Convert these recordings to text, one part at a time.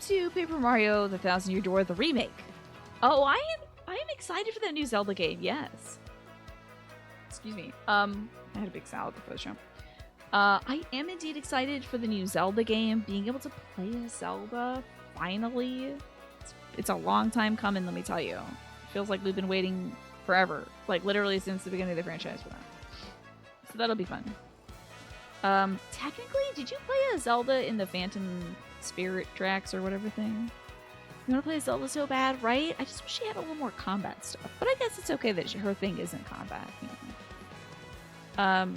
to Paper Mario: The Thousand Year Door, the remake. Oh, I am excited for that new Zelda game. Yes. Excuse me. I had a big salad before the show. I am indeed excited for the new Zelda game. Being able to play as Zelda, finally. It's a long time coming, let me tell you. It feels like we've been waiting forever. Like, literally since the beginning of the franchise for that. So that'll be fun. Technically, did you play as Zelda in the Phantom Spirit tracks or whatever thing? You want to play as Zelda so bad, right? I just wish she had a little more combat stuff. But I guess it's okay that her thing isn't combat. You know?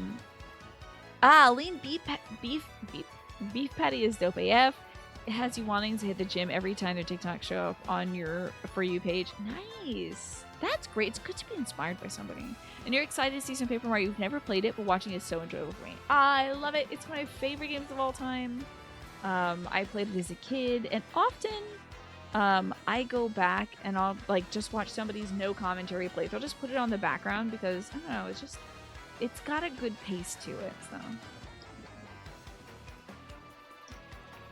Lean beef patty is dope AF. It has you wanting to hit the gym every time their TikTok show up on your For You page. Nice. That's great. It's good to be inspired by somebody. And you're excited to see some Paper Mario. You've never played it, but watching it is so enjoyable for me. I love it. It's one of my favorite games of all time. I played it as a kid, and often I go back and I'll like just watch somebody's no commentary playthrough. I'll just put it on the background because I don't know. It's got a good pace to it. So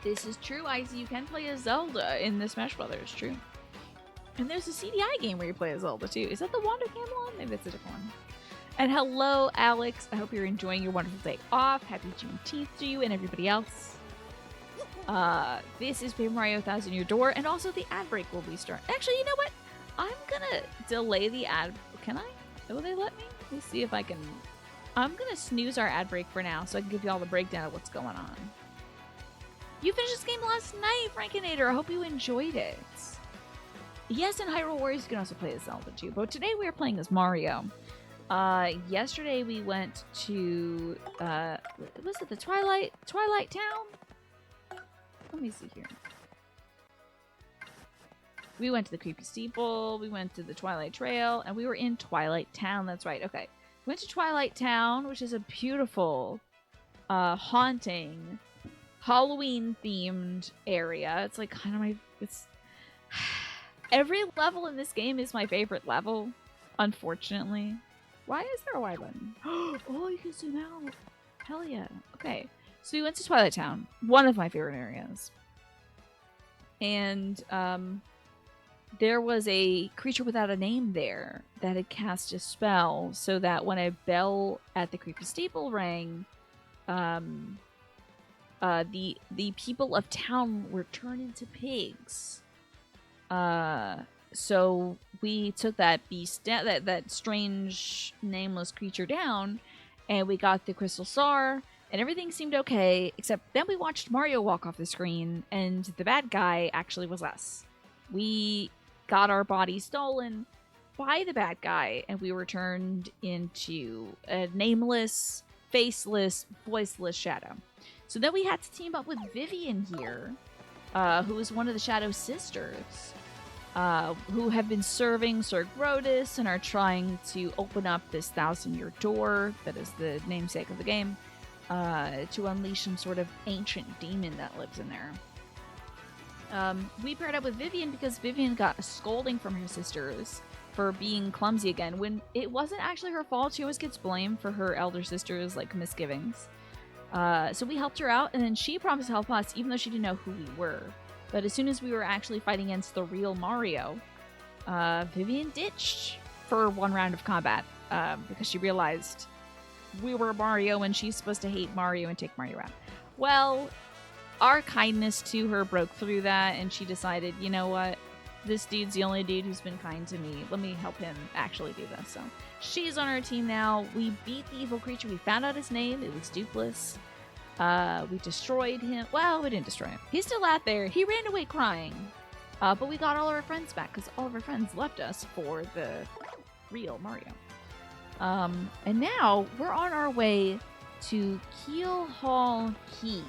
this is true, Icy. You can play as Zelda in the Smash Brothers. True. And there's a CDI game where you play as Zelda too. Is that the Wander Cam one? Maybe that's a different one. And hello, Alex. I hope you're enjoying your wonderful day off. Happy Juneteenth to you and everybody else. This is Paper Mario: Thousand Year Door, and also the ad break will be starting. Actually, you know what? I'm gonna delay the ad. Can I? Will they let me? Let's see if I can. I'm gonna snooze our ad break for now, so I can give you all the breakdown of what's going on. You finished this game last night, Frankinator. I hope you enjoyed it. Yes, in Hyrule Warriors, you can also play as Zelda too. But today we are playing as Mario. Yesterday we went to, was it the Twilight Town? Let me see here. We went to the Creepy Steeple, we went to the Twilight Trail, and we were in Twilight Town. That's right, okay. We went to Twilight Town, which is a beautiful, haunting, Halloween-themed area. It's like kind of it's... Every level in this game is my favorite level, unfortunately. Why is there a Y button? Oh, you can zoom out. Hell yeah. Okay. So we went to Twilight Town, one of my favorite areas. And there was a creature without a name there that had cast a spell so that when a bell at the Creepy Steeple rang, the people of town were turned into pigs. So we took that beast, that strange nameless creature down, and we got the Crystal Star, and everything seemed okay, except then we watched Mario walk off the screen, and the bad guy actually was us. We got our body stolen by the bad guy, and we were turned into a nameless, faceless, voiceless shadow. So then we had to team up with Vivian here, who is one of the Shadow Sisters. Who have been serving Sir Grodus and are trying to open up this 1,000-year door, that is the namesake of the game, to unleash some sort of ancient demon that lives in there. We paired up with Vivian because Vivian got a scolding from her sisters for being clumsy again, when it wasn't actually her fault. She always gets blamed for her elder sister's misgivings. So we helped her out, and then she promised to help us, even though she didn't know who we were. But as soon as we were actually fighting against the real Mario, Vivian ditched for one round of combat because she realized we were Mario and she's supposed to hate Mario and take Mario out. Well, our kindness to her broke through that, and she decided, you know what? This dude's the only dude who's been kind to me. Let me help him actually do this. So she's on our team now. We beat the evil creature. We found out his name. It was Dupless. We destroyed him. Well, we didn't destroy him. He's still out there. He ran away crying. But we got all of our friends back because all of our friends left us for the real Mario. And now we're on our way to Keelhaul Key.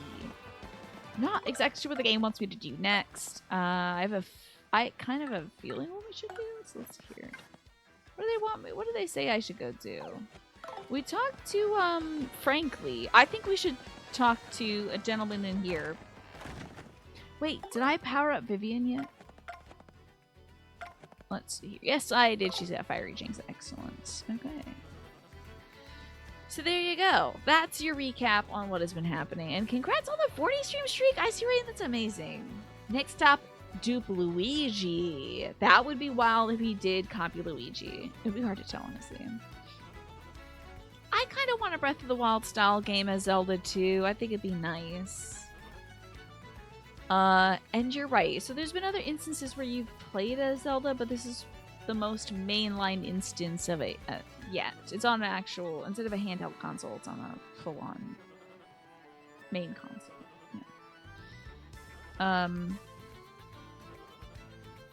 Not exactly sure what the game wants me to do next. I kind of have a feeling what we should do. So let's hear. What do they want me? What do they say I should go do? We talked to Frankly. I think we should talk to a gentleman in here. Wait, did I power up Vivian yet? Let's see here. Yes, I did. She's at Fiery Jinx. Excellent. Okay. So there you go. That's your recap on what has been happening. And congrats on the 40 stream streak. I see, Rain. That's amazing. Next up, dupe Luigi. That would be wild if he did copy Luigi. It would be hard to tell, honestly. I kind of want a Breath of the Wild style game as Zelda too. I think it'd be nice. And you're right. So there's been other instances where you've played as Zelda, but this is the most mainline instance of it yet. It's on an actual, instead of a handheld console, it's on a full-on main console. Yeah.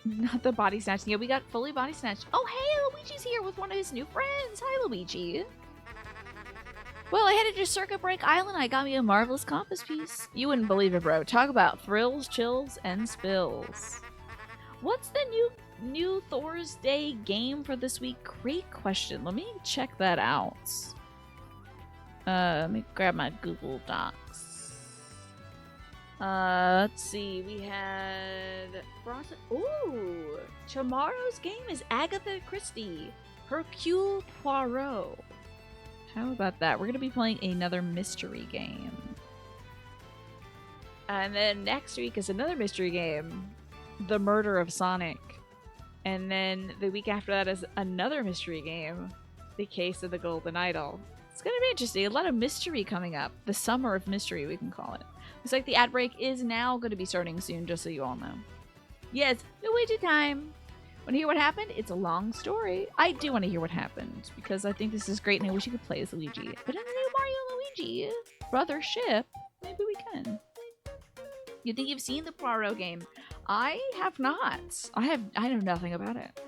Not the body snatching. Yeah, we got fully body snatched. Oh, hey, Luigi's here with one of his new friends. Hi, Luigi. Well, I headed to Circuit Break Island. I got me a marvelous compass piece. You wouldn't believe it, bro. Talk about thrills, chills, and spills. What's the new Thor's Day game for this week? Great question. Let me check that out. Let me grab my Google Docs. Let's see. We had... Ooh! Tomorrow's game is Agatha Christie. Hercule Poirot. How about that? We're going to be playing another mystery game. And then next week is another mystery game. The Murder of Sonic. And then the week after that is another mystery game. The Case of the Golden Idol. It's going to be interesting. A lot of mystery coming up. The summer of mystery, we can call it. Looks like the ad break is now going to be starting soon, just so you all know. Yes, Luigi time! Want to hear what happened? It's a long story. I do want to hear what happened, because I think this is great and I wish you could play as Luigi. But in the new Mario and Luigi brothership, maybe we can. You think you've seen the Poirot game? I have not. I know nothing about it.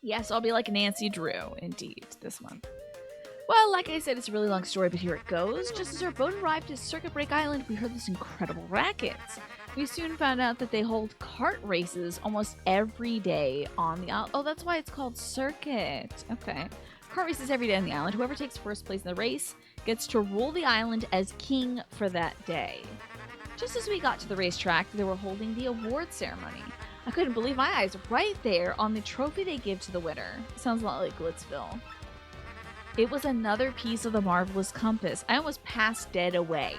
Yes, I'll be like Nancy Drew, indeed, this month. Well, like I said, it's a really long story, but here it goes. Just as our boat arrived at Circuit Break Island, we heard this incredible racket. We soon found out that they hold kart races almost every day on the island. Oh, that's why it's called Circuit. Okay. Kart races every day on the island. Whoever takes first place in the race gets to rule the island as king for that day. Just as we got to the racetrack, they were holding the award ceremony. I couldn't believe my eyes right there on the trophy they give to the winner. Sounds a lot like Glitzville. It was another piece of the marvelous compass. I almost passed dead away.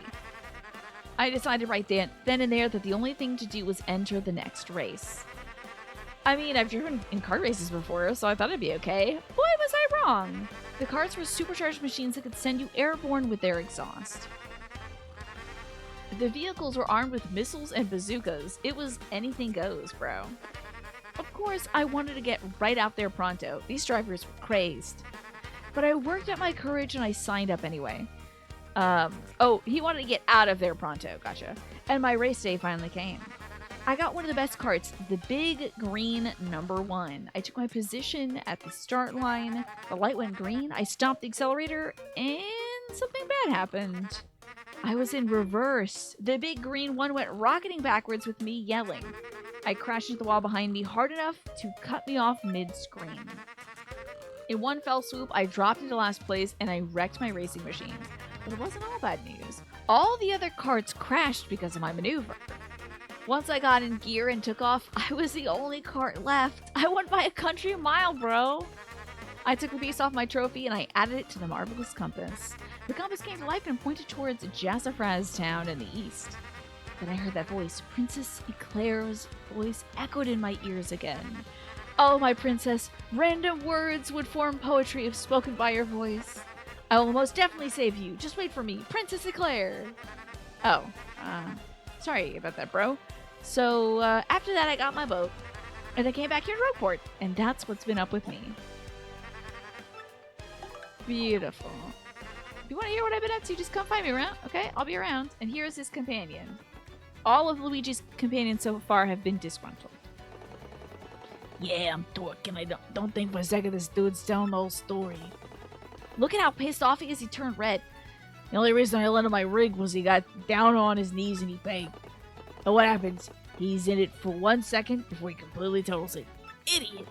I decided right then and there that the only thing to do was enter the next race. I mean, I've driven in kart races before, so I thought it'd be okay. Boy, was I wrong! The karts were supercharged machines that could send you airborne with their exhaust. The vehicles were armed with missiles and bazookas. It was anything goes, bro. Of course, I wanted to get right out there pronto. These drivers were crazed. But I worked up my courage and I signed up anyway. Oh, he wanted to get out of there pronto, gotcha. And my race day finally came. I got one of the best karts, the big green number 1. I took my position at the start line. The light went green. I stopped the accelerator and something bad happened. I was in reverse. The big green one went rocketing backwards with me yelling. I crashed into the wall behind me hard enough to cut me off mid-screen. In one fell swoop, I dropped into last place and I wrecked my racing machine. But it wasn't all bad news. All the other karts crashed because of my maneuver. Once I got in gear and took off, I was the only kart left. I won by a country mile, bro. I took the piece off my trophy and I added it to the marvelous compass. The compass came to life and pointed towards Jazzafraz Town in the east. Then I heard that voice. Princess Eclair's voice echoed in my ears again. Oh, my princess, random words would form poetry if spoken by your voice. I will most definitely save you. Just wait for me, Princess Eclair. Oh, sorry about that, bro. So, after that, I got my boat, and I came back here to Rogueport, and that's what's been up with me. Beautiful. If you want to hear what I've been up to, just come find me around, okay? I'll be around. And here's his companion. All of Luigi's companions so far have been disgruntled. Yeah, I'm talking. I don't think for a second this dude's telling the whole story. Look at how pissed off he is. He turned red. The only reason I let him my rig was he got down on his knees and he begged. And what happens? He's in it for 1 second before he completely totals it. Idiot!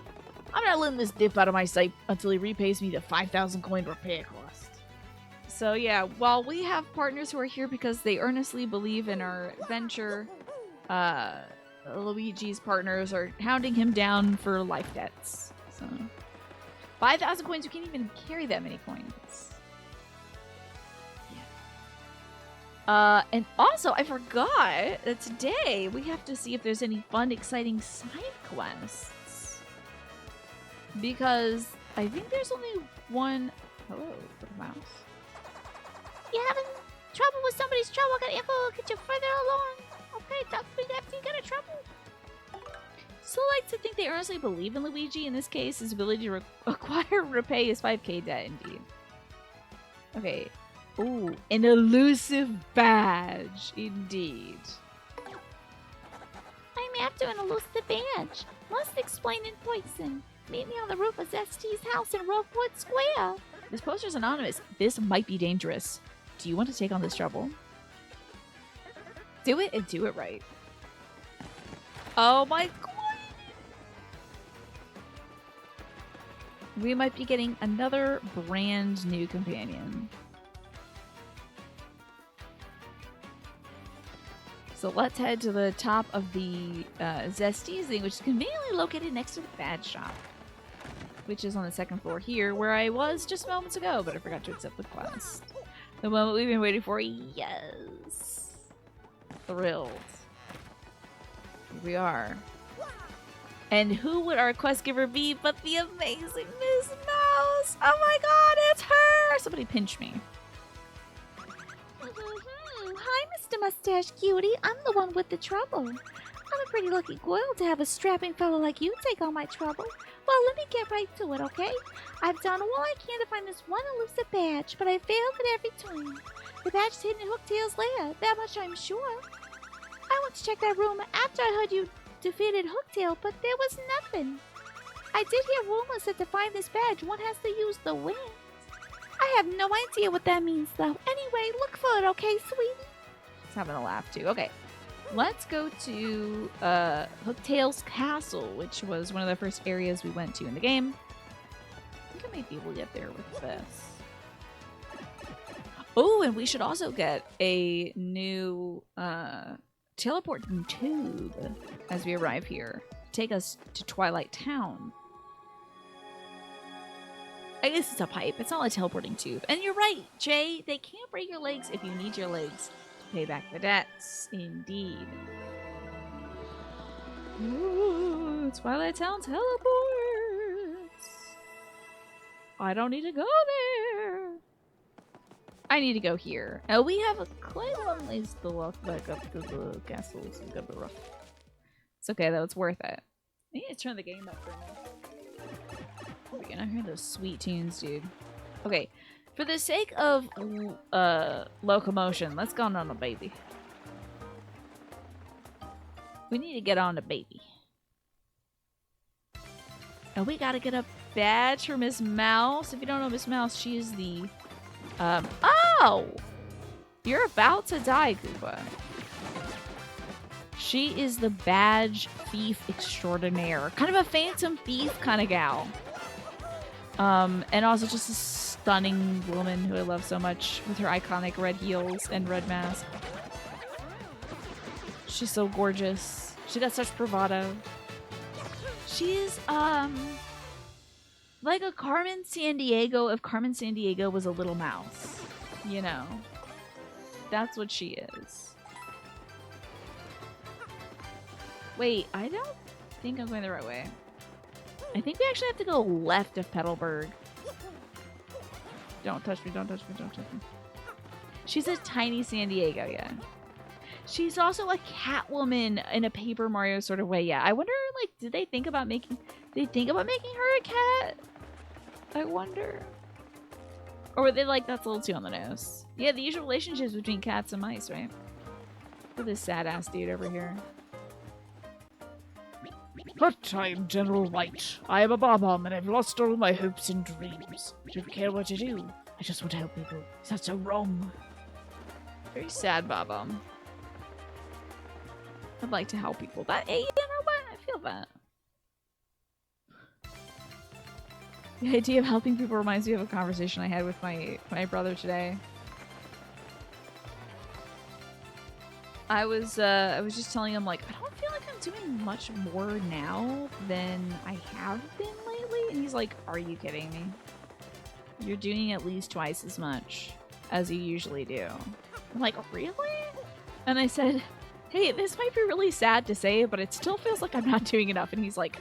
I'm not letting this dip out of my sight until he repays me the 5,000 coin repair cost. So yeah, while we have partners who are here because they earnestly believe in our venture, Luigi's partners are hounding him down for life debts. So 5,000 coins, you can't even carry that many coins. Yeah. And also, I forgot that today we have to see if there's any fun, exciting side quests. Because I think there's only one. Hello, little mouse. You having trouble with somebody's trouble? Got info will get you further along. Okay, Duck Big after you got in trouble. Still like to think they earnestly believe in Luigi. In this case, his ability to acquire repay his 5k debt, indeed. Okay. Ooh, an elusive badge, indeed. I'm after an elusive badge. Must explain in person. Meet me on the roof of Zest's house in Rosewood Square. This poster's anonymous. This might be dangerous. Do you want to take on this trouble? Do it and do it right. Oh my god! We might be getting another brand new companion. So let's head to the top of the Zesties thing, which is conveniently located next to the badge shop. Which is on the second floor here, where I was just moments ago, but I forgot to accept the quest. The moment we've been waiting for, yes! Thrilled. Here we are. And who would our quest giver be but the amazing Miss Mouse? Oh my god, it's her! Somebody pinch me. Hi, Mr. Mustache Cutie. I'm the one with the trouble. I'm a pretty lucky girl to have a strapping fellow like you take on my trouble. Well, let me get right to it, okay? I've done all I can to find this one elusive badge, but I failed at every turn. The badge is hidden in Hooktail's lair, that much I'm sure. I went to check that room after I heard you defeated Hooktail, but there was nothing. I did hear rumors that to find this badge, one has to use the wings. I have no idea what that means, though. Anyway, look for it, okay, sweetie? He's having a laugh, too. Okay. Let's go to Hooktail's Castle, which was one of the first areas we went to in the game. I think I might be able to get there with this. Oh, and we should also get a new teleporting tube as we arrive here. Take us to Twilight Town. I guess it's a pipe. It's not a teleporting tube. And you're right, Jay. They can't break your legs if you need your legs. Pay back the debts, indeed. Ooh, Twilight Town teleports. I don't need to go there. I need to go here. Now we have a quite a long ways to walk back up to the castle. It's gonna be rough. It's okay though. It's worth it. I need to turn the game up for a minute. We're gonna hear those sweet tunes, dude. Okay. For the sake of locomotion, let's go on a baby. We need to get on a baby. And we gotta get a badge for Miss Mouse. If you don't know Miss Mouse, she is the... oh! You're about to die, Koopa. She is the badge thief extraordinaire. Kind of a phantom thief kind of gal. And also just a stunning woman who I love so much with her iconic red heels and red mask. She's so gorgeous. She got such bravado. She's, like a Carmen Sandiego if Carmen Sandiego was a little mouse. You know? That's what she is. Wait, I don't think I'm going the right way. I think we actually have to go left of Petalburg. Don't touch me, don't touch me, don't touch me. She's a tiny San Diego, yeah. She's also a Catwoman in a Paper Mario sort of way, yeah. I wonder, like, did they think about making her a cat? I wonder. Or were they like, that's a little too on the nose? Yeah, the usual relationships between cats and mice, right? Look at this sad-ass dude over here. But I am General White. I am a Bob-omb and I've lost all my hopes and dreams. I don't care what to do. I just want to help people. Is that so wrong? Very sad, Bob-omb. I'd like to help people. But hey, you know what? I feel that. The idea of helping people reminds me of a conversation I had with my brother today. I was just telling him, like, I don't feel like I'm doing much more now than I have been lately. And he's like, are you kidding me? You're doing at least twice as much as you usually do. I'm like, really? And I said, hey, this might be really sad to say, but it still feels like I'm not doing enough. And he's like,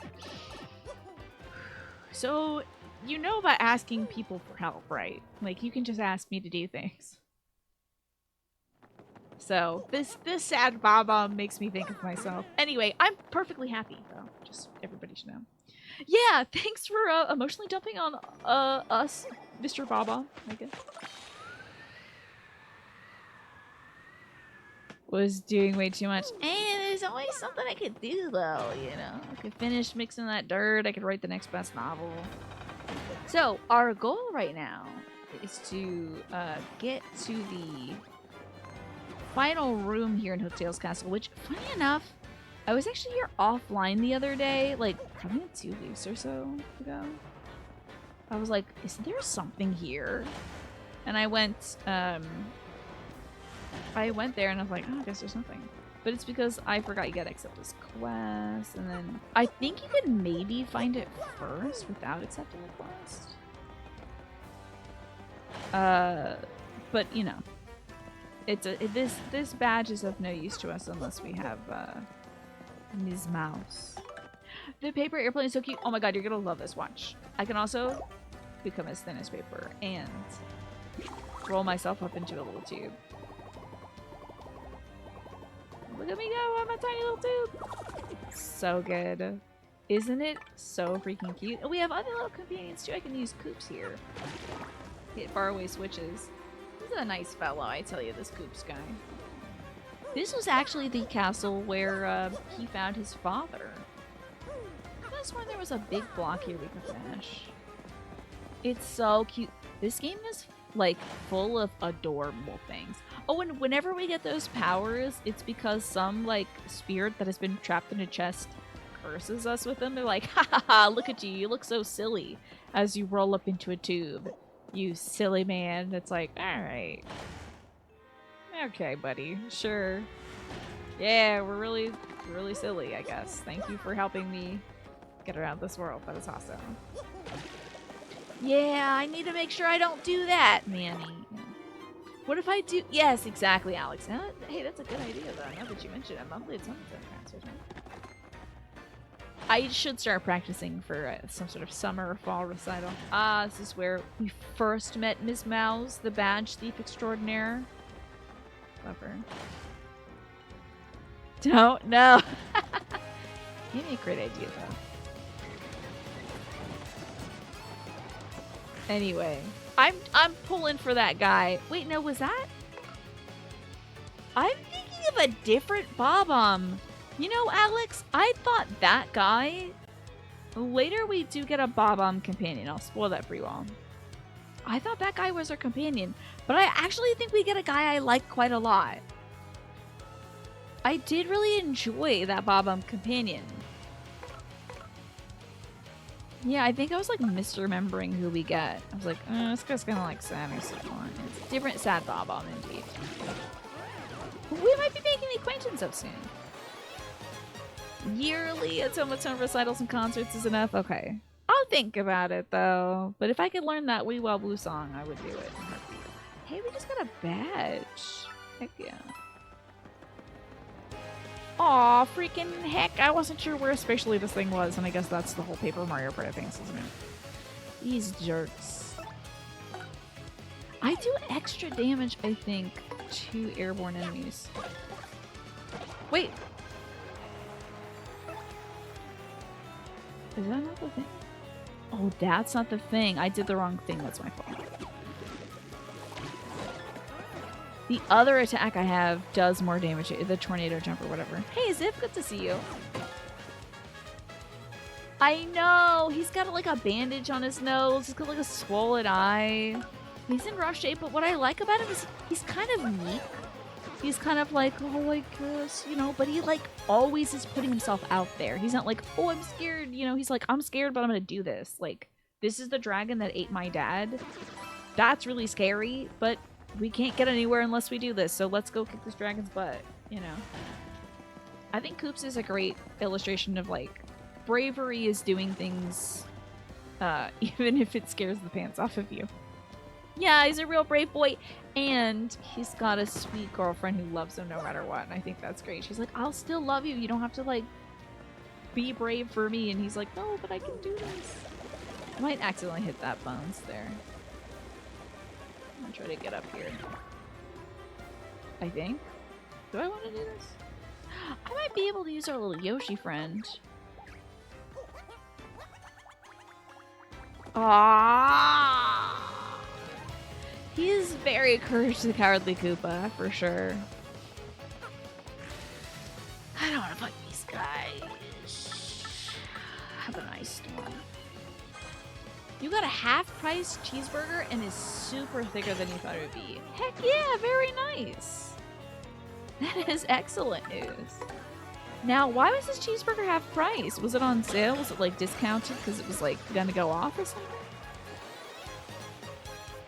so you know about asking people for help, right? Like, you can just ask me to do things. So this sad Baba makes me think of myself. Anyway, I'm perfectly happy, though. Just everybody should know. Yeah, thanks for emotionally dumping on us, Mr. Baba, I guess. Was doing way too much. And there's always something I could do, though, you know? I could finish mixing that dirt. I could write the next best novel. So, our goal right now is to get to the final room here in Hooktail's Castle, which, funny enough, I was actually here offline the other day, like, probably 2 weeks or so ago. I was like, is there something here? And I went there and I was like, oh, I guess there's nothing. But it's because I forgot you gotta accept this quest, and then I think you could maybe find it first without accepting the quest. But you know, this badge is of no use to us unless we have Ms. Mouse. The paper airplane is so cute. Oh my god, you're gonna love this. Watch. I can also become as thin as paper and roll myself up into a little tube. Look at me go, I'm a tiny little tube. So good. Isn't it so freaking cute? And we have other little companions too. I can use Coops here. Hit faraway switches. This is a nice fellow, I tell you, this Coops guy. This was actually the castle where he found his father. I swear there was a big block here we could finish. It's so cute. This game is like full of adorable things. Oh, and whenever we get those powers, it's because some like spirit that has been trapped in a chest curses us with them. They're like, ha ha ha, look at you, you look so silly as you roll up into a tube. You silly man. It's like, alright. Okay, buddy. Sure. Yeah, we're really silly, I guess. Thank you for helping me get around this world. That is awesome. Yeah, I need to make sure I don't do that, Manny. What if I do? Yes, exactly, Alex. Hey, that's a good idea, though. Now that you mention it, monthly it's transfers. I should start practicing for some sort of summer or fall recital. Ah, this is where we first met Ms. Mouse, the badge thief extraordinaire. Clever. Don't know. Gave me a great idea, though. Anyway, I'm pulling for that guy. Wait, no, was that? I'm thinking of a different Bob-omb. You know, Alex, I thought that guy... Later we do get a Bob-omb companion. I'll spoil that for you all. I thought that guy was our companion, but I actually think we get a guy I like quite a lot. I did really enjoy that Bob-omb companion. Yeah, I think I was like misremembering who we get. I was like, this guy's kind of like sad or something. It's different sad Bob-omb indeed. We might be making the acquaintance of soon. Yearly at some recitals and concerts is enough? Okay. I'll think about it though. But if I could learn that Wee Well Blue song, I would do it. Hey, we just got a badge. Heck yeah. Aw, freaking heck. I wasn't sure where spatially this thing was, and I guess that's the whole Paper Mario part of things, isn't it? These jerks. I do extra damage, I think, to airborne enemies. Wait. Is that not the thing? Oh, that's not the thing. I did the wrong thing. That's my fault. The other attack I have does more damage. The tornado jump or whatever. Hey, Zip, good to see you. I know. He's got like a bandage on his nose. He's got like a swollen eye. He's in rough shape, but what I like about him is he's kind of meek. He's kind of like, oh, I guess, you know, but he like always is putting himself out there. He's not like, oh, I'm scared. You know, he's like, I'm scared, but I'm going to do this. Like, this is the dragon that ate my dad. That's really scary, but we can't get anywhere unless we do this. So let's go kick this dragon's butt, you know. I think Coops is a great illustration of like bravery is doing things even if it scares the pants off of you. Yeah, he's a real brave boy. And he's got a sweet girlfriend who loves him no matter what. And I think that's great. She's like, I'll still love you. You don't have to, like, be brave for me. And he's like, no, but I can do this. I might accidentally hit that bones there. I'm gonna try to get up here. I think. Do I want to do this? I might be able to use our little Yoshi friend. Ah! He is very Courage the Cowardly Koopa, for sure. I don't want to fight these guys. Have a nice one. You got a half-price cheeseburger and is super thicker than you thought it would be. Heck yeah, very nice. That is excellent news. Now, why was this cheeseburger half price? Was it on sale? Was it like discounted because it was like gonna go off or something?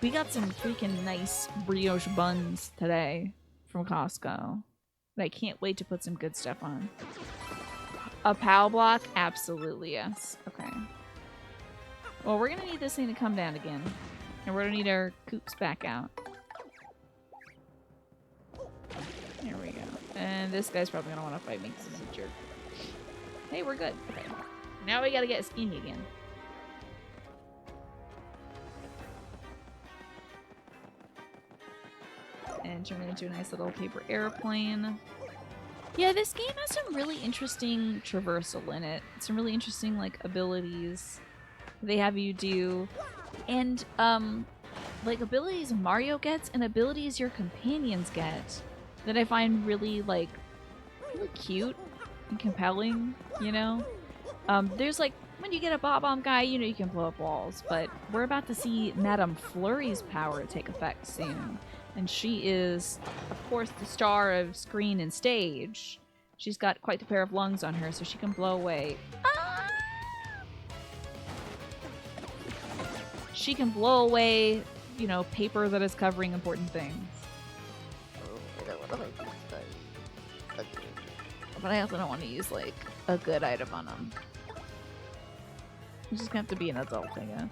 We got some freaking nice brioche buns today from Costco. And I can't wait to put some good stuff on. A POW block? Absolutely, yes. Okay. Well, we're gonna need this thing to come down again. And we're gonna need our coops back out. There we go. And this guy's probably gonna want to fight me because he's a jerk. Hey, we're good. Okay. Now we gotta get skinny again. And turn it into a nice little paper airplane. Yeah, this game has some really interesting traversal in it. Some really interesting, like, abilities they have you do. And, like, abilities Mario gets and abilities your companions get that I find really, like, really cute and compelling, you know? There's, like, when you get a Bob-Omb guy, you know you can blow up walls, but we're about to see Madame Flurry's power take effect soon. And she is, of course, the star of screen and stage. She's got quite the pair of lungs on her, so she can blow away. Ah! She can blow away, you know, paper that is covering important things. But I also don't want to use, like, a good item on them. I'm just gonna have to be an adult, I guess.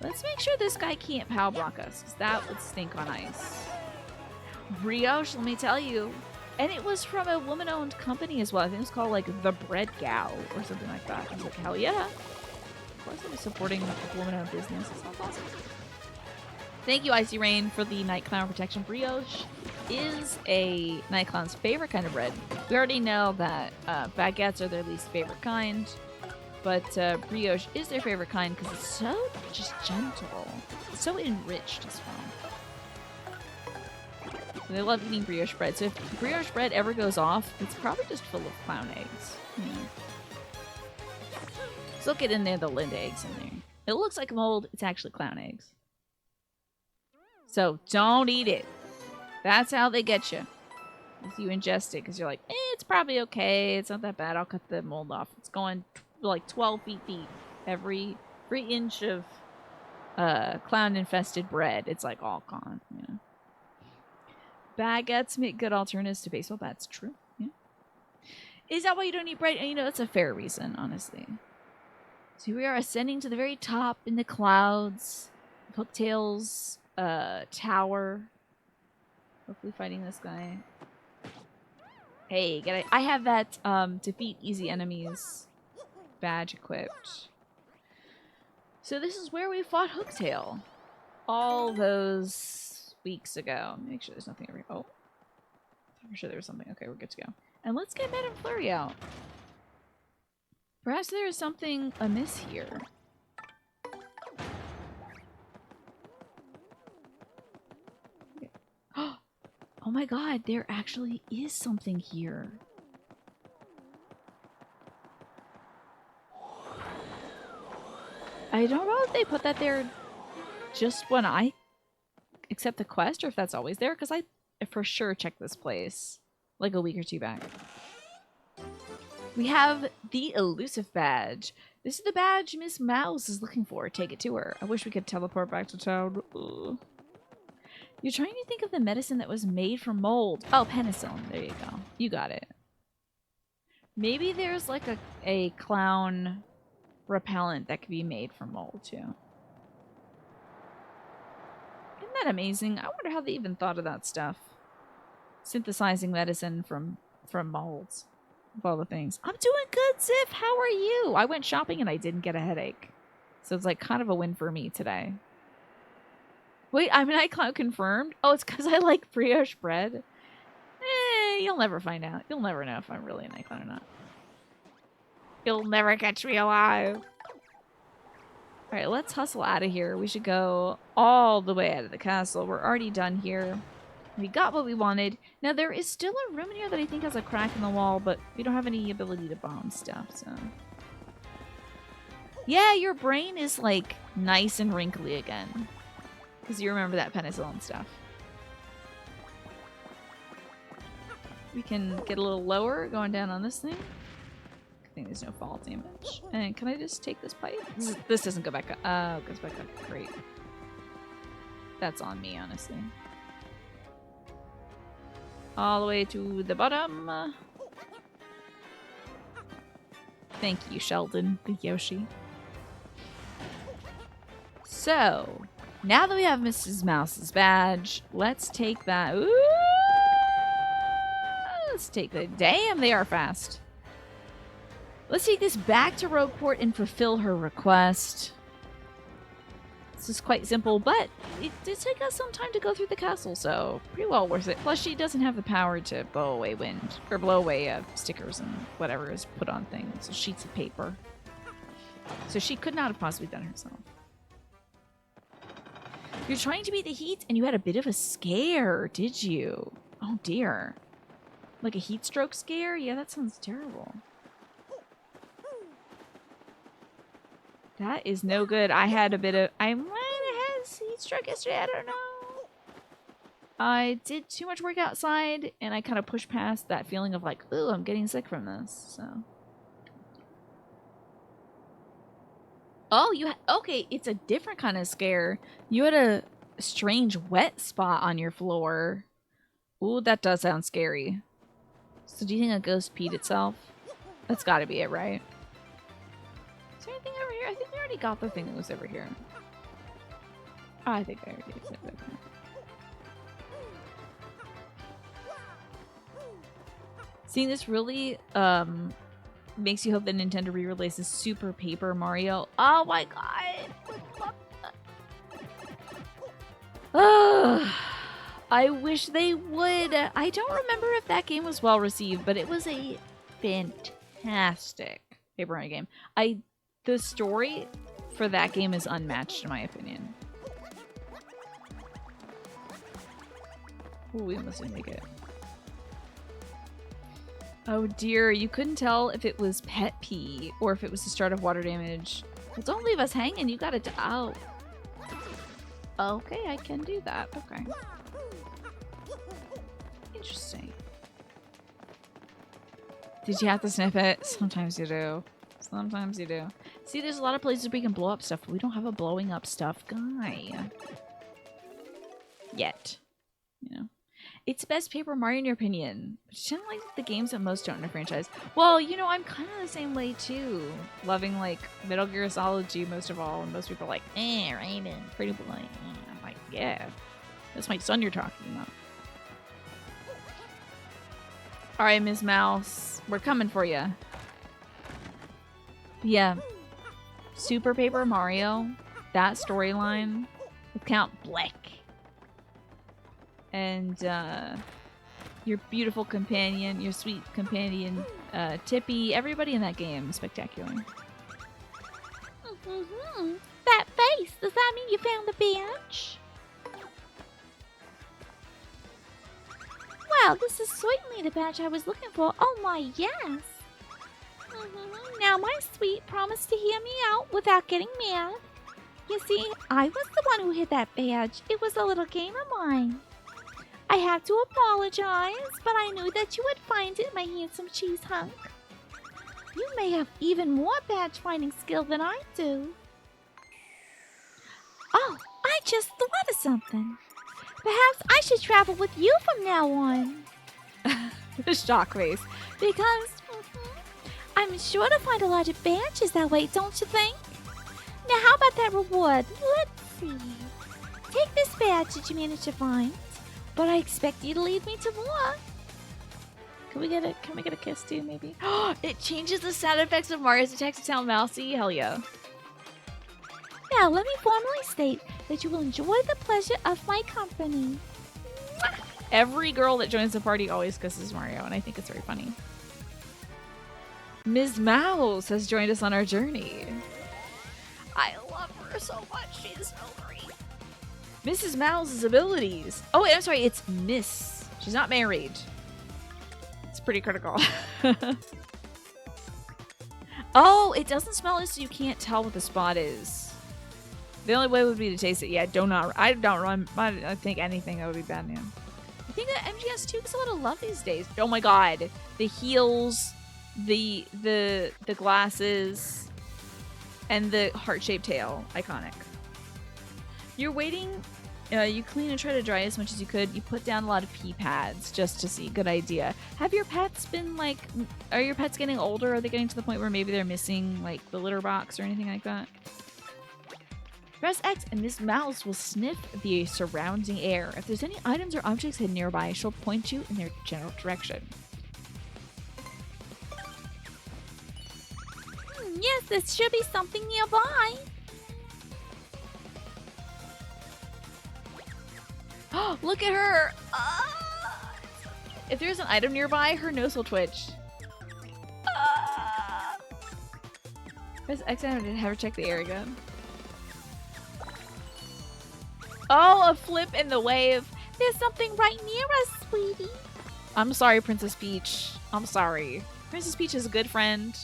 Let's make sure this guy can't POW block us, because that would stink on ice. Brioche, let me tell you. And it was from a woman-owned company as well. I think it was called, like, The Bread Gal or something like that. I was like, hell yeah. Of course I'll be supporting a woman-owned business. That sounds awesome. Thank you, Icy Rain, for the Night Clown protection. Brioche is a Night Clown's favorite kind of bread. We already know that baguettes are their least favorite kind. But brioche is their favorite kind because it's so just gentle. It's so enriched as well. So they love eating brioche bread. So if brioche bread ever goes off, it's probably just full of clown eggs. Yeah. So they'll get in there, they'll lend eggs in there. It looks like mold, it's actually clown eggs. So don't eat it. That's how they get you. If you ingest it, because you're like, it's probably okay. It's not that bad. I'll cut the mold off. It's going like 12 feet deep. Every inch of clown-infested bread, it's like all gone. You know? Baguettes make good alternatives to baseball bats. True. Yeah. Is that why you don't eat bread? You know, that's a fair reason, honestly. So we are ascending to the very top in the clouds. Hooktail's tower. Hopefully fighting this guy. Hey, get it? I have that defeat easy enemies badge equipped. So this is where we fought Hooktail all those weeks ago. Make sure there's nothing over here. Oh, I'm sure there was something. Okay, we're good to go. And let's get Madame Flurry out. Perhaps there is something amiss here. Oh my god, there actually is something here. I don't know if they put that there just when I accept the quest or if that's always there, because I for sure checked this place like a week or two back. We have the elusive badge. This is the badge Miss Mouse is looking for. Take it to her. I wish we could teleport back to town. Ugh. You're trying to think of the medicine that was made from mold. Oh, penicillin. There you go. You got it. Maybe there's like a clown repellent that could be made from mold too. Isn't that amazing? I wonder how they even thought of that stuff. Synthesizing medicine from molds. Of all the things. I'm doing good, Ziff. How are you? I went shopping and I didn't get a headache. So it's like kind of a win for me today. Wait, I'm an iCloud confirmed? Oh, it's because I like brioche bread? You'll never find out. You'll never know if I'm really an iCloud or not. You'll never catch me alive. Alright, let's hustle out of here. We should go all the way out of the castle. We're already done here. We got what we wanted. Now, there is still a room in here that I think has a crack in the wall, but we don't have any ability to bomb stuff, so... Yeah, your brain is, like, nice and wrinkly again. Because you remember that penicillin stuff. We can get a little lower going down on this thing. I think there's no fall damage. And can I just take this pipe? This doesn't go back up. Oh, it goes back up. Great. That's on me, honestly. All the way to the bottom. Thank you, Sheldon, the Yoshi. So, now that we have Mrs. Mouse's badge, let's take that. Ooh, let's take that. Damn, they are fast. Let's take this back to Rogueport and fulfill her request. This is quite simple, but it did take us some time to go through the castle, so pretty well worth it. Plus, she doesn't have the power to blow away wind, or blow away stickers and whatever is put on things, sheets of paper. So she could not have possibly done it herself. You're trying to beat the heat, and you had a bit of a scare, did you? Oh dear. Like a heat stroke scare? Yeah, that sounds terrible. That is no good. I had a bit of... I might have had heat stroke yesterday. I don't know. I did too much work outside, and I kind of pushed past that feeling of like, ooh, I'm getting sick from this. So. Oh, you had... Okay, it's a different kind of scare. You had a strange wet spot on your floor. Ooh, that does sound scary. So do you think a ghost peed itself? That's got to be it, right? Is there anything over here? I think we already got the thing that was over here. Oh, I think I already said that. Seeing this really makes you hope that Nintendo re-releases Super Paper Mario. Oh my god! I wish they would. I don't remember if that game was well received, but it was a fantastic Paper Mario game. The story for that game is unmatched, in my opinion. Ooh, we almost didn't make it. Oh dear, you couldn't tell if it was pet pee or if it was the start of water damage. Well, don't leave us hanging. You gotta... Oh. Okay, I can do that. Okay. Interesting. Did you have to sniff it? Sometimes you do. Sometimes you do. See, there's a lot of places we can blow up stuff, but we don't have a blowing up stuff guy. Yet. You know. It's the best Paper Mario in your opinion. But you tend to like the games that most don't in a franchise. Well, you know, I'm kind of the same way too. Loving like Metal Gear Solid 2 most of all, and most people are like, Raiden, Pretty Boy. I'm like, yeah. That's my son you're talking about. Alright, Ms. Mouse. We're coming for you. Yeah. Super Paper Mario. That storyline with Count Bleck. And your beautiful companion, your sweet companion, Tippy. Everybody in that game is spectacular. That face, does that mean you found the bench? Wow, this is certainly the badge I was looking for. Oh my, yes. Now my sweet promised to hear me out without getting mad. You see, I was the one who hid that badge. It was a little game of mine. I have to apologize, but I knew that you would find it, my handsome cheese hunk. You may have even more badge finding skill than I do. Oh, I just thought of something. Perhaps I should travel with you from now on. The shock face. Because I'm sure to find a lot of badges that way, don't you think? Now, how about that reward? Let's see. Take this badge that you managed to find, but I expect you to lead me to more. Can we get a kiss too, maybe? It changes the sound effects of Mario's attacks to sound mousy. Hell yeah. Now, let me formally state that you will enjoy the pleasure of my company. Every girl that joins the party always kisses Mario, and I think it's very funny. Ms. Mouse has joined us on our journey. I love her so much. She's so great. Mrs. Mouse's abilities. Oh, wait, I'm sorry. It's Miss. She's not married. It's pretty critical. Oh, it doesn't smell it, so you can't tell what the spot is. The only way would be to taste it. Yeah, I think anything that would be bad, man. I think that MGS2 gets a lot of love these days. Oh my god. The heels, the glasses, and the heart-shaped tail. Iconic. You're waiting. You clean and try to dry as much as you could. You put down a lot of pee pads just to see. Good idea. Have your pets been like... Are your pets getting older? Are they getting to the point where maybe they're missing like the litter box or anything like that? Press X and Miss Mouse will sniff the surrounding air. If there's any items or objects hidden nearby, she'll point you in their general direction. Yes, there should be something nearby. Oh, look at her! If there's an item nearby, her nose will twitch. Press X and have her check the air again. Oh, a flip in the wave. There's something right near us, sweetie. I'm sorry, Princess Peach. I'm sorry. Princess Peach is a good friend,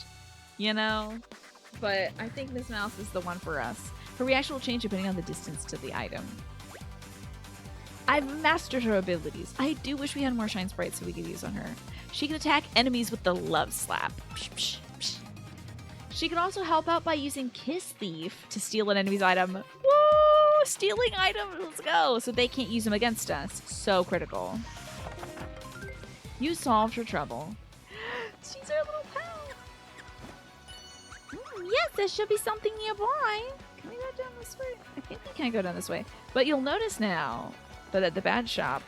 you know? But I think Miss Mouse is the one for us. Her reaction will change depending on the distance to the item. I've mastered her abilities. I do wish we had more shine sprites so we could use on her. She can attack enemies with the love slap. Psh, psh, psh. She can also help out by using Kiss Thief to steal an enemy's item. Woo! Stealing items, let's go! So they can't use them against us. So critical. You solved her trouble. She's our little pal. Yes, there should be something nearby. Can we go down this way? I think we can go down this way. But you'll notice now that at the badge shop,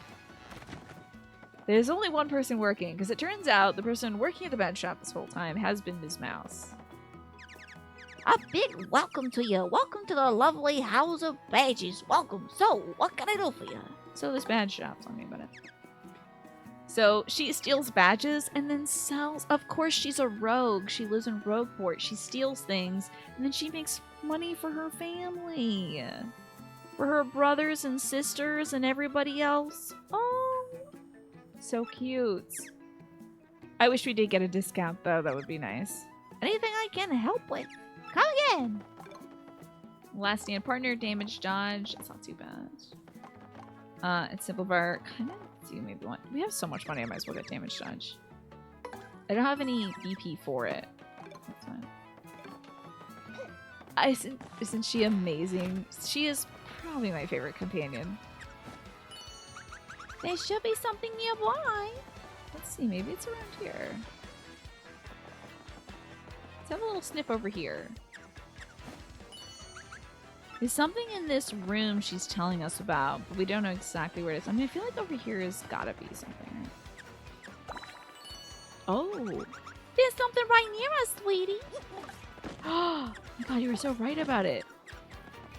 there's only one person working, because it turns out the person working at the badge shop this whole time has been Ms. Mouse. A big welcome to you. Welcome to the lovely House of Badges. Welcome. So, what can I do for you? So this badge shop, tell me about it. So she steals badges and then sells. Of course, she's a rogue. She lives in Rogueport. She steals things and then she makes money for her family. For her brothers and sisters and everybody else. Oh, so cute. I wish we did get a discount though. That would be nice. Anything I can help with? Come again. Last stand partner, damage dodge. It's not too bad. It's simplifier. Kind of. See, maybe one. We have so much money. I might as well get damage dodge. I don't have any BP for it. That's fine. Isn't she amazing? She is probably my favorite companion. There should be something nearby. Let's see. Maybe it's around here. Let's have a little sniff over here. There's something in this room she's telling us about, but we don't know exactly where it is. I mean, I feel like over here has gotta be something. Oh. There's something right near us, sweetie. Oh my god, you were so right about it.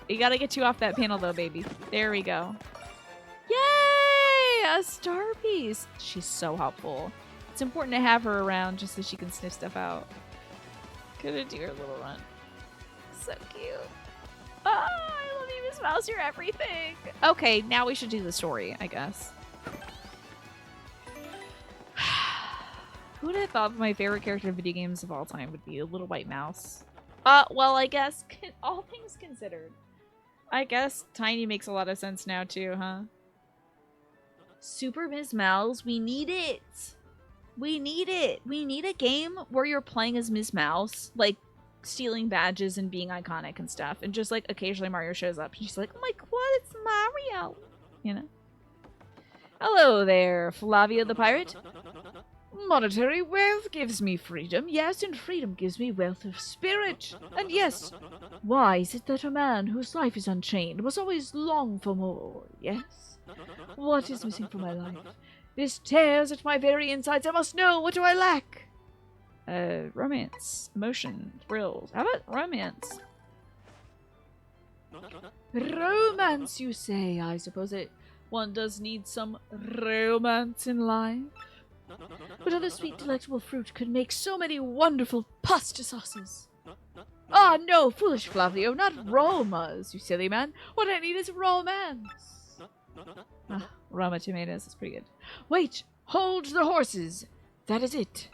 We gotta get you off that panel though, baby. There we go. Yay! A star piece. She's so helpful. It's important to have her around just so she can sniff stuff out. Gonna do her little run. So cute. Oh, I love you, Miss Mouse. You're everything. Okay, now we should do the story, I guess. Who would have thought my favorite character in video games of all time would be a little white mouse? Well, I guess all things considered. I guess Tiny makes a lot of sense now too, huh? Super Ms. Mouse, we need it. We need it. We need a game where you're playing as Ms. Mouse, like stealing badges and being iconic and stuff, and just like occasionally Mario shows up. She's like, "Oh my god, it's Mario!" You know. Hello there, Flavia the pirate. monetary wealth gives me freedom, yes, and freedom gives me wealth of spirit. And yes, why is it that a man whose life is unchained must always long for more, yes? What is missing from my life? This tears at my very insides. I must know. What do I lack? Romance, emotion, thrills. How about romance? Romance, you say? I suppose one does need some romance in life. But other sweet, delectable fruit could make so many wonderful pasta sauces. Ah, no, foolish Flavio, not Romas, you silly man. What I need is romance. Ah, Roma tomatoes is pretty good. Wait, hold the horses. That is it.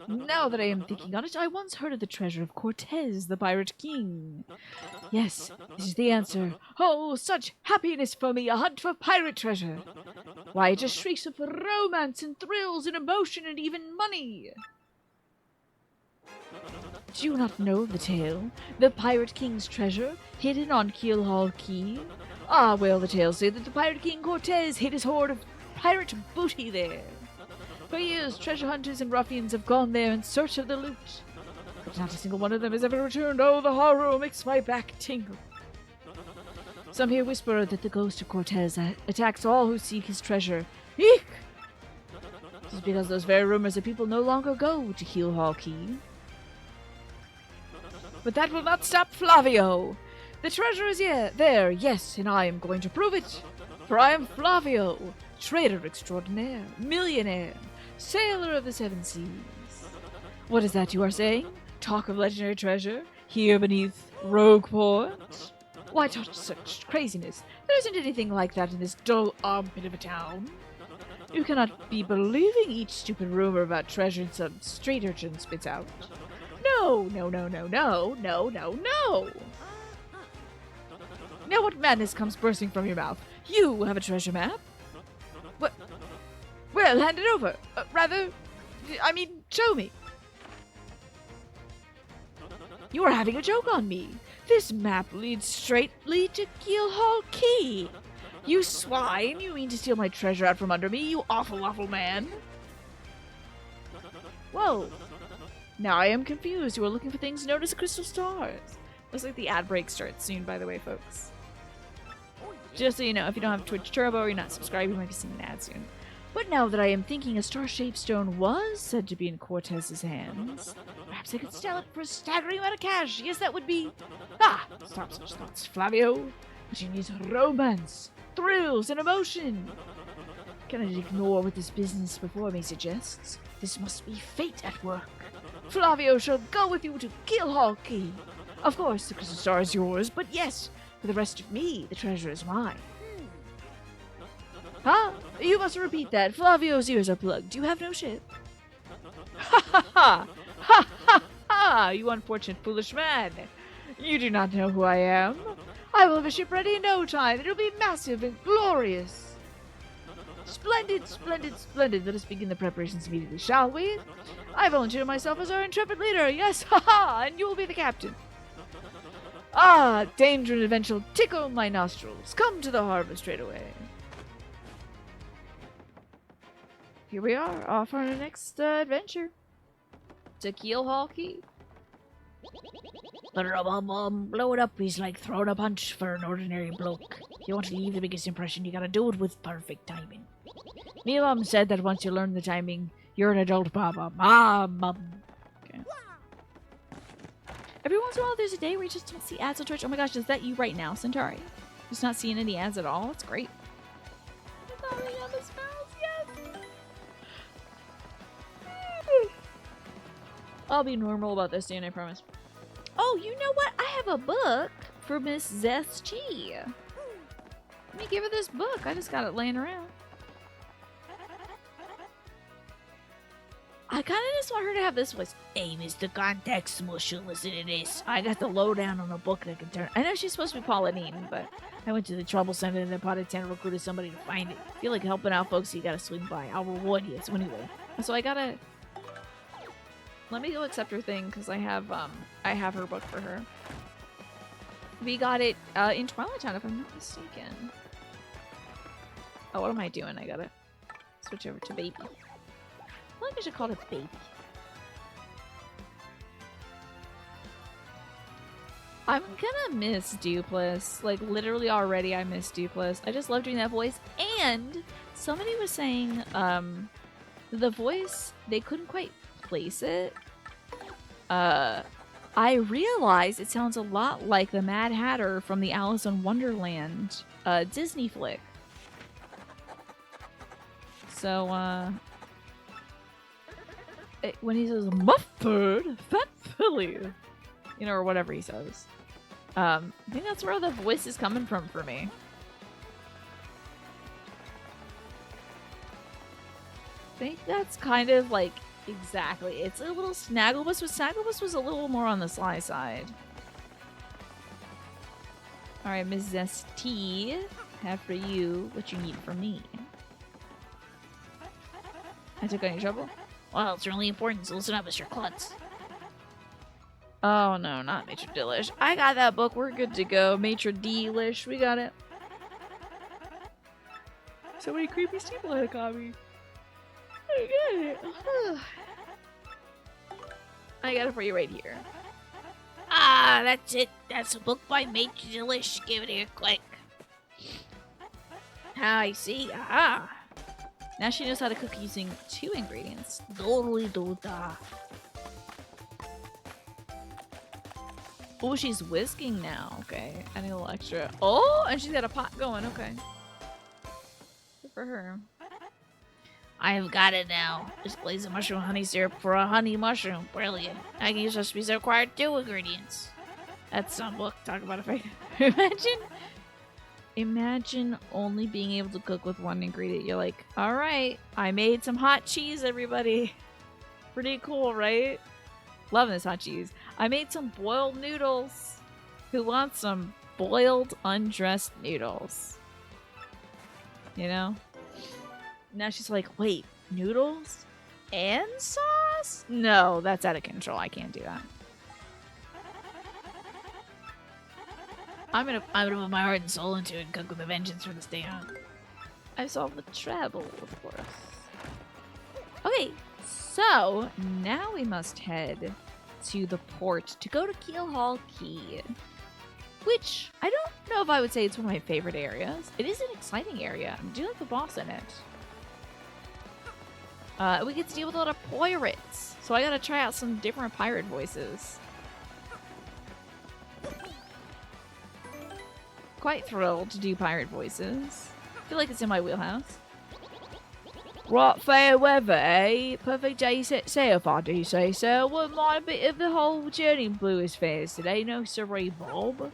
Now that I am thinking on it, I once heard of the treasure of Cortez, the pirate king. Yes, this is the answer. Oh, such happiness for me, a hunt for pirate treasure. Why, it just shrieks of romance and thrills and emotion and even money. Do you not know the tale? The pirate king's treasure, hidden on Keelhaul Key? Ah, well, the tales say that the pirate king Cortez hid his hoard of pirate booty there. For years, treasure hunters and ruffians have gone there in search of the loot. But not a single one of them has ever returned. Oh, the horror makes my back tingle. Some here whisper that the ghost of Cortez attacks all who seek his treasure. Eek! This is because those very rumors that people no longer go to Keelhaul Key. But that will not stop Flavio. The treasure is there, yes, and I am going to prove it. For I am Flavio, trader extraordinaire, millionaire, sailor of the seven seas. What is that you are saying? Talk of legendary treasure here beneath Rogueport? Why talk such craziness? There isn't anything like that in this dull armpit of a town. You cannot be believing each stupid rumor about treasure some street urchin spits out. No, no, no, no, no, no, no, no! Now what madness comes bursting from your mouth? You have a treasure map? What? Well, hand it over. Show me. You are having a joke on me. This map leads straightly to Keelhaul Key. You swine! You mean to steal my treasure out from under me, you awful man? Whoa. Now I am confused. You are looking for things known as crystal stars. Looks like the ad break starts soon, by the way, folks. Just so you know, if you don't have Twitch Turbo or you're not subscribed, you might be seeing an ad soon. But now that I am thinking a star-shaped stone was said to be in Cortez's hands, perhaps I could sell it for a staggering amount of cash. Yes, that would be... Ah! Stop such thoughts, Flavio. She needs romance, thrills, and emotion. Cannot ignore what this business before me suggests. This must be fate at work. Flavio shall go with you to Keelhaul Key. Of course, the crystal star is yours, but yes, for the rest of me, the treasure is mine. Huh? You must repeat that. Flavio's ears are plugged. You have no ship. Ha ha ha! Ha ha ha! You unfortunate foolish man. You do not know who I am. I will have a ship ready in no time. It'll be massive and glorious. Splendid, splendid, splendid. Let us begin the preparations immediately, shall we? I volunteer myself as our intrepid leader. Yes, ha ha! And you will be the captain. Ah, danger and adventure tickle my nostrils. Come to the harbor straight away. Here we are, off on our next adventure. To Keelhaul Key. Blow it up is like throwing a punch for an ordinary bloke. If you want to leave the biggest impression, you gotta do it with perfect timing. Me mom said that once you learn the timing, you're an adult Baba. Mom. Okay. Every once in a while, there's a day where you just don't see ads on Twitch. Oh my gosh, is that you right now, Centauri? Just not seeing any ads at all? That's great. I'll be normal about this, Dan, I promise. Oh, you know what? I have a book for Miss Zeth G. Let me give her this book. I just got it laying around. I kind of just want her to have this voice. Hey, Mr. Context Mushu, listen to this. I got the lowdown on a book that can turn. I know she's supposed to be Pauline, but I went to the trouble center and then potted 10 recruited somebody to find it. I feel like helping out folks, you gotta swing by. I'll reward you. So anyway, so I gotta. Let me go accept her thing because I have her book for her. We got it in Twilight Town, if I'm not mistaken. Oh, what am I doing? I gotta switch over to baby. I feel like I should call it baby. I'm gonna miss Dupless. Like, literally already I miss Dupless. I just love doing that voice. And somebody was saying, the voice, they couldn't quite place it. I realized it sounds a lot like the Mad Hatter from the Alice in Wonderland Disney flick. So, when he says, Mufford, fat filly, you know, or whatever he says. I think that's where the voice is coming from for me. I think that's kind of like exactly. It's a little Snagglepuss, but Snagglepuss was a little more on the sly side. Alright, Mrs. T, have for you what you need from me. I took any trouble? Well, it's really important, so listen up, Mr. Klutz. Oh no, not Maitre Delish. I got that book. We're good to go. Maitre Delish, we got it. So many creepy people had a copy. I got it. I got it for you right here. Ah, that's it. That's a book by Maitre Delish. Give it here quick. I see. Aha. Now she knows how to cook using 2 ingredients. Doodly doo da. Oh, she's whisking now. Okay, I need a little extra. Oh, and she's got a pot going. Okay. Good for her. I've got it now. Displays a mushroom honey syrup for a honey mushroom. Brilliant. I can use recipes that require 2 ingredients. That's some book. Talk about a fake. Imagine only being able to cook with 1 ingredient. You're like, all right, I made some hot cheese, everybody. Pretty cool, right? Loving this hot cheese. I made some boiled noodles. Who wants some boiled, undressed noodles? You know? Now she's like, wait, noodles and sauce? No, that's out of control. I can't do that. I'm gonna put my heart and soul into it and cook with a vengeance from this day on. I solved the trouble, of course. Okay, so now we must head to the port to go to Keelhaul Key, which I don't know if I would say it's one of my favorite areas. It is an exciting area. I do like the boss in it. We get to deal with a lot of pirates, so I gotta try out some different pirate voices. Quite thrilled to do pirate voices. I feel like it's in my wheelhouse. Right, fair weather, eh? Perfect day set sail, if I do say so. Wouldn't mind a bit of the whole journey blue as fares today, no sorry, Bob.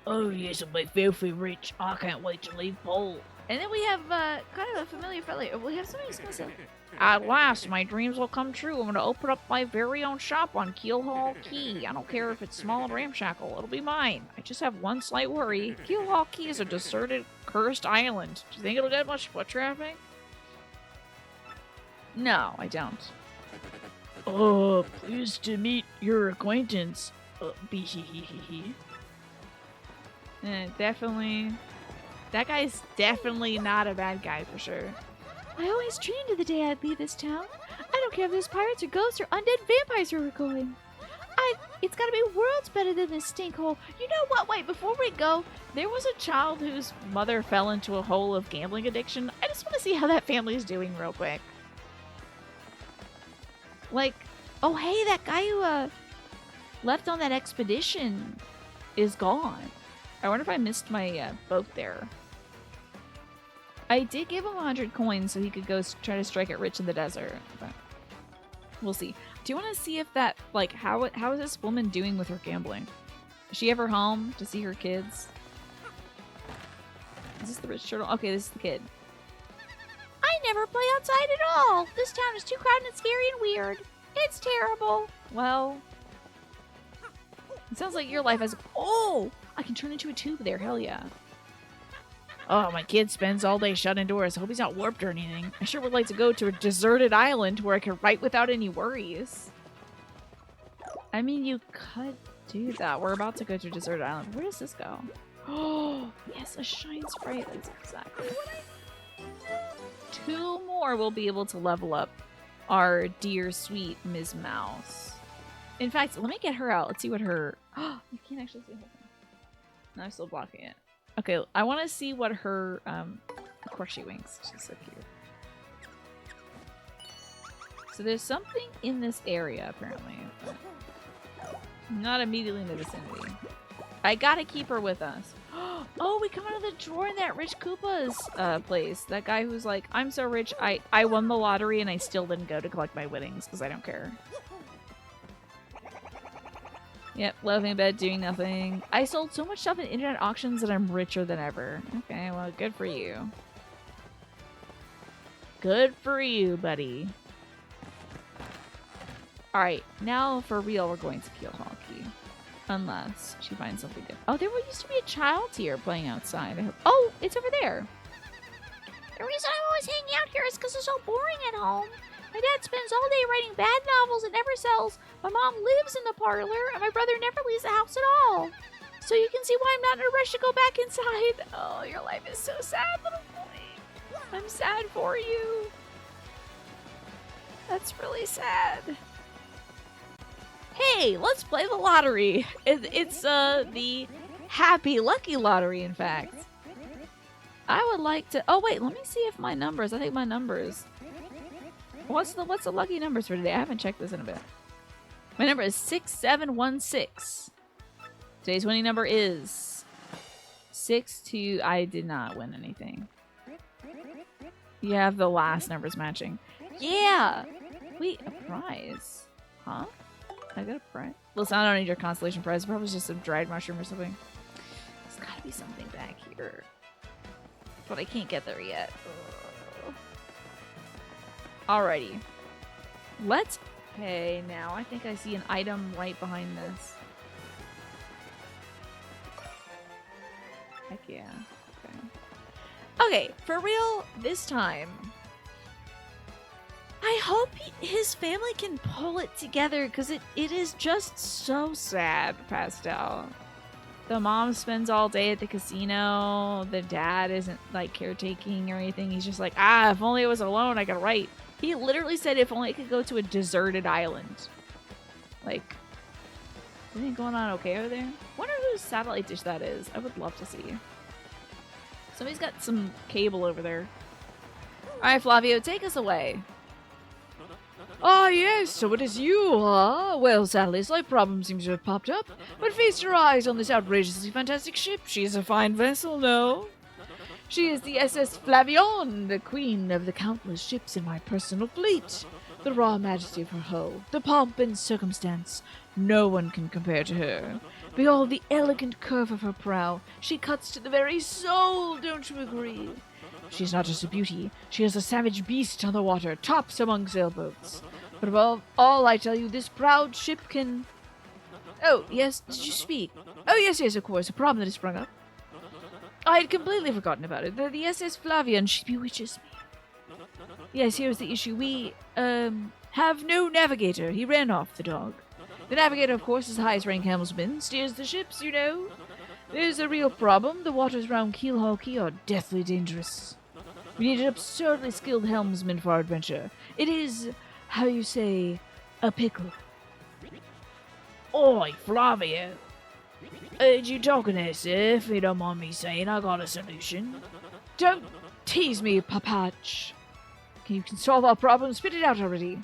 Oh yes, I'll be filthy rich. I can't wait to leave Pole. And then we have kind of a familiar fellow. We have something exclusive. At last, my dreams will come true. I'm going to open up my very own shop on Keelhaul Key. I don't care if it's small and ramshackle. It'll be mine. I just have one slight worry. Keelhaul Key is a deserted, cursed island. Do you think it'll get much foot traffic? No, I don't. Oh, pleased to meet your acquaintance. Behehehe. Definitely. That guy's definitely not a bad guy for sure. I always dreamed of the day I'd leave this town. I don't care if there's pirates or ghosts or undead vampires where we're going. It's gotta be worlds better than this stinkhole. You know what? Wait, before we go, there was a child whose mother fell into a hole of gambling addiction. I just want to see how that family is doing real quick. Like, oh hey, that guy who left on that expedition is gone. I wonder if I missed my boat there. I did give him 100 coins so he could go try to strike it rich in the desert. But we'll see. Do you want to see if that, like, how is this woman doing with her gambling? Is she ever home to see her kids? Is this the rich turtle? Okay, this is the kid. I never play outside at all. This town is too crowded and scary and weird. It's terrible. Well, it sounds like your life has... Oh! I can turn into a tube there. Hell yeah. Oh, my kid spends all day shut indoors. I hope he's not warped or anything. I sure would like to go to a deserted island where I could write without any worries. I mean, you could do that. We're about to go to a deserted island. Where does this go? Oh, yes, a shine sprite. That's exactly what I need. 2 more will be able to level up our dear sweet Ms. Mouse. In fact, let me get her out. Let's see what her... you can't actually see her thing. No, I'm still blocking it. Okay, I want to see what her... Of course she winks. She's so cute. So there's something in this area, apparently. But not immediately in the vicinity. I gotta keep her with us. Oh, we come out of the drawer in that Rich Koopa's place. That guy who's like, I'm so rich, I won the lottery and I still didn't go to collect my winnings because I don't care. Yep, loafing in bed, doing nothing. I sold so much stuff in internet auctions that I'm richer than ever. Okay, well, good for you. Good for you, buddy. Alright, now for real, we're going to Keelhaul. Unless she finds something good. Oh, there used to be a child here playing outside. Oh, it's over there. The reason I'm always hanging out here is because it's so boring at home. My dad spends all day writing bad novels and never sells. My mom lives in the parlor, and my brother never leaves the house at all. So you can see why I'm not in a rush to go back inside. Oh, your life is so sad, little boy. I'm sad for you. That's really sad. Hey, let's play the lottery. It's the Happy Lucky Lottery, in fact. I would like to... Oh, wait, let me see if my numbers... I think my numbers... What's the lucky numbers for today? I haven't checked this in a bit. My number is 6716. Today's winning number is 62. I did not win anything. You have the last numbers matching. Yeah! Wait, a prize? Huh? I got a prize. Listen, I don't need your constellation prize. It probably just a dried mushroom or something. There's gotta be something back here. But I can't get there yet. Ugh. Alrighty. Let's pay now. I think I see an item right behind this. Heck yeah. Okay. Okay, for real, this time. I hope his family can pull it together because it is just so sad, Pastel. The mom spends all day at the casino. The dad isn't like caretaking or anything. He's just like, if only I was alone, I could write. He literally said if only I could go to a deserted island. Like, is anything going on okay over there? Wonder whose satellite dish that is. I would love to see. Somebody's got some cable over there. Alright, Flavio, take us away. Ah, yes, so it is you, huh? Well, sadly, a slight problem seems to have popped up, but feast your eyes on this outrageously fantastic ship. She is a fine vessel, no? She is the SS Flavion, the queen of the countless ships in my personal fleet. The raw majesty of her hull, the pomp and circumstance, no one can compare to her. Behold the elegant curve of her prow. She cuts to the very soul, don't you agree? She is not just a beauty, she is a savage beast on the water, tops among sailboats. But above all, I tell you, this proud ship can... Oh, yes, did you speak? Oh, yes, of course, a problem that has sprung up. I had completely forgotten about it. The SS Flavian, she bewitches me. Yes, here's the issue. We, have no navigator. He ran off, the dog. The navigator, of course, is the highest-ranking helmsman, steers the ships, you know. There's a real problem. The waters around Keelhaul Key are deathly dangerous. We need an absurdly skilled helmsman for our adventure. It is, how you say, a pickle. Oi, Flavio. You talking there, sir? If you don't mind me saying, I got a solution. Don't tease me, Papach. You can solve our problem. Spit it out already.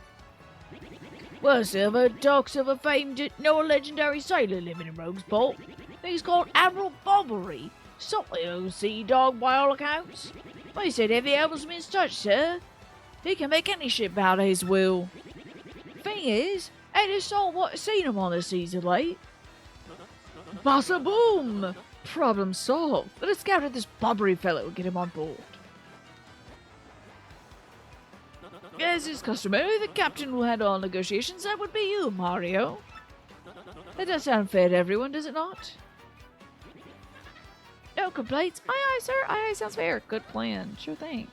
Well, sir, the talks of a famed, legendary sailor living in Roseport. He's called Admiral Bobbery. Solid old sea dog by all accounts. Well, he said every helmsman's touch, sir. He can make any ship bow to his will. Thing is, ain't a soul what seen him on the seas of late. Bassa boom! Problem solved. Let us scout at this Bobbery fellow and get him on board. As is customary, the captain will handle all negotiations. That would be you, Mario. That does sound fair to everyone, does it not? No complaints. Aye, aye, sir. Aye, aye, sounds fair. Good plan. Sure thing.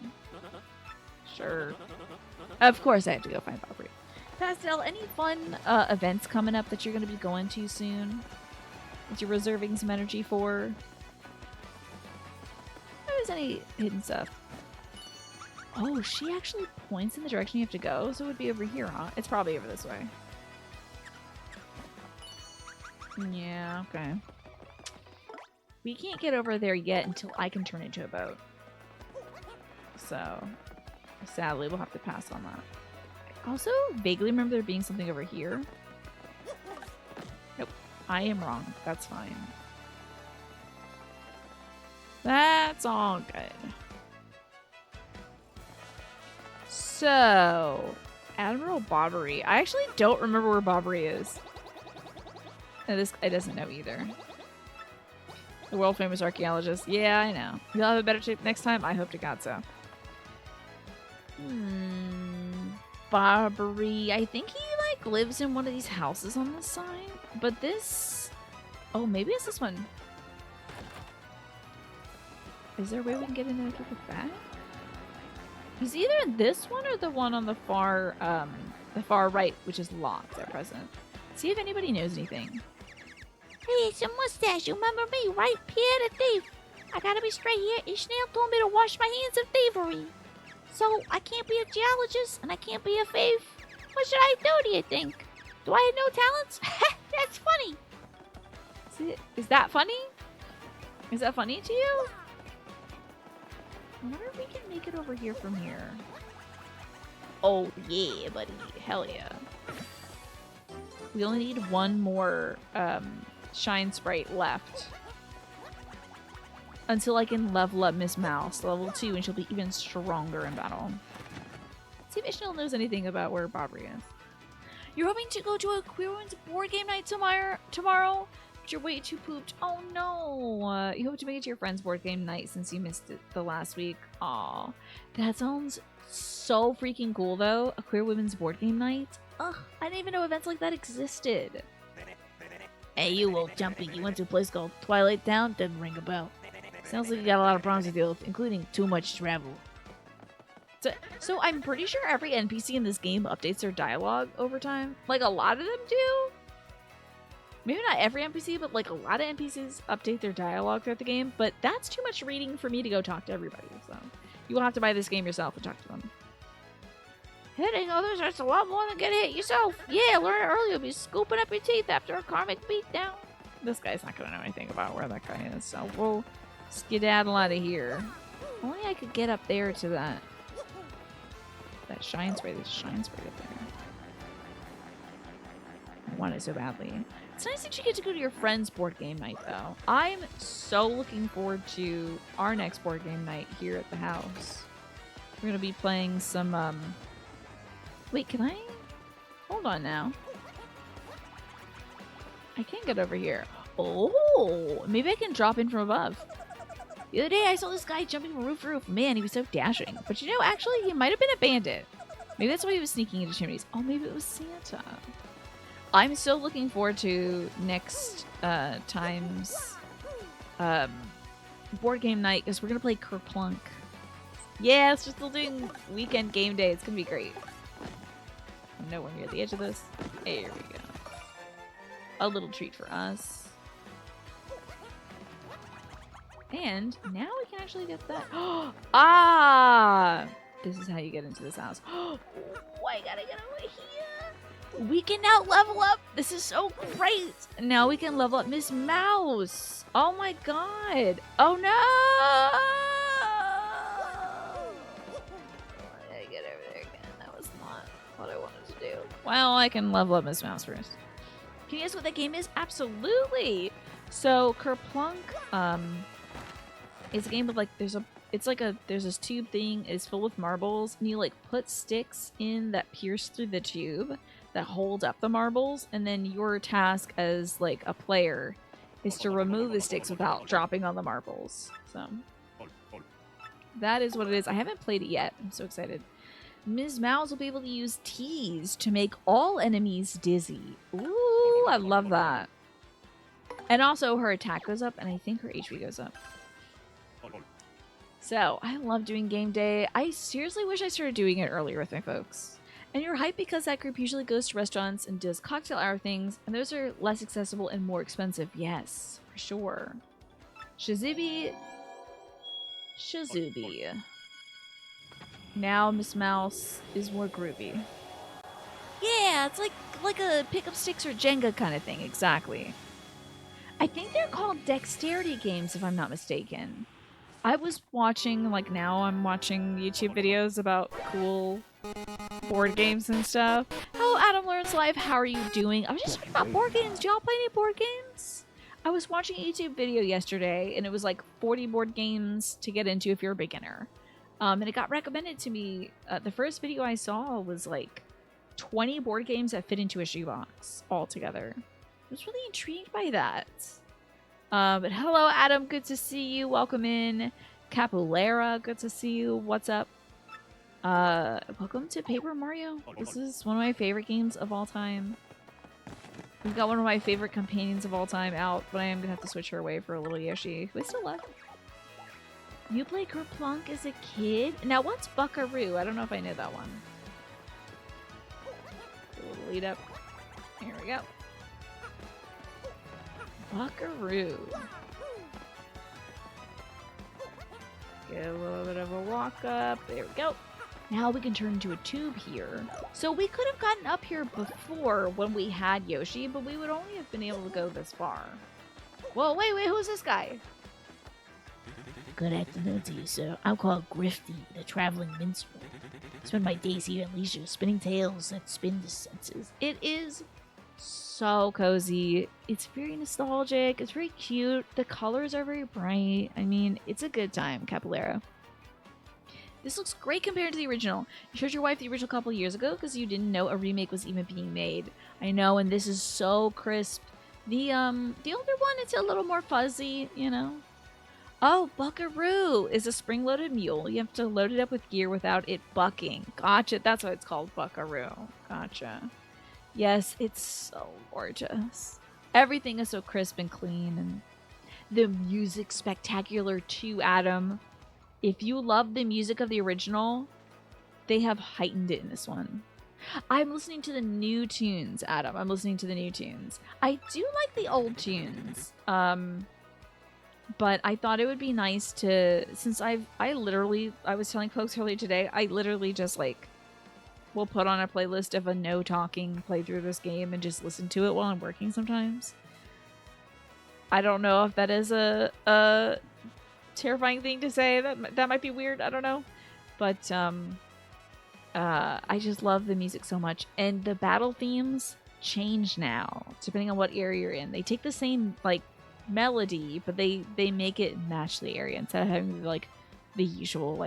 Sure. Of course I have to go find Bobbery. Pastel, any fun events coming up that you're going to be going to soon? That you're reserving some energy for? there's any hidden stuff. Oh, she actually points in the direction you have to go, so it would be over here, huh? It's probably over this way. Yeah, okay. We can't get over there yet until I can turn into a boat. So, sadly, we'll have to pass on that. I also vaguely remember there being something over here. Nope. I am wrong. That's fine. That's all good. So, Admiral Bobbery. I actually don't remember where Bobbery is. This guy doesn't know either. The world famous archaeologist. Yeah, I know. You'll have a better trip next time? I hope to God so. Bobbery. I think he like lives in one of these houses on this side. But this... Oh, maybe it's this one. Is there a way we can get in there with that? He's either in this one or the one on the far right, which is locked at present. See if anybody knows anything. Hey, it's your mustache. You remember me, right? Pierre the thief. I gotta be straight here. Ishmael told me to wash my hands of thievery. So I can't be a geologist and I can't be a thief. What should I do, do you think? Do I have no talents? That's funny. Is that funny? Is that funny to you? I wonder if we can make it over here from here. Oh yeah, buddy. Hell yeah. We only need one more Shine Sprite left. Until I can level up Miss Mouse to level 2 and she'll be even stronger in battle. Let's see if Ishmael knows anything about where Bobbery is. You're hoping to go to a Queerwoman's board game night tomorrow? But you're way too pooped. Oh no! You hope to make it to your friend's board game night since you missed it the last week. Aw. That sounds so freaking cool though. A Queer Women's board game night? Ugh, I didn't even know events like that existed. Hey, you old jumpy. You went to a place called Twilight Town? Doesn't ring a bell. Sounds like you got a lot of problems to deal with, including too much travel. So I'm pretty sure every NPC in this game updates their dialogue over time. Like, a lot of them do. Maybe not every NPC, but like a lot of NPCs update their dialogue throughout the game. But that's too much reading for me to go talk to everybody. So you will have to buy this game yourself and talk to them. Hitting others hurts a lot more than getting hit yourself. Yeah, learn it early. You'll be scooping up your teeth after a karmic beatdown. This guy's not going to know anything about where that guy is. So we'll skedaddle out of here. Only I could get up there to that Shine Spray. There's a Shine Spray up there. I want it so badly. It's nice that you get to go to your friend's board game night, though. I'm so looking forward to our next board game night here at the house. We're going to be playing some, Wait, can I? Hold on now. I can get over here. Oh, maybe I can drop in from above. The other day I saw this guy jumping from roof to roof. Man, he was so dashing. But you know, actually, he might have been a bandit. Maybe that's why he was sneaking into chimneys. Oh, maybe it was Santa. I'm so looking forward to next time's board game night because we're going to play Kerplunk. Yeah, it's just still doing weekend game day. It's going to be great. I'm nowhere near the edge of this. There we go. A little treat for us. And now we can actually get that. Ah! This is how you get into this house. Oh, I gotta get over here. We can now level up. This is so great. Now we can level up Miss Mouse. Oh my god. Oh no! I get over there again. That was not what I wanted to do. Well, I can level up Miss Mouse first. Can you guess what that game is? Absolutely. So Kerplunk, it's a game of like there's this tube thing. It's full with marbles, and you like put sticks in that pierce through the tube that hold up the marbles, and then your task as like a player is to remove the sticks without dropping on the marbles. So that is what it is. I haven't played it yet. I'm so excited. Ms. Mouse will be able to use tease to make all enemies dizzy. Ooh, I love that. And also her attack goes up, and I think her HP goes up. So, I love doing game day. I seriously wish I started doing it earlier with my folks. And you're hyped because that group usually goes to restaurants and does cocktail hour things, and those are less accessible and more expensive. Yes, for sure. Shazibi Shazubi. Now Miss Mouse is more groovy. Yeah, it's like a pick up sticks or Jenga kind of thing, exactly. I think they're called dexterity games, if I'm not mistaken. I was watching, like now I'm watching YouTube videos about cool board games and stuff. Hello, Adam Learns Live. How are you doing? I was just talking about board games. Do y'all play any board games? I was watching a YouTube video yesterday, and it was like 40 board games to get into if you're a beginner. And it got recommended to me. The first video I saw was like 20 board games that fit into a shoebox all together. I was really intrigued by that. But hello, Adam. Good to see you. Welcome in. Capulera. Good to see you. What's up? Welcome to Paper Mario. This is one of my favorite games of all time. We've got one of my favorite companions of all time out, but I am gonna have to switch her away for a little Yoshi, who I still love. You played Kerplunk as a kid? Now, what's Buckaroo? I don't know if I know that one. A little lead up. Here we go. Buckaroo. Get a little bit of a walk up. There we go. Now we can turn into a tube here. So we could have gotten up here before when we had Yoshi, but we would only have been able to go this far. Whoa, wait, who's this guy? Good afternoon to you, sir. I'm called Grifty, the traveling minstrel. I spend my days here at leisure, spinning tales that spin the senses. It is so cozy. It's very nostalgic. It's very cute. The colors are very bright. I mean, it's a good time, Capulera. This looks great compared to the original. You showed your wife the original a couple years ago because you didn't know a remake was even being made. I know, and this is so crisp. The older one, it's a little more fuzzy, you know. Oh, Buckaroo is a spring-loaded mule. You have to load it up with gear without it bucking. Gotcha. That's why it's called Buckaroo. Gotcha. Yes, it's so gorgeous. Everything is so crisp and clean, and the music's spectacular too, Adam. If you love the music of the original, they have heightened it in this one. I'm listening to the new tunes, Adam. I'm listening to the new tunes. I do like the old tunes. But I thought it would be nice to, since I was telling folks earlier today, I literally just will put on a playlist of a no talking playthrough of this game and just listen to it while I'm working sometimes. I don't know if that is a terrifying thing to say. That might be weird. I don't know. But I just love the music so much. And the battle themes change now, depending on what area you're in. They take the same, melody, but they make it match the area instead of having the usual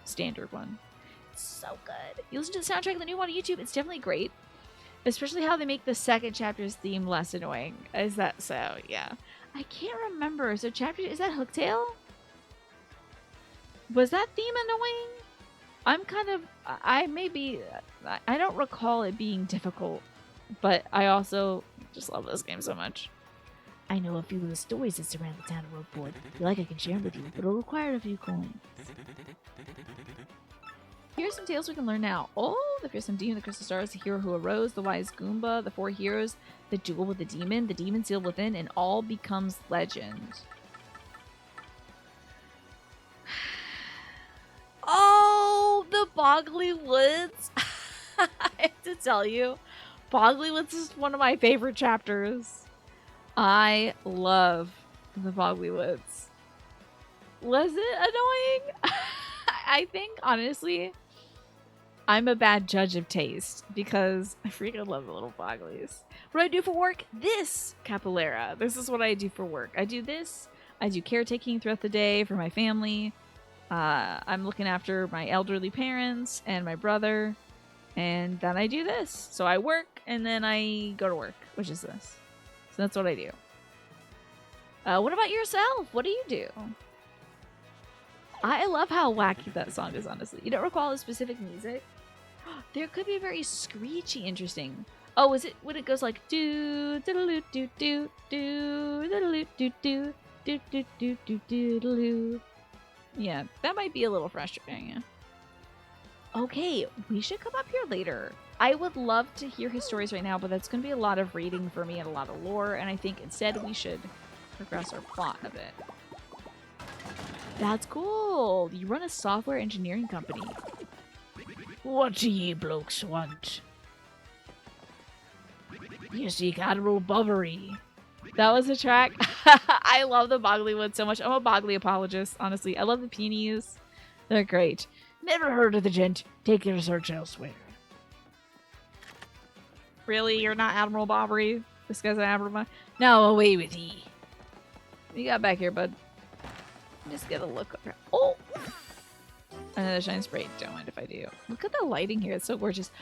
standard one. It's so good. You listen to the soundtrack of the new one on YouTube, it's definitely great, especially how they make the second chapter's theme less annoying. Is that so? Yeah, I can't remember. So chapter, is that Hooktail? Was that theme annoying? I don't recall it being difficult, but I also just love this game so much. I know a few of the stories that surround the town of Rogueport. If you like, I can share them with you, but it'll require a few coins. Here's some tales we can learn now. Oh, the fearsome demon, the crystal stars, the hero who arose, the wise Goomba, the four heroes, the duel with the demon sealed within, and all becomes legend. Oh, the Boggly Woods. I have to tell you, Boggly Woods is one of my favorite chapters. I love the Boggly Woods. Was it annoying? I think, honestly, I'm a bad judge of taste because I freaking love the little Bogglies. What do I do for work? This, Capulera. This is what I do for work. I do this. I do caretaking throughout the day for my family. I'm looking after my elderly parents and my brother. And then I do this. So I work and then I go to work, which is this. So that's what I do. What about yourself? What do you do? I love how wacky that song is, honestly. You don't recall the specific music? There could be very screechy interesting. Oh, is it when it goes like do do do do do do do do do do do do do do. Yeah, that might be a little frustrating. Yeah. Okay, we should come up here later. I would love to hear his stories right now, but that's going to be a lot of reading for me and a lot of lore, and I think instead we should progress our plot a bit. That's cool. You run a software engineering company. What do ye blokes want? You seek Admiral Bovary. That was a track. I love the Boglywood so much. I'm a Bogley apologist, honestly. I love the peonies. They're great. Never heard of the gent. Take your search elsewhere. Really? You're not Admiral Bobbery? This guy's an Admiral? Now away with ye. You got back here, bud. Just get a look. Oh! Another shine spray. Don't mind if I do. Look at the lighting here. It's so gorgeous.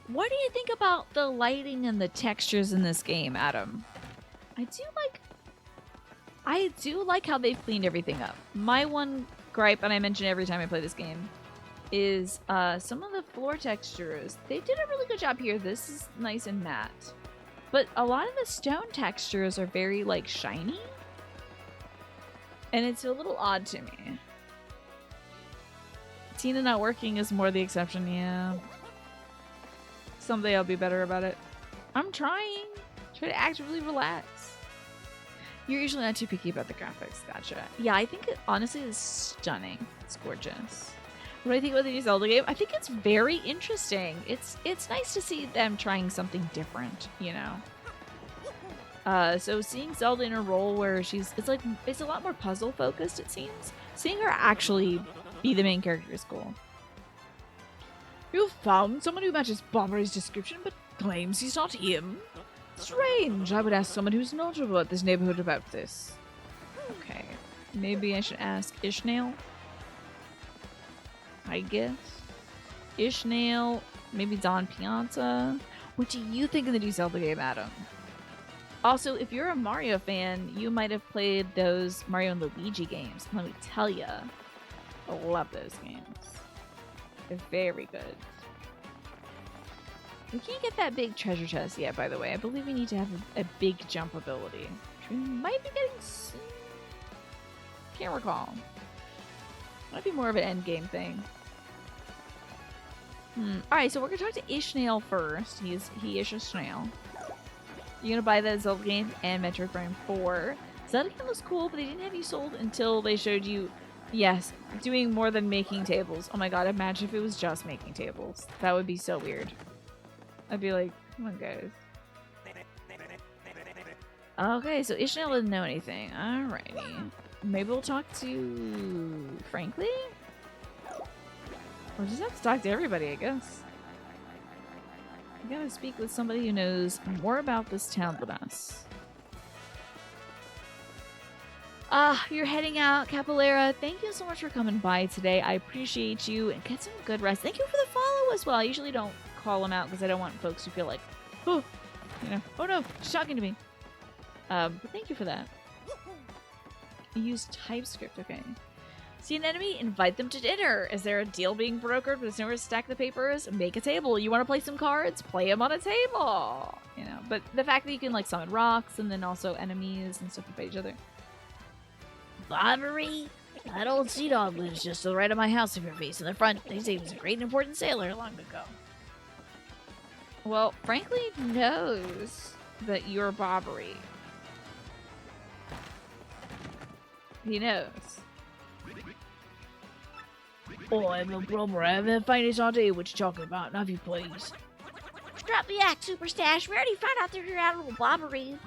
What do you think about the lighting and the textures in this game, Adam? I do like how they've cleaned everything up. My one gripe, and I mention every time I play this game, is some of the floor textures. They did a really good job here. This is nice and matte. But a lot of the stone textures are very, like, shiny. And it's a little odd to me. Tina not working is more the exception, yeah. Someday I'll be better about it. I'm trying. Try to actively relax. You're usually not too picky about the graphics. Gotcha. Yeah, I think it honestly is stunning. It's gorgeous. What do I think about the new Zelda game? I think it's very interesting. It's nice to see them trying something different, you know? So seeing Zelda in a role where it's a lot more puzzle focused, it seems. Seeing her actually be the main character is cool. You found someone who matches Bobbery's description, but claims he's not him? Strange. I would ask someone who's knowledgeable about this neighborhood about this. Okay. Maybe I should ask Ishnael? I guess. Ishnael, maybe Don Piazza. What do you think of the new Zelda game, Adam? Also, if you're a Mario fan, you might have played those Mario and Luigi games. Let me tell you, I love those games. They're very good. We can't get that big treasure chest yet, by the way. I believe we need to have a big jump ability, which we might be getting soon. Can't recall. Might be more of an end game thing. Alright, so we're gonna talk to Ishnael first. He is Ishnael. You're gonna buy that Zelda game and Metroid Prime 4. Zelda game was cool, but they didn't have you sold until they showed you, yes, doing more than making tables. Oh my god, imagine if it was just making tables. That would be so weird. I'd be like, come on, guys. Okay, so Ishnael didn't know anything. Alrighty. Maybe we'll talk to Frankly? Or just have to talk to everybody, I guess. We gotta speak with somebody who knows more about this town than us. You're heading out, Capolera. Thank you so much for coming by today. I appreciate you, and get some good rest. Thank you for the follow as well. I usually don't call them out because I don't want folks to feel like, oh, you know, oh no, she's talking to me. But thank you for that. Use TypeScript, okay. See an enemy, invite them to dinner. Is there a deal being brokered? But there's nowhere to stack the papers. Make a table. You want to play some cards? Play them on a table. You know, but the fact that you can like summon rocks and then also enemies and stuff to fight each other. Bobbery? That old sea dog lives just to the right of my house if you're facing the front. They say he was a great and important sailor long ago. Well, Frankly knows that you're Bobbery. He knows. Oh, I'm a brother. I have the finest idea what you're talking about. Now, if you please. Drop the act, Super Stash. We already found out that you're Admiral Bobbery.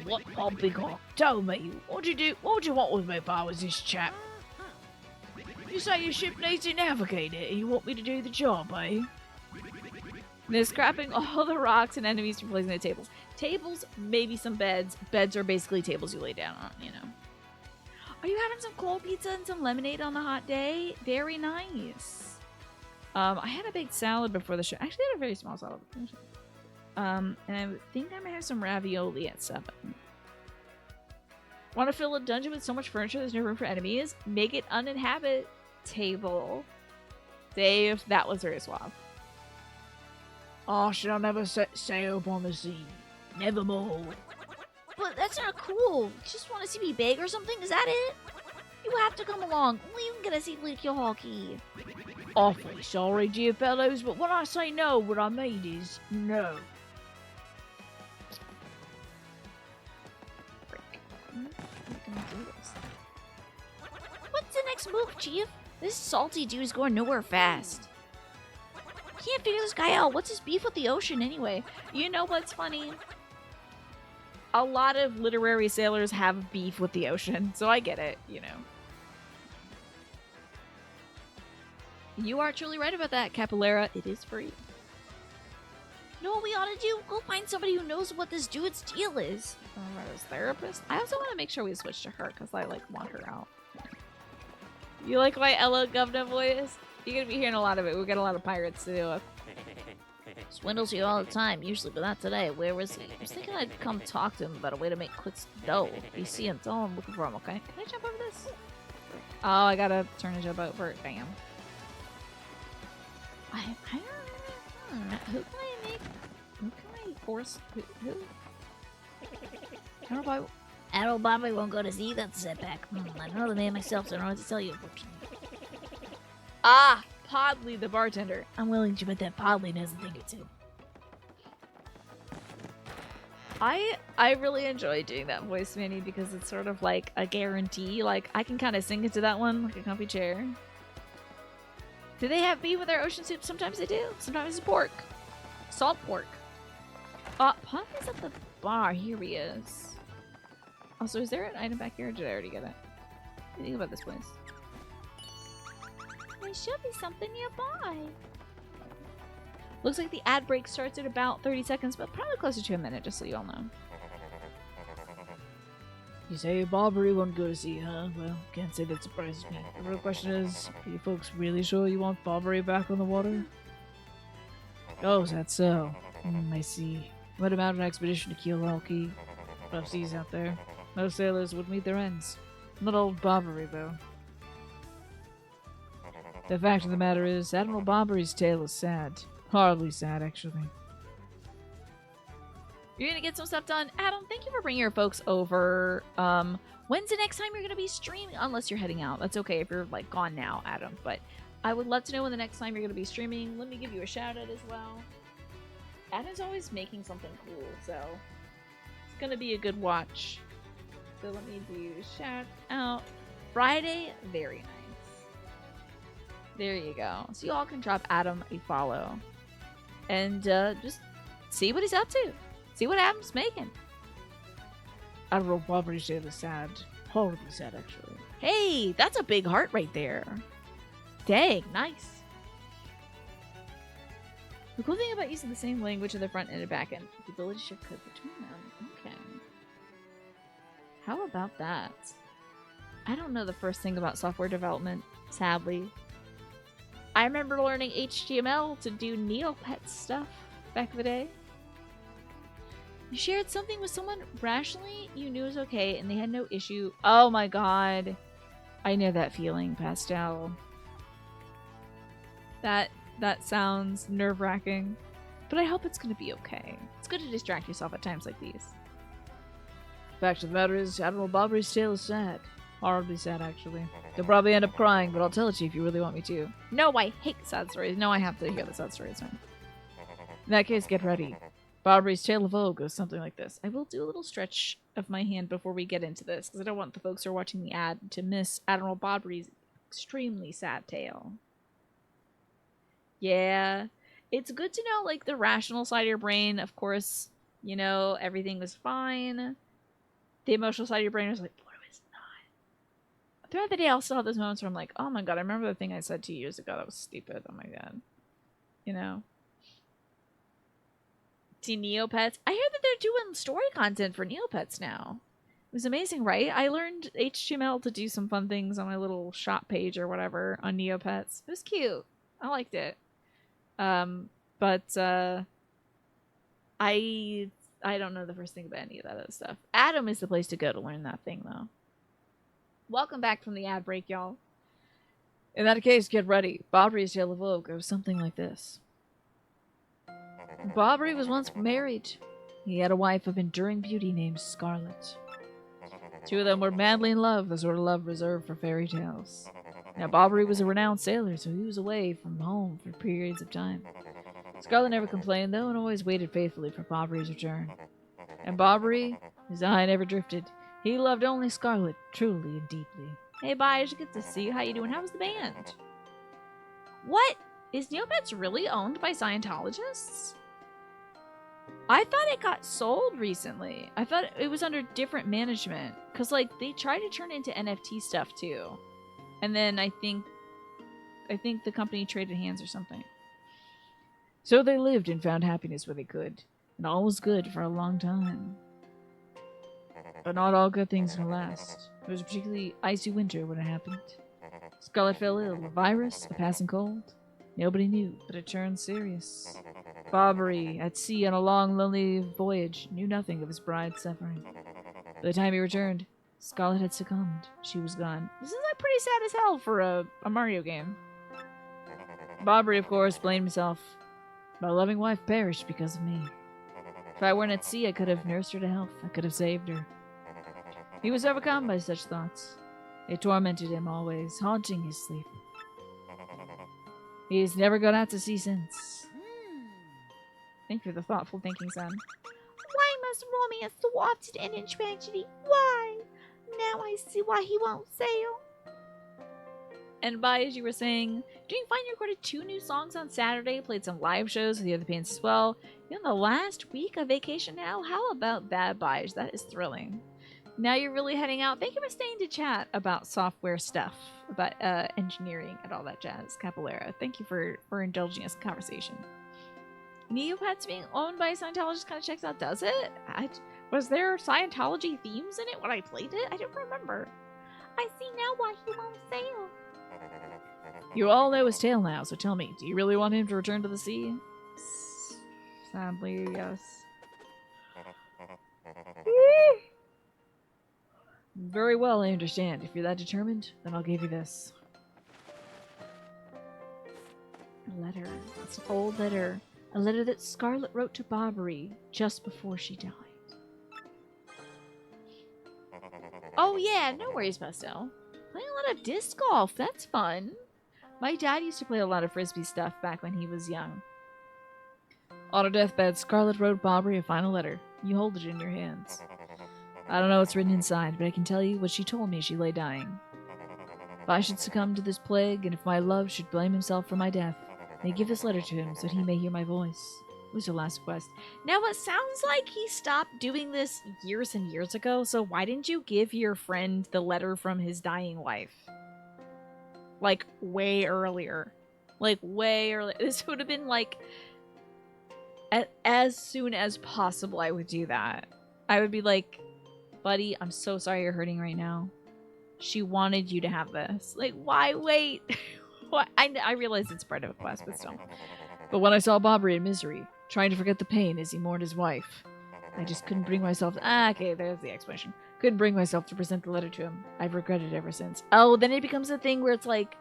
What a big hawk. Tell me, what'd you do? What would you want with me if I was this chap? You say your ship needs a navigator and you want me to do the job, eh? They're scrapping all the rocks and enemies for placing the tables. Tables, maybe some beds. Beds are basically tables you lay down on, you know. Are you having some cold pizza and some lemonade on the hot day? Very nice. I had a big salad before the show. Actually, I had a very small salad before the show. And I think I might have some ravioli at 7. Want to fill a dungeon with so much furniture there's no room for enemies? Make it uninhabitable. Dave, that was very suave. I shall never set sail upon the sea. Nevermore. But that's not cool. You just want to see me beg or something? Is that it? You have to come along. Only you can get a secret Keelhaul key. Awfully sorry, dear fellows, but when I say no, what I mean is no. What's in next move, Chief? This salty dude's going nowhere fast. Can't figure this guy out. What's his beef with the ocean anyway? You know what's funny? A lot of literary sailors have beef with the ocean, so I get it, you know. You are truly right about that, Capillera. It is free. You know what we ought to do? Go find somebody who knows what this dude's deal is. His therapist. I also want to make sure we switch to her because I want her out. You like my Ella Govna voice? You're gonna be hearing a lot of it. We got a lot of pirates to deal with. Swindles you all the time, usually, but not today. Where was he? I was thinking I'd come talk to him about a way to make quick dough. If you see him, tell him I'm looking for him, okay? Can I jump over this? Oh, I gotta turn a jump over. Damn. I don't know. Who can I make? Who can I force? Who? I don't know. Admiral Bobby won't go to sea. That's a setback. I don't know the name myself, so I don't know what to tell you. Ah, Podley, the bartender. I'm willing to bet that Podley knows a thing or two. I really enjoy doing that voice, Manny, because it's sort of like a guarantee. Like, I can kind of sing into that one like a comfy chair. Do they have beef with their ocean soup? Sometimes they do. Sometimes it's pork. Salt pork. Podley's at the bar. Here he is. Also, is there an item back here, or did I already get it? What do you think about this place? There should be something nearby. Looks like the ad break starts at about 30 seconds, but probably closer to a minute, just so you all know. You say Barbary won't go to sea, huh? Well, can't say that surprises me. The real question is, are you folks really sure you want Barbary back on the water? Oh, is that so? I see. What about an expedition to Keelhaul Key? Rough seas out there. Most sailors would meet their ends. Not old Barbary, though. The fact of the matter is, Admiral Barbary's tale is sad. Horribly sad, actually. You're gonna get some stuff done. Adam, thank you for bringing your folks over. When's the next time you're gonna be streaming? Unless you're heading out. That's okay if you're, gone now, Adam. But I would love to know when the next time you're gonna be streaming. Let me give you a shout-out as well. Adam's always making something cool, so it's gonna be a good watch. So let me do shout-out. Friday, very nice. There you go. So you all can drop Adam a follow. And just see what he's up to. See what Adam's making. Admiral Barbary's tale is sad. Horribly sad, actually. Hey, that's a big heart right there. Dang, nice. The cool thing about using the same language in the front and the back end, the ability to shift code between them. Okay. How about that? I don't know the first thing about software development, sadly. I remember learning HTML to do Neopet stuff back in the day. You shared something with someone rationally you knew was okay and they had no issue. Oh my god. I know that feeling, Pastel. That sounds nerve-wracking. But I hope it's gonna be okay. It's good to distract yourself at times like these. Fact of the matter is, Admiral Barbary's tale is sad. Horribly sad, actually. You'll probably end up crying, but I'll tell it to you if you really want me to. No, I hate sad stories. No, I have to hear the sad stories, man. In that case, get ready. Barbary's Tale of Woe goes something like this. I will do a little stretch of my hand before we get into this, because I don't want the folks who are watching the ad to miss Admiral Barbary's extremely sad tale. Yeah, it's good to know, the rational side of your brain. Of course, everything was fine. The emotional side of your brain was like, what was not? Throughout the day, I'll still have those moments where I'm like, oh my god, I remember the thing I said 2 years ago. That was stupid. Oh my god. See Neopets. I hear that they're doing story content for Neopets now. It was amazing, right? I learned HTML to do some fun things on my little shop page or whatever on Neopets. It was cute. I liked it. But I don't know the first thing about any of that other stuff. Adam is the place to go to learn that thing, though. Welcome back from the ad break, y'all. In that case, get ready. Barbary's Tale of Woe goes something like this. Barbary was once married. He had a wife of enduring beauty named Scarlet. Two of them were madly in love, the sort of love reserved for fairy tales. Now, Barbary was a renowned sailor, so he was away from home for periods of time. Scarlet never complained, though, and always waited faithfully for Barbary's return. And Barbary, his eye never drifted. He loved only Scarlet, truly and deeply. Hey, bye. Good to see you. How you doing? How's the band? What? Is Neopets really owned by Scientologists? I thought it got sold recently. I thought it was under different management. Because, like, they tried to turn it into NFT stuff, too. And then I think the company traded hands or something. So they lived and found happiness where they could. And all was good for a long time. But not all good things can last. It was a particularly icy winter when it happened. Scarlet fell ill, a virus, a passing cold. Nobody knew, but it turned serious. Barbary, at sea on a long, lonely voyage, knew nothing of his bride's suffering. By the time he returned, Scarlet had succumbed. She was gone. This is like pretty sad as hell for a Mario game. Barbary, of course, blamed himself. My loving wife perished because of me. If I weren't at sea, I could have nursed her to health. I could have saved her. He was overcome by such thoughts. They tormented him always, haunting his sleep. He's never gone out to sea since. Thank you for the thoughtful thinking, son. Why must romance so often end in tragedy? Why? Now I see why he won't sail. And by, as you were saying, doing fine. You recorded 2 new songs on Saturday, played some live shows with the other bands as well. You're in the last week of vacation now? How about that, Bige? That is thrilling. Now you're really heading out. Thank you for staying to chat about software stuff, about engineering and all that jazz, Capolera. Thank you for indulging us in conversation. Neopets being owned by Scientologist kind of checks out, does it? Was there Scientology themes in it when I played it? I don't remember. I see now why he won't sail. You all know his tale now, so tell me, do you really want him to return to the sea? Sadly, yes. Very well, I understand. If you're that determined, then I'll give you this. A letter. It's an old letter. A letter that Scarlet wrote to Barbary just before she died. Oh yeah, no worries, Pastel. Playing a lot of disc golf. That's fun. My dad used to play a lot of Frisbee stuff back when he was young. On her deathbed, Scarlet wrote Barbary a final letter. You hold it in your hands. I don't know what's written inside, but I can tell you what she told me as she lay dying. If I should succumb to this plague, and if my love should blame himself for my death, may give this letter to him so that he may hear my voice. It was her last request. Now, it sounds like he stopped doing this years and years ago, so why didn't you give your friend the letter from his dying wife? Like, way earlier. Like, way earlier. This would have been, like, as soon as possible I would do that. I would be like, buddy, I'm so sorry you're hurting right now. She wanted you to have this. Like, why wait? What? I realize it's part of a quest, but still. But when I saw Barbary in misery, trying to forget the pain as he mourned his wife, I just couldn't bring myself... okay, there's the explanation. Couldn't bring myself to present the letter to him. I've regretted it ever since. Oh, then it becomes a thing where it's like,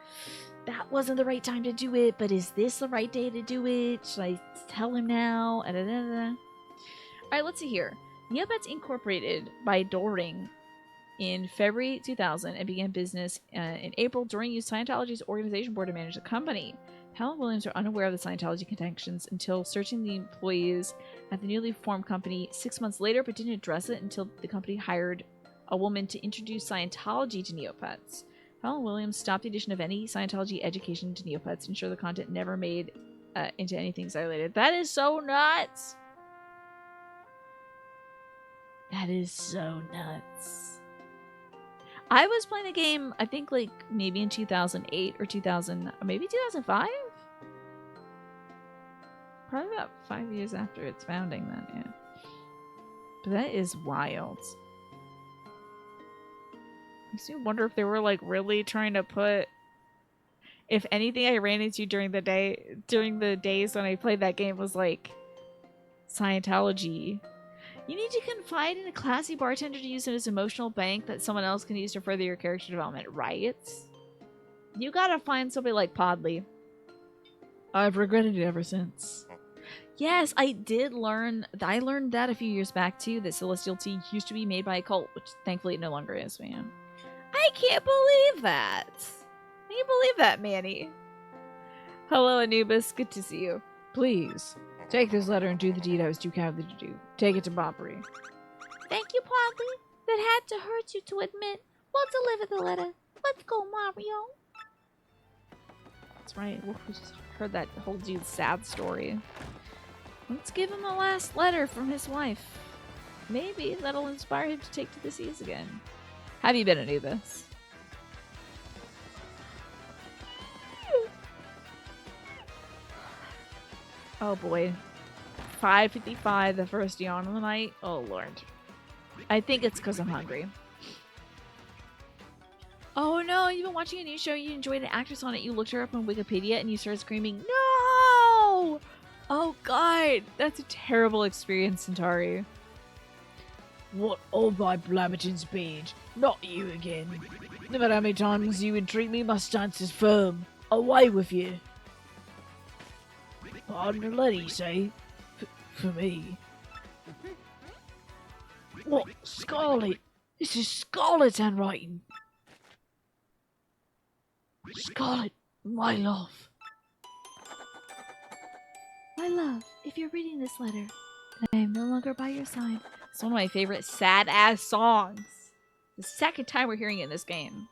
that wasn't the right time to do it, but is this the right day to do it? Should I tell him now? Alright, let's see here. Neopets Incorporated by Doring in February 2000 and began business in April. Doring used Scientology's organization board to manage the company. Powell and Williams are unaware of the Scientology connections until searching the employees at the newly formed company 6 months later, but didn't address it until the company hired a woman to introduce Scientology to Neopets. Powell and Williams stopped the addition of any Scientology education to Neopets to ensure the content never made into anything related. That is so nuts! That is so nuts. I was playing the game, I think, like, maybe in 2008 or 2000, maybe 2005? Probably about 5 years after its founding then, yeah. But that is wild. Makes me wonder if they were, like, really trying to put... If anything I ran into during the days when I played that game was, like, Scientology. You need to confide in a classy bartender to use it as emotional bank that someone else can use to further your character development, right? You gotta find somebody like Podley. I've regretted it ever since. Yes, I did learn... I learned that a few years back, too, that Celestial Tea used to be made by a cult, which thankfully it no longer is, man. I can't believe that! Can you believe that, Manny? Hello, Anubis. Good to see you. Please, take this letter and do the deed I was too cowardly to do. Take it to Barbary. Thank you, Podley. That had to hurt you to admit. We'll deliver the letter. Let's go, Mario. That's right. We just heard that whole dude's sad story. Let's give him a last letter from his wife. Maybe that'll inspire him to take to the seas again. Have you been Anubis? Oh boy. 5:55, the first yawn of the night. Oh lord. I think it's because I'm hungry. Oh no, you've been watching a new show, you enjoyed an actress on it, you looked her up on Wikipedia and you started screaming, no! Oh god, that's a terrible experience, Centauri. What of my Blabberton's beard? Not you again. No matter how many times you entreat me, my stance is firm. Away with you. Pardon the lady, say. For me. What? Scarlet? This is Scarlet's handwriting. Scarlet, my love. My love, if you're reading this letter, then I am no longer by your side. It's one of my favorite sad-ass songs. The second time we're hearing it in this game.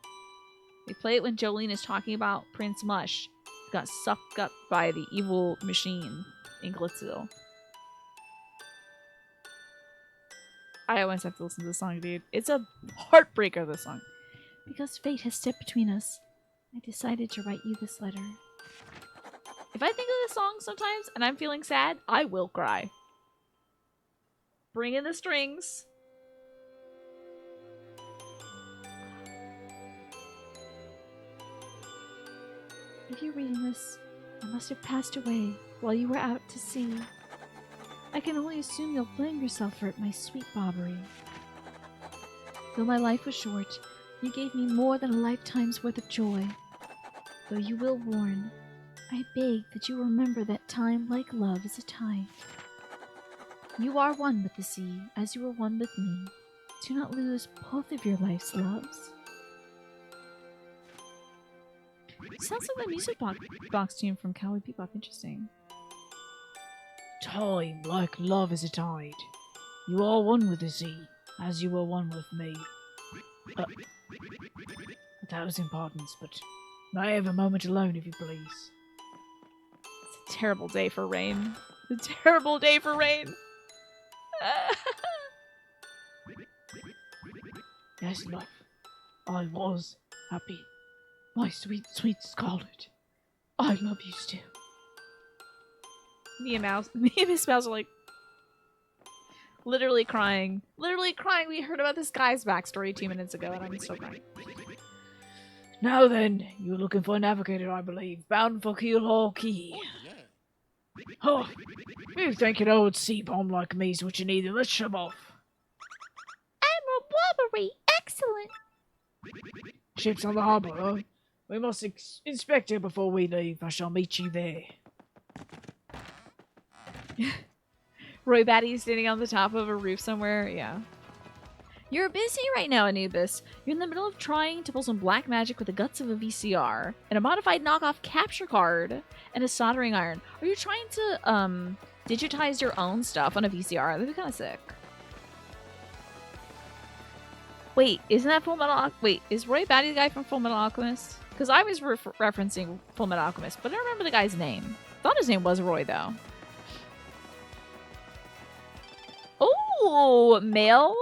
We play it when Jolene is talking about Prince Mush, who got sucked up by the evil machine in Glitzville. I always have to listen to this song, dude. It's a heartbreaker, this song. Because fate has stepped between us, I decided to write you this letter. If I think of this song sometimes and I'm feeling sad, I will cry. Bring in the strings. If you're reading this, I must have passed away while you were out to sea. I can only assume you'll blame yourself for it, my sweet Bobbery. Though my life was short, you gave me more than a lifetime's worth of joy. Though you will warn, I beg that you remember that time, like love, is a tide. You are one with the sea, as you were one with me. Do not lose both of your life's loves. Sounds like the music box tune from Cowboy Bebop. Interesting. Time, like love, is a tide. You are one with the sea, as you were one with me. 1,000 pardons, but may I have a moment alone, if you please? It's a terrible day for rain. It's a terrible day for rain. Yes, love. I was happy. My sweet, sweet Scarlet. I love you still. Me and Miss Mouse are like literally crying. Literally crying. We heard about this guy's backstory 2 minutes ago and I'm still crying. Now then, you're looking for a navigator, I believe, bound for Keelhaul Key. Oh, you think an old sea bomb like me's what you need, then let's shove off. Admiral Bobbery, excellent! Ship's on the harbour, huh? We must inspect it before we leave. I shall meet you there. Roy Batty standing on the top of a roof somewhere. Yeah. You're busy right now, Anubis. You're in the middle of trying to pull some black magic with the guts of a VCR and a modified knockoff capture card and a soldering iron. Are you trying to digitize your own stuff on a VCR? That'd be kind of sick. Wait, isn't that Full Metal Wait, is Roy Batty the guy from Full Metal Alchemist? Because I was referencing Full Metal Alchemist, but I don't remember the guy's name. Thought his name was Roy, though. Oh, mail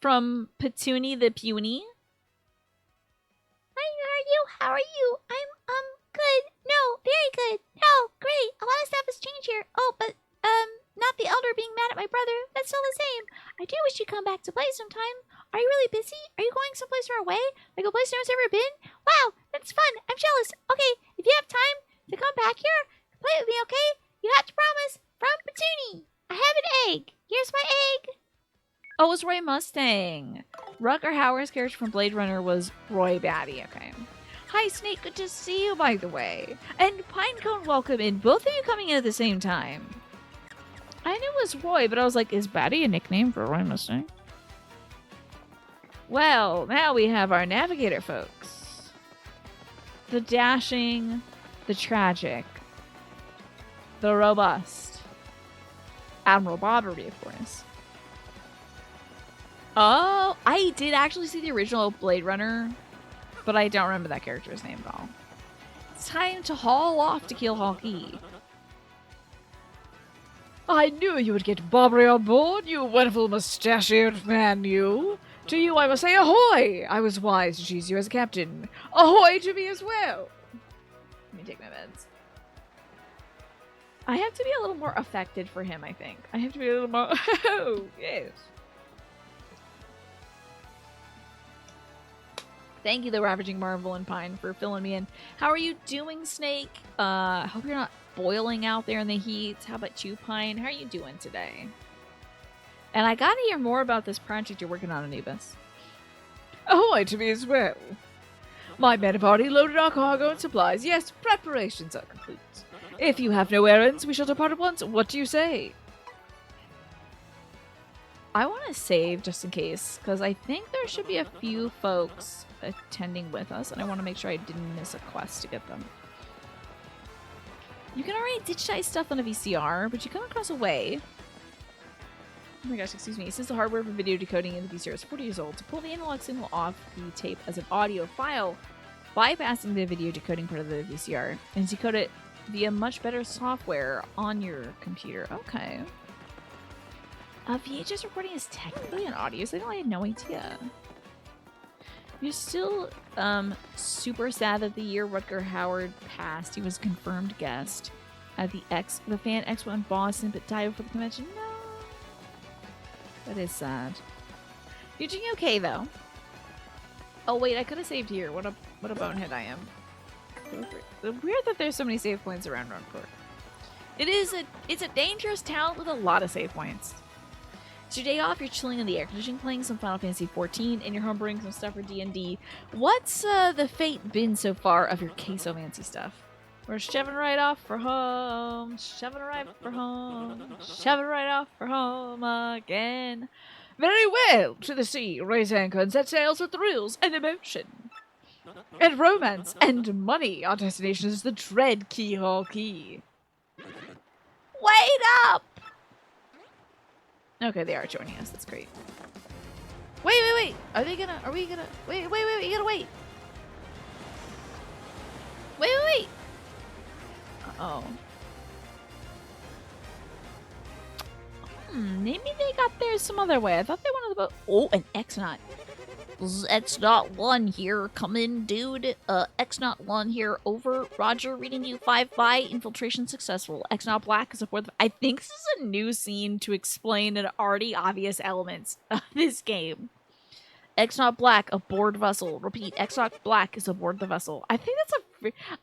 from Petuni the Puny. Hi, how are you? How are you? I'm good. No, very good. No, great. A lot of stuff has changed here. Oh, but, not the elder being mad at my brother. That's still the same. I do wish you'd come back to play sometime. Are you really busy? Are you going someplace far away? Like a place no one's ever been? Wow, that's fun. I'm jealous. Okay, if you have time to come back here, play with me, okay? You have to promise. From Petuni. I have an egg. Here's my egg. Oh, it's Roy Mustang. Rutger Hauer's character from Blade Runner was Roy Batty. Okay. Hi, Snake. Good to see you, by the way. And Pinecone, welcome in. Both of you coming in at the same time. I knew it was Roy, but I was like, is Batty a nickname for Roy Mustang? Well, now we have our navigator, folks. The dashing, the tragic, the robust Admiral Bobbery, of course. Oh, I did actually see the original Blade Runner but I don't remember that character's name at all. It's time to haul off to Keelhaul Key. I knew you would get Bobbery on board, you wonderful mustachioed man, you. To you I must say ahoy! I was wise to choose you as a captain. Ahoy to me as well! Let me take my meds. I have to be a little more affected for him, I think. I have to be a little more... Oh, yes. Thank you, the Ravaging Marvel and Pine, for filling me in. How are you doing, Snake? I hope you're not boiling out there in the heat. How about you, Pine? How are you doing today? And I gotta hear more about this project you're working on, Anubis. Ahoy to me as well. My men have already loaded our cargo and supplies. Yes, preparations are complete. If you have no errands, we shall depart at once. What do you say? I want to save just in case, because I think there should be a few folks attending with us, and I want to make sure I didn't miss a quest to get them. You can already digitize stuff on a VCR, but you come across a way. Oh my gosh, excuse me. Since the hardware for video decoding in the VCR is 40 years old, to pull the analog signal off the tape as an audio file, bypassing the video decoding part of the VCR, and decode it via much better software on your computer. Okay. VHS recording is technically an audio signal? I had no idea. You're still super sad that the year Rutger Hauer passed, he was a confirmed guest at the Fan Expo in Boston, but died before the convention. No. That is sad. You're doing okay, though. Oh, wait, I could have saved here. What a bonehead I am. Weird that there's so many save points around Runport. It's a dangerous town with a lot of save points. It's your day off, you're chilling in the air conditioning, playing some Final Fantasy XIV, and you're homebrewing some stuff for D&D. What's the fate been so far of your Quesomancy stuff? We're shoving right off for home, shoving right for home, shoving right off for home again. Very well, to the sea, raise anchor and set sails with thrills and emotion. And romance and money. Our destination is the dread Keelhaul Key. Wait up! Okay, they are joining us. That's great. Wait. Are we gonna... Wait, you gotta wait. Wait. Uh-oh. Maybe they got there some other way. I thought they wanted the boat. Oh, an X-Naut. X-Naut 1 here. Come in, dude. X-Naut 1 here. Over. Roger, reading you 5-by. Infiltration successful. X-Naut Black is aboard. I think this is a new scene to explain an already obvious elements of this game. X-Naut Black aboard vessel. Repeat, X-Naut Black is aboard the vessel. I think that's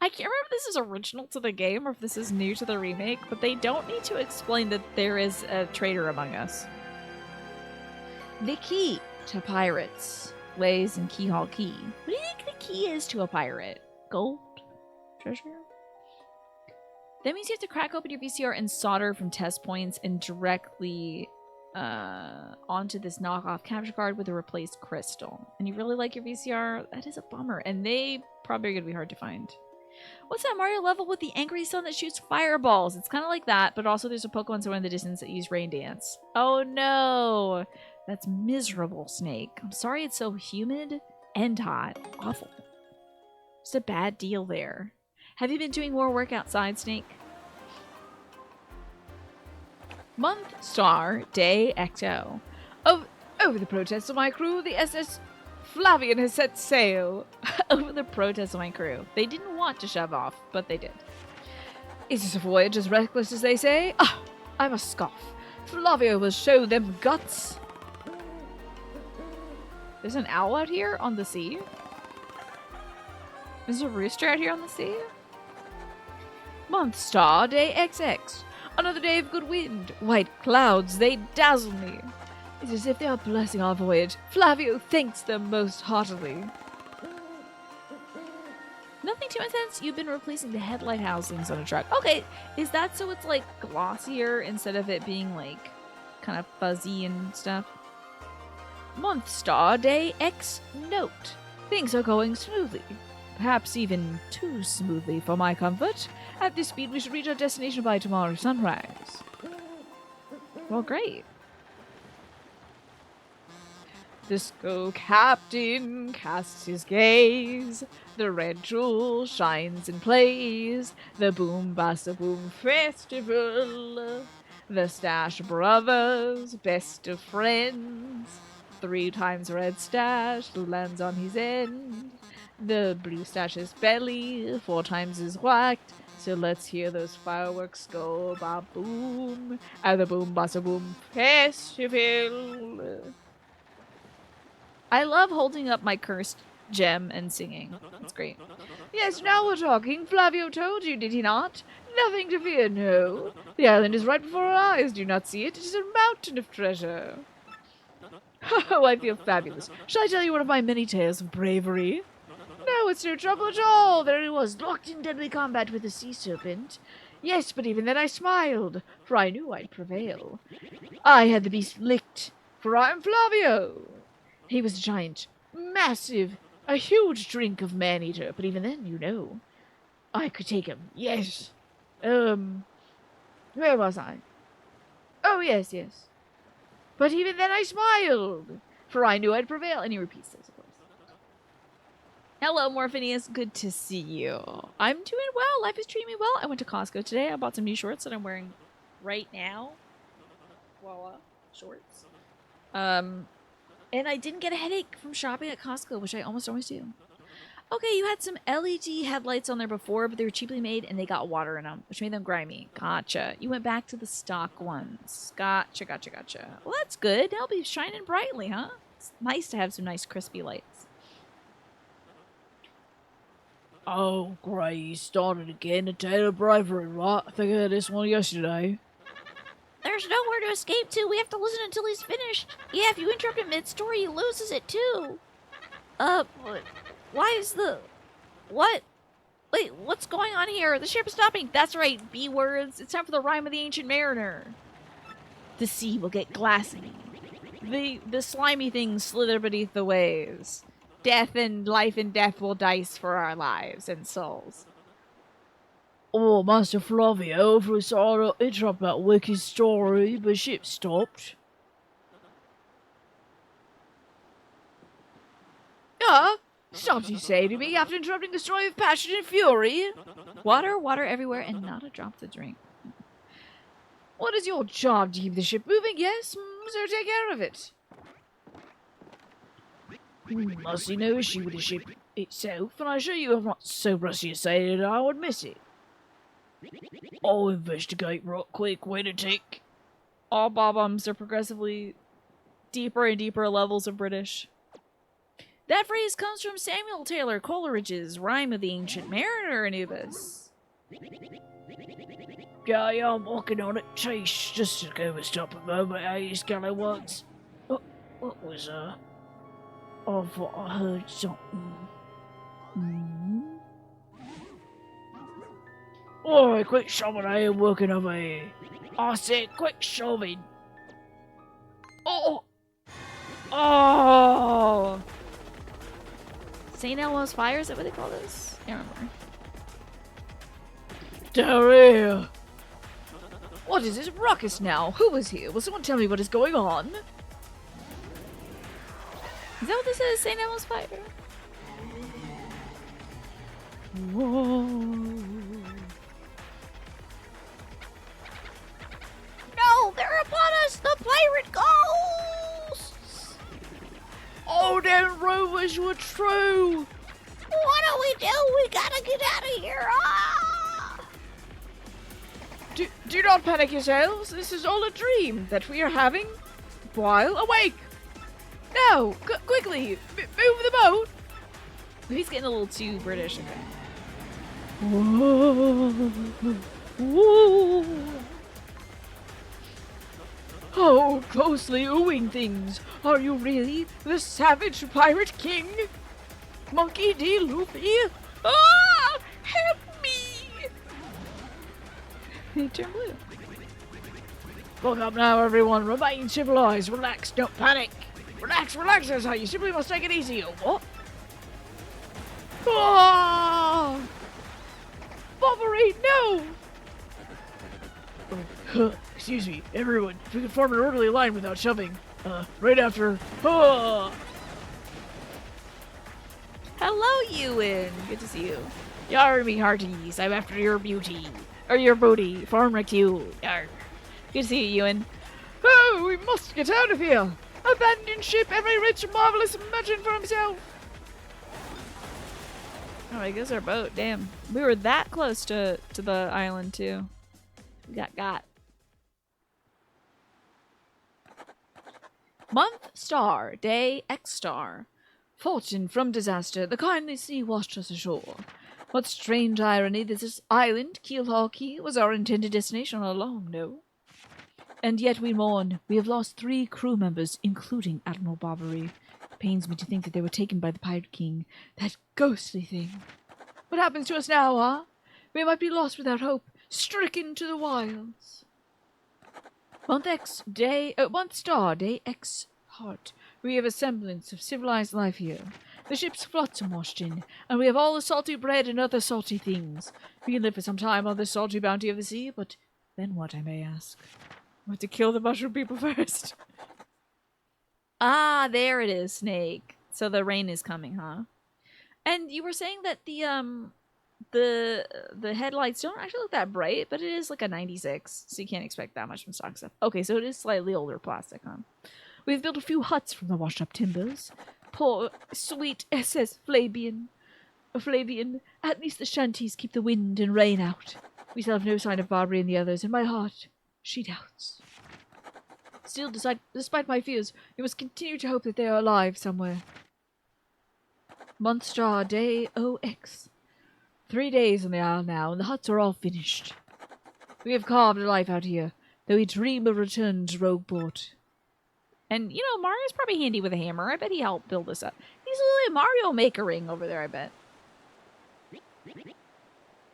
I can't remember if this is original to the game or if this is new to the remake, but they don't need to explain that there is a traitor among us. The key to pirates lays in Keelhaul Key. What do you think the key is to a pirate? Gold? Treasure? That means you have to crack open your VCR and solder from test points and directly onto this knockoff capture card with a replaced crystal. And you really like your VCR? That is a bummer. And they probably are going to be hard to find. What's that Mario level with the angry sun that shoots fireballs? It's kind of like that, but also there's a Pokemon somewhere in the distance that use Rain Dance. Oh no! That's miserable, Snake. I'm sorry it's so humid and hot. Awful. Just a bad deal there. Have you been doing more work outside, Snake? Month, star, day, XO. Over the protests of my crew, the SS Flavian has set sail. Over the protests of my crew. They didn't want to shove off, but they did. Is this a voyage as reckless as they say? Ah, I must scoff. Flavio will show them guts. There's an owl out here on the sea? There's a rooster out here on the sea? Month, star, day, XX. Another day of good wind. White clouds, they dazzle me. It's as if they are blessing our voyage. Flavio thanks them most heartily. Nothing too intense. You've been replacing the headlight housings on a truck. Okay, is that so it's like glossier instead of it being like kind of fuzzy and stuff? Month, star, day, X, note. Things are going smoothly. Perhaps even too smoothly for my comfort. At this speed, we should reach our destination by tomorrow sunrise. Well, great. The Skull Captain casts his gaze. The red jewel shines and plays. The Boom Bassa Boom Festival. The Stash Brothers, best of friends. 3 times red stash lands on his end. The blue stash's belly 4 times is whacked. So let's hear those fireworks go ba boom at the Boom Bassa Boom Festival. I love holding up my cursed gem and singing. It's great. Yes, now we're talking. Flavio told you, did he not? Nothing to fear, no. The island is right before our eyes. Do you not see it? It is a mountain of treasure. Oh, I feel fabulous. Shall I tell you one of my many tales of bravery? No, it's no trouble at all. There he was, locked in deadly combat with a sea serpent. Yes, but even then I smiled, for I knew I'd prevail. I had the beast licked, for I am Flavio. He was a giant, massive, a huge drink of man-eater, but even then, you know, I could take him. Yes. Where was I? Oh, yes. But even then I smiled, for I knew I'd prevail. And he repeats this, of course. Hello, Morphinius. Good to see you. I'm doing well. Life is treating me well. I went to Costco today. I bought some new shorts that I'm wearing right now. Voila. Shorts. And I didn't get a headache from shopping at Costco, which I almost always do. Okay, you had some LED headlights on there before, but they were cheaply made and they got water in them, which made them grimy. Gotcha. You went back to the stock ones. Gotcha. Well, that's good. They'll be shining brightly, huh? It's nice to have some nice crispy lights. Oh, great, you started again. A tale of bravery, right? I think I heard this one yesterday. There's nowhere to escape to. We have to listen until he's finished. Yeah, if you interrupt him mid-story, he loses it too. Why is the... What? Wait, what's going on here? The ship is stopping. That's right, B words. It's time for the rhyme of the ancient mariner. The sea will get glassy. The slimy things slither beneath the waves. Death and life and death will dice for our lives and souls. Oh, Master Flavio, for sorry to interrupt that wicked story, but ship stopped. Stopped, you say to me, after interrupting the story of passion and fury? Water everywhere, and not a drop to drink. What is your job to keep the ship moving? Yes, so take care of it. I see no issue with the ship itself, and I assure you I'm not so rusty to say that I would miss it. I'll investigate right quick. Wait a tick. All bob-ombs are progressively deeper and deeper levels of British. That phrase comes from Samuel Taylor Coleridge's Rhyme of the Ancient Mariner, Anubis. Yeah, I'm working on it. Chase, just to go and stop a moment, you scallywags. What was, I thought I heard something. Alright, quick shoving, I am working over here. I said quick shoving. Oh! St. Elmo's Fire, is that what they call this? I can't remember. Down here. What is this ruckus now? Who is here? Will someone tell me what is going on? Is that what this is? St. Elmo's Fire? Whoa. No, they're upon us! The pirate ghosts! Oh, them rumors were true. What do we do? We gotta get out of here! Ah! Do not panic yourselves. This is all a dream that we are having while awake. Now, quickly, move the boat. He's getting a little too British. Okay. Oh, ghostly oohing things. Are you really the savage pirate king? Monkey D. Luffy? Ah! Help me! He turned blue. Look up now, everyone. Remain civilized. Relax. Don't panic. Relax. That's how you simply must take it easy. Or what? Ah! Bobbery, no! Excuse me, everyone. If we could form an orderly line without shoving. Right after. Oh! Hello, Ewan. Good to see you. Yar me hearties, I'm after your beauty. Or your booty, farm wreck you. Yar. Good to see you, Ewan. Oh, we must get out of here! Abandon ship, every rich, marvelous imagine for himself! Oh, I guess our boat. Damn. We were that close to the island, too. We got. Month star, day X star. Fortune from disaster, the kindly sea washed us ashore. What strange irony that this island, Keelhaul Key, was our intended destination all along, no? And yet we mourn. We have lost 3 crew members, including Admiral Barbary. It pains me to think that they were taken by the Pirate King. That ghostly thing. What happens to us now, huh? We might be lost without hope, stricken to the wilds. Month star, day X heart. We have a semblance of civilized life here. The ship's flotsam washed in, and we have all the salty bread and other salty things. We can live for some time on the salty bounty of the sea, but then what, I may ask? We have to kill the mushroom people first. Ah, there it is, Snake. So the rain is coming, huh? And you were saying that the headlights don't actually look that bright, but it is like a 96, so you can't expect that much from stock stuff. Okay, so it is slightly older plastic, huh? We've built a few huts from the washed-up timbers. Poor, sweet SS Flavian. At least the shanties keep the wind and rain out. We still have no sign of Barbary and the others. In my heart, she doubts. Still, despite my fears, we must continue to hope that they are alive somewhere. Month star, day OX. 3 days on the isle now, and the huts are all finished. We have carved a life out here, though we dream of return to Rogueport. And, you know, Mario's probably handy with a hammer. I bet he helped build this up. He's a little Mario Maker-ing over there, I bet.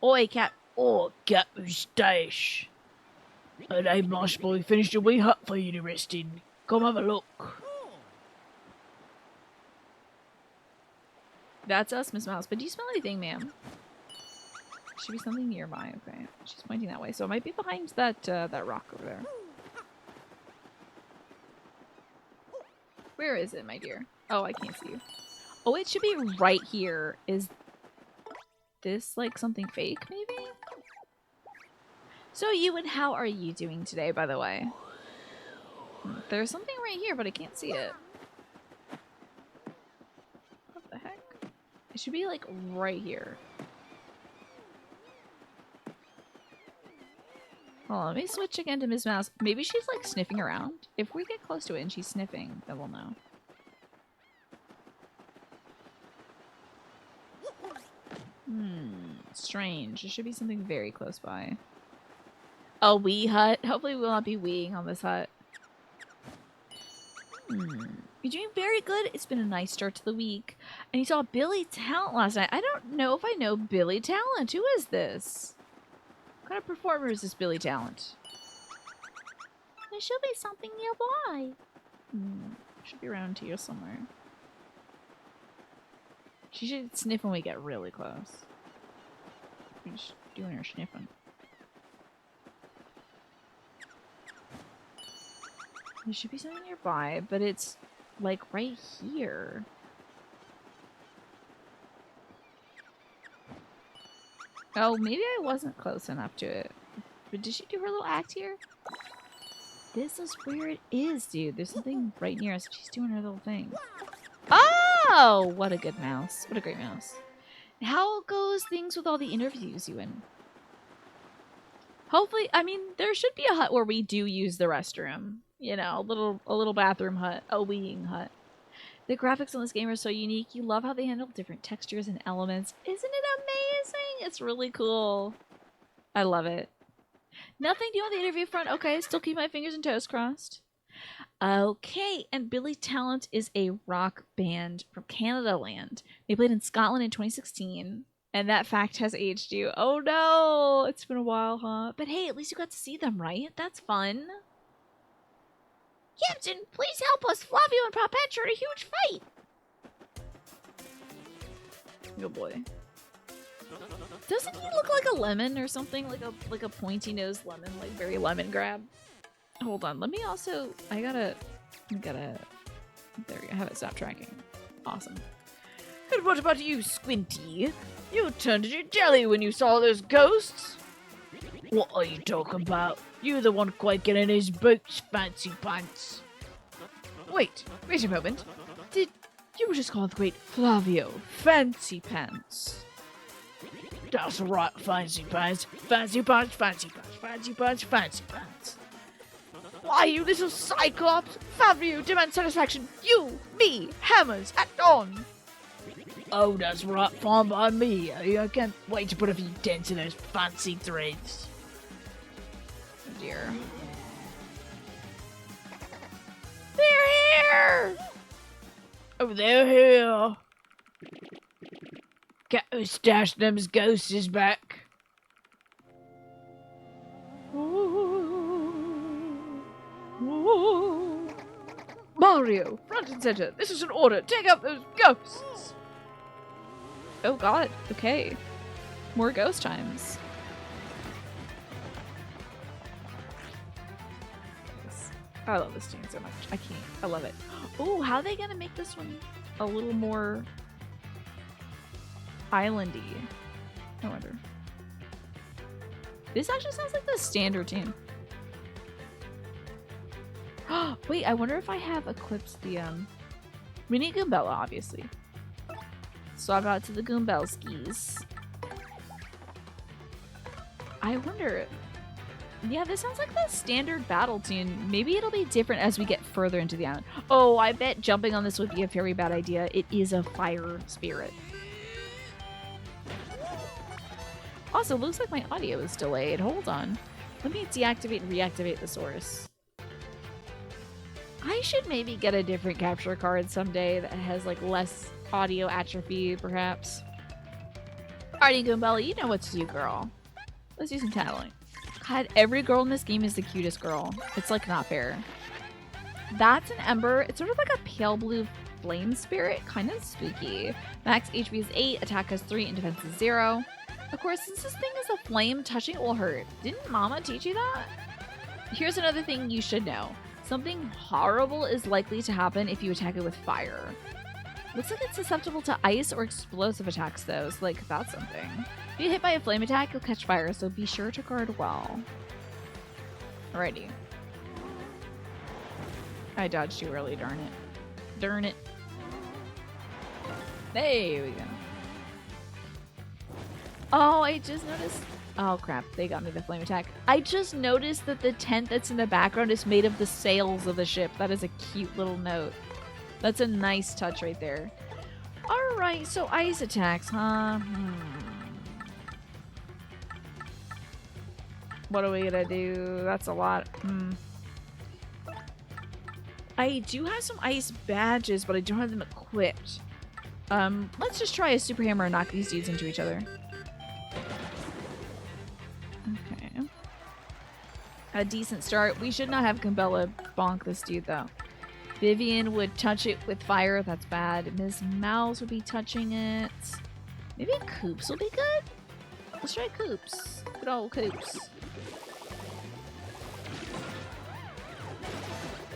Oi, cat. Oh, cat moustache. And I must boy finished a wee hut for you to rest in. Come have a look. That's us, Miss Mouse. But do you smell anything, ma'am? Should be something nearby. Okay, she's pointing that way, so it might be behind that that rock over there. Where is it, my dear? Oh, I can't see you. Oh, it should be right here. Is this like something fake, maybe? So Ewan, how are you doing today, by the way? There's something right here, but I can't see it. What the heck? It should be like right here. Hold on, let me switch again to Miss Mouse. Maybe she's like sniffing around. If we get close to it and she's sniffing, then we'll know. Strange. It should be something very close by. A wee hut. Hopefully we'll not be weeing on this hut. You're doing very good. It's been a nice start to the week. And you saw Billy Talent last night. I don't know if I know Billy Talent. Who is this? What kind of performer is this Billy Talent? There should be something nearby. Should be around here somewhere. She should sniff when we get really close. We're just doing her sniffing. There should be something nearby, but it's like right here. Oh, maybe I wasn't close enough to it. But did she do her little act here? This is where it is, dude. There's something right near us. She's doing her little thing. Oh, what a good mouse. What a great mouse. How goes things with all the interviews you in? Hopefully, I mean, there should be a hut where we do use the restroom. You know, a little bathroom hut, a weeing hut. The graphics on this game are so unique. You love how they handle different textures and elements. Isn't it amazing? It's really cool. I love it. Nothing new on the interview front. Okay, still keep my fingers and toes crossed. Okay, and Billy Talent is a rock band from Canada land. They played in Scotland in 2016, and that fact has aged you. Oh no, it's been a while, huh? But hey, at least you got to see them, right? That's fun. Captain, please help us. Flavio and Propetch are in a huge fight. Oh boy. Doesn't he look like a lemon or something? Like a pointy nosed lemon, like very lemon grab. Hold on, let me also I gotta We gotta... There we go. Have it stop tracking. Awesome. And what about you, Squinty? You turned into jelly when you saw those ghosts? What are you talking about? You're the one quaking in his boots, Fancy Pants. Wait a moment. Did you just call the great Flavio Fancy Pants? That's right, Fancy Pants. Fancy Pants, Fancy Pants, Fancy Pants, Fancy Pants. Why, you little cyclops! Flavio demands satisfaction. You, me, hammers at dawn. Oh, that's right, fine by me. I can't wait to put a few dents in those fancy threads. Oh dear. They're here! Oh, they're here. Go stash them ghosts back. Mario, front and center. This is an order. Take out those ghosts. Oh god. Okay. More ghost times. I love this tune so much. I can't. I love it. Oh, how are they gonna make this one a little more islandy? I wonder. This actually sounds like the standard tune. Wait, I wonder if I have equipped the we need Goombella, obviously. Swap out to the Goombellskis. I wonder. Yeah, this sounds like the standard battle tune. Maybe it'll be different as we get further into the island. Oh, I bet jumping on this would be a very bad idea. It is a fire spirit. Also, looks like my audio is delayed. Hold on. Let me deactivate and reactivate the source. I should maybe get a different capture card someday that has like less audio atrophy, perhaps. Alrighty, Goombella, you know what to do, girl. Let's do some tattling. God, every girl in this game is the cutest girl. It's like not fair. That's an ember. It's sort of like a pale blue flame spirit. Kind of spooky. Max HP is 8, attack is 3, and defense is 0. Of course, since this thing is a flame, touching it will hurt. Didn't Mama teach you that? Here's another thing you should know. Something horrible is likely to happen if you attack it with fire. Looks like it's susceptible to ice or explosive attacks though, so like that's something. If you hit by a flame attack, you'll catch fire, so be sure to guard well. Alrighty. I dodged too early, darn it. Darn it. There we go. Oh, I just noticed. Oh crap, they got me the flame attack. I just noticed that the tent that's in the background is made of the sails of the ship. That is a cute little note. That's a nice touch right there. Alright, so ice attacks, huh? What are we gonna do? That's a lot. I do have some ice badges, but I don't have them equipped. Let's just try a super hammer and knock these dudes into each other. Okay. A decent start. We should not have Goombella bonk this dude, though. Vivian would touch it with fire. That's bad. Ms. Mouse would be touching it. Maybe Coops will be good? Let's try Coops. Good old Coops.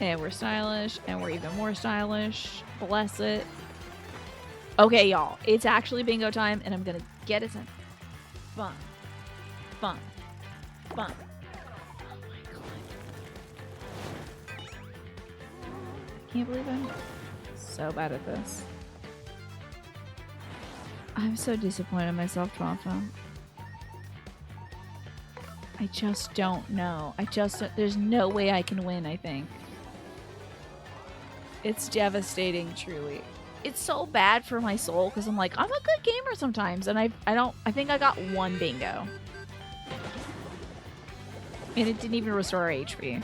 And we're stylish, and we're even more stylish. Bless it. Okay, y'all. It's actually bingo time, and I'm gonna get us in. Fun. Fun. Fun. Oh my god. Can't believe I'm so bad at this. I'm so disappointed in myself, Tonfa. I just don't know. There's no way I can win, I think. It's devastating, truly. It's so bad for my soul because I'm like, I'm a good gamer sometimes, and I think I got one bingo. And it didn't even restore our HP.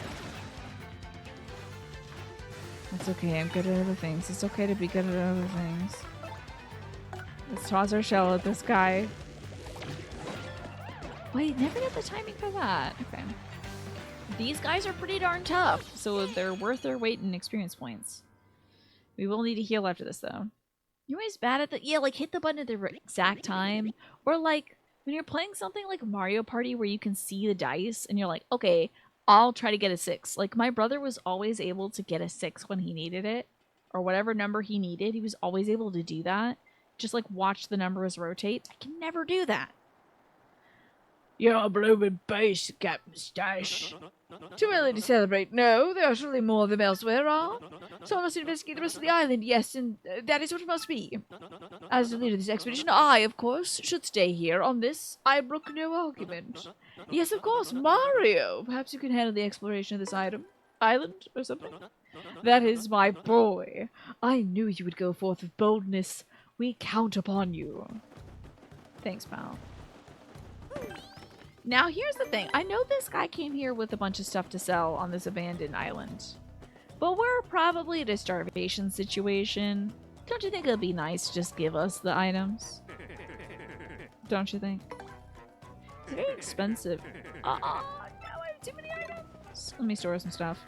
It's okay, I'm good at other things. It's okay to be good at other things. Let's toss our shell at this guy. Wait, never get the timing for that. Okay. These guys are pretty darn tough, so they're worth their weight in experience points. We will need to heal after this, though. You're always bad at the... Yeah, like, hit the button at the exact time. Or, like, when you're playing something like Mario Party where you can see the dice, and you're like, okay, I'll try to get a 6. Like, my brother was always able to get a 6 when he needed it, or whatever number he needed. He was always able to do that. Just, like, watch the numbers rotate. I can never do that. You're a blooming base, Captain Stash. Too early to celebrate. No, there are surely more of them elsewhere, are? So I must investigate the rest of the island, yes, and that is what it must be. As the leader of this expedition, I, of course, should stay here. On this, I brook no argument. Yes, of course, Mario! Perhaps you can handle the exploration of this island, or something? That is my boy. I knew you would go forth with boldness. We count upon you. Thanks, pal. Now, here's the thing. I know this guy came here with a bunch of stuff to sell on this abandoned island. But we're probably at a starvation situation. Don't you think it'd be nice to just give us the items? Don't you think? It's very expensive. No, I have too many items. Let me store some stuff.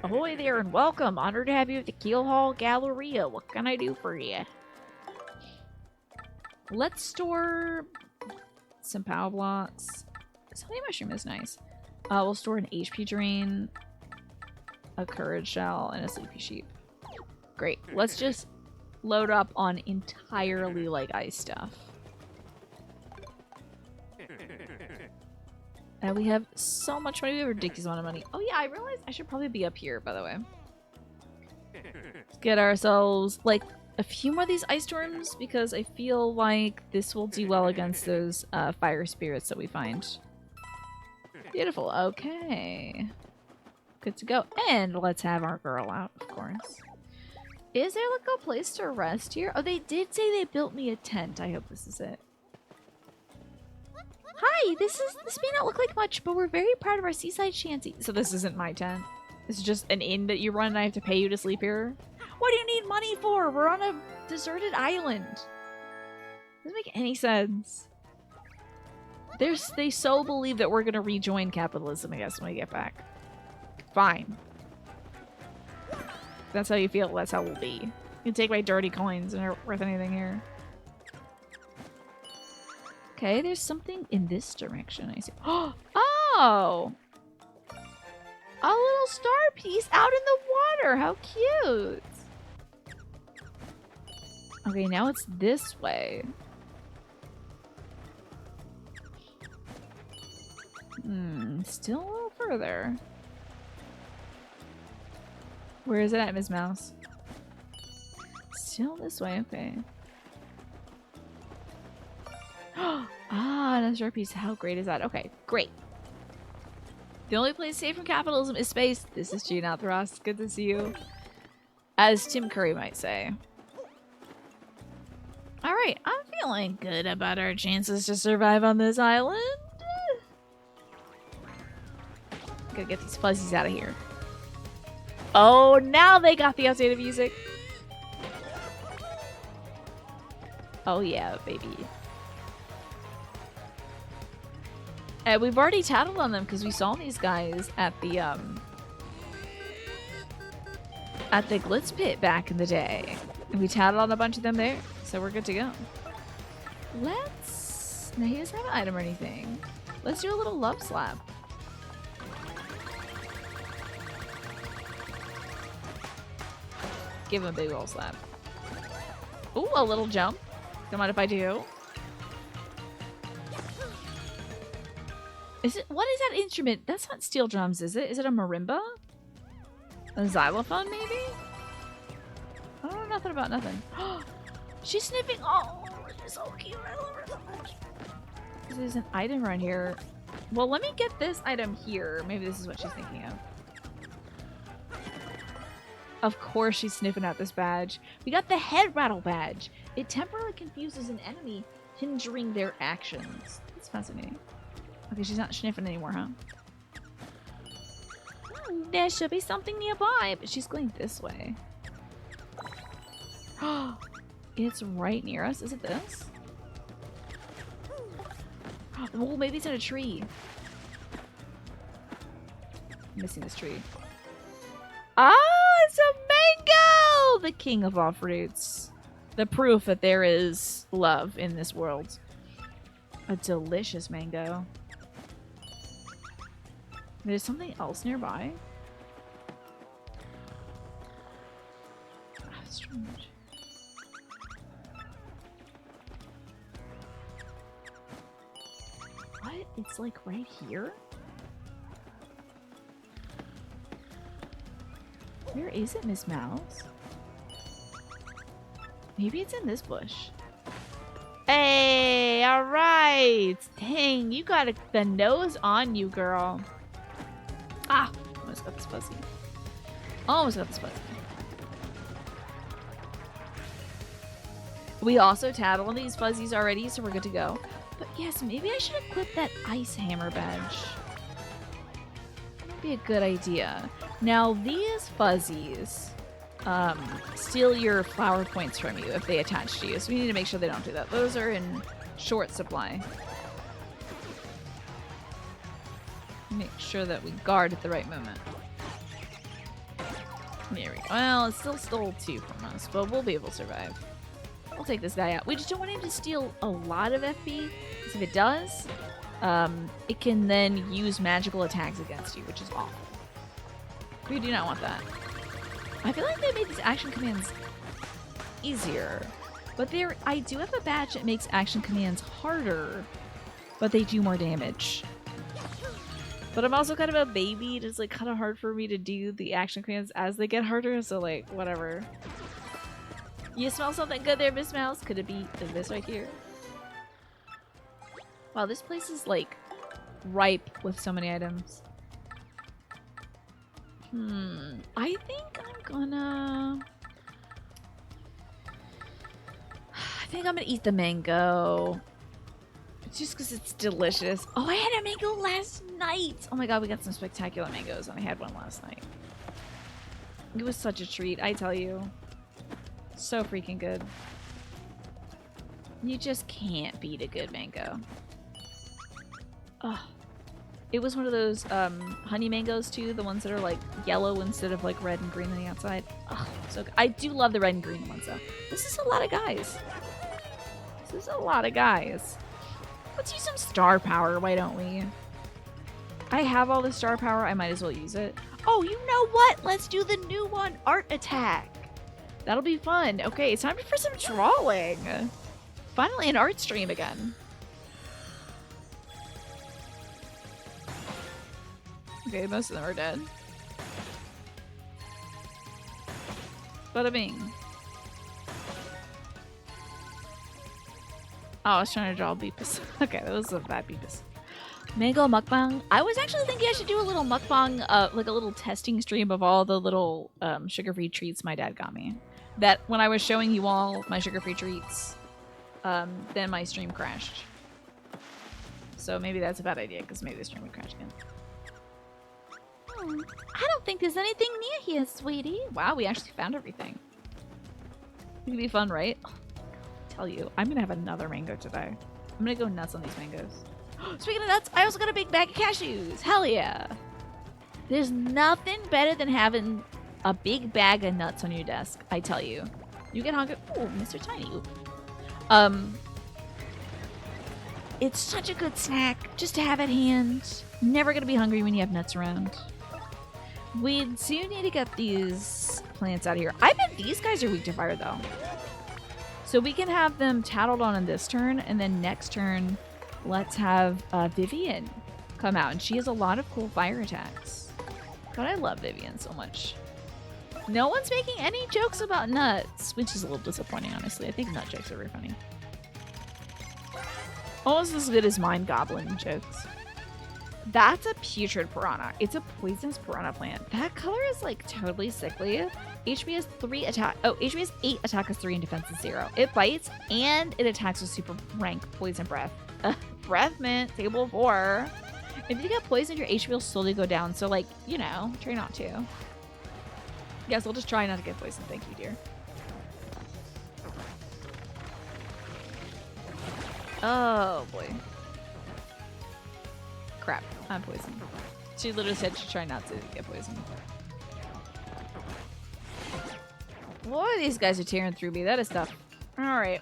Ahoy there and welcome. Honored to have you at the Keelhaul Galleria. What can I do for you? Let's store some power blocks. This honey mushroom is nice. We'll store an HP drain, a courage shell, and a sleepy sheep. Great. Let's just load up on entirely like ice stuff. And we have so much money. We have a ridiculous amount of money. Oh yeah, I realized I should probably be up here, by the way. Let's get ourselves like a few more of these ice storms because I feel like this will do well against those fire spirits that we find. Beautiful. Okay. Good to go. And let's have our girl out, of course. Is there like a place to rest here? Oh, they did say they built me a tent. I hope this is it. Hi, this may not look like much, but we're very proud of our seaside shanty. So this isn't my tent. This is just an inn that you run and I have to pay you to sleep here? What do you need money for? We're on a deserted island. Doesn't make any sense. They so believe that we're gonna rejoin capitalism, I guess, when we get back. Fine. If that's how you feel, that's how we'll be. You can take my dirty coins and they're worth anything here. Okay, there's something in this direction, I see. Oh! A little star piece out in the water! How cute! Okay, now it's this way. Still a little further. Where is it at, Ms. Mouse? Still this way, okay. Another star piece. How great is that? Okay, great. The only place safe from capitalism is space. This is Gina Throst. Good to see you. As Tim Curry might say. Alright, I'm feeling good about our chances to survive on this island. Gotta get these fuzzies out of here. Oh, now they got the updated music. Oh yeah, baby. And we've already tattled on them because we saw these guys at the Glitz Pit back in the day. And we tattled on a bunch of them there. So we're good to go. Let's... Now he doesn't have an item or anything. Let's do a little love slap. Give him a big old slap. Ooh, a little jump. Don't mind if I do. Is it? What is that instrument? That's not steel drums, is it? Is it a marimba? A xylophone, maybe? I don't know nothing about nothing. She's sniffing. Oh, she's so cute. I love her so much. There's an item right here. Well, let me get this item here. Maybe this is what she's thinking of. Of course she's sniffing out this badge. We got the head rattle badge. It temporarily confuses an enemy, hindering their actions. That's fascinating. Okay, she's not sniffing anymore, huh? There should be something nearby, but she's going this way. It's right near us. Is it this? Oh, maybe it's in a tree. I'm missing this tree. Oh, it's a mango! The king of all fruits. The proof that there is love in this world. A delicious mango. There's something else nearby. Ah, strange. What? It's like right here? Where is it, Miss Mouse? Maybe it's in this bush. Hey, all right. Dang, you got the nose on you, girl. Ah, almost got this fuzzy. Almost got this fuzzy. We also tattled on these fuzzies already, so we're good to go. But yes, maybe I should equip that ice hammer badge. That'd be a good idea. Now, these fuzzies steal your flower points from you if they attach to you, so we need to make sure they don't do that. Those are in short supply. Make sure that we guard at the right moment. There we go. Well, it still stole 2 from us, but we'll be able to survive. We'll take this guy out. We just don't want him to steal a lot of FP, because if it does, it can then use magical attacks against you, which is awful. We do not want that. I feel like they made these action commands easier, but I do have a badge that makes action commands harder, but they do more damage. But I'm also kind of a baby, and it's like kind of hard for me to do the action commands as they get harder, so like, whatever. You smell something good there, Miss Mouse? Could it be this right here? Wow, this place is like ripe with so many items. I think I'm gonna eat the mango. Just because it's delicious. Oh, I had a mango last night. Oh my god, we got some spectacular mangoes, and I had one last night. It was such a treat, I tell you. So freaking good. You just can't beat a good mango. Oh. It was one of those honey mangoes too, the ones that are like yellow instead of like red and green on the outside. Oh, so good. I do love the red and green ones though. This is a lot of guys. This is a lot of guys. Let's use some star power, why don't we? I have all the star power, I might as well use it. Oh, you know what? Let's do the new one, Art Attack. That'll be fun. Okay, it's time for some drawing. Finally an art stream again. Okay, most of them are dead. Bada bing. Oh, I was trying to draw Beepus. Okay, that was a bad Beepus. Mango mukbang. I was actually thinking I should do a little mukbang, like a little testing stream of all the little sugar-free treats my dad got me. That when I was showing you all my sugar-free treats, then my stream crashed. So maybe that's a bad idea, because maybe the stream would crash again. I don't think there's anything near here, sweetie. Wow, we actually found everything. It'd be fun, right? Oh, I tell you, I'm gonna have another mango today. I'm gonna go nuts on these mangoes. Speaking of nuts, I also got a big bag of cashews. Hell yeah. There's nothing better than having a big bag of nuts on your desk, I tell you. You get hungry. Oh, Mr. Tiny. It's such a good snack just to have at hand. Never gonna be hungry when you have nuts around. We do need to get these plants out of here. I bet these guys are weak to fire, though. So we can have them tattled on in this turn, and then next turn, let's have Vivian come out. And she has a lot of cool fire attacks. God, I love Vivian so much. No one's making any jokes about nuts, which is a little disappointing, honestly. I think nut jokes are very funny. Almost as good as Mind Goblin jokes. That's a putrid piranha. It's a poisonous piranha plant. That color is like totally sickly. HP has 3 attack. Oh, HP has 8, attack is 3, and defense is 0. It bites and it attacks with super rank poison breath. Breath mint, table 4. If you get poisoned, your HP will slowly go down. So, like, you know, try not to. Yes, we'll just try not to get poisoned. Thank you, dear. Oh boy. Crap, I'm poisoned. She literally said she'd try not to get poisoned. Boy, these guys are tearing through me. That is tough. Alright.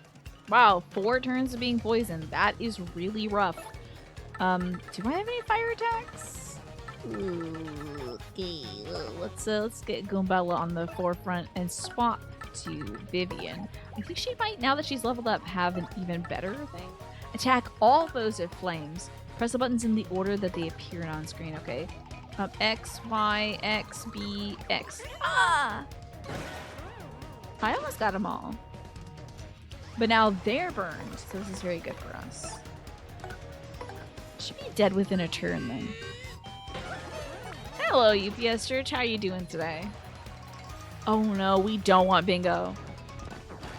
Wow, 4 turns of being poisoned. That is really rough. Do I have any fire attacks? Ooh, okay, let's get Goombella on the forefront and swap to Vivian. I think she might, now that she's leveled up, have an even better thing. Attack all foes with flames. Press the buttons in the order that they appear on screen. Okay. X, Y, X, B, X. Ah! I almost got them all. But now they're burned, so this is very good for us. Should be dead within a turn then. Hello, UPS Church. How you doing today? Oh no, we don't want bingo.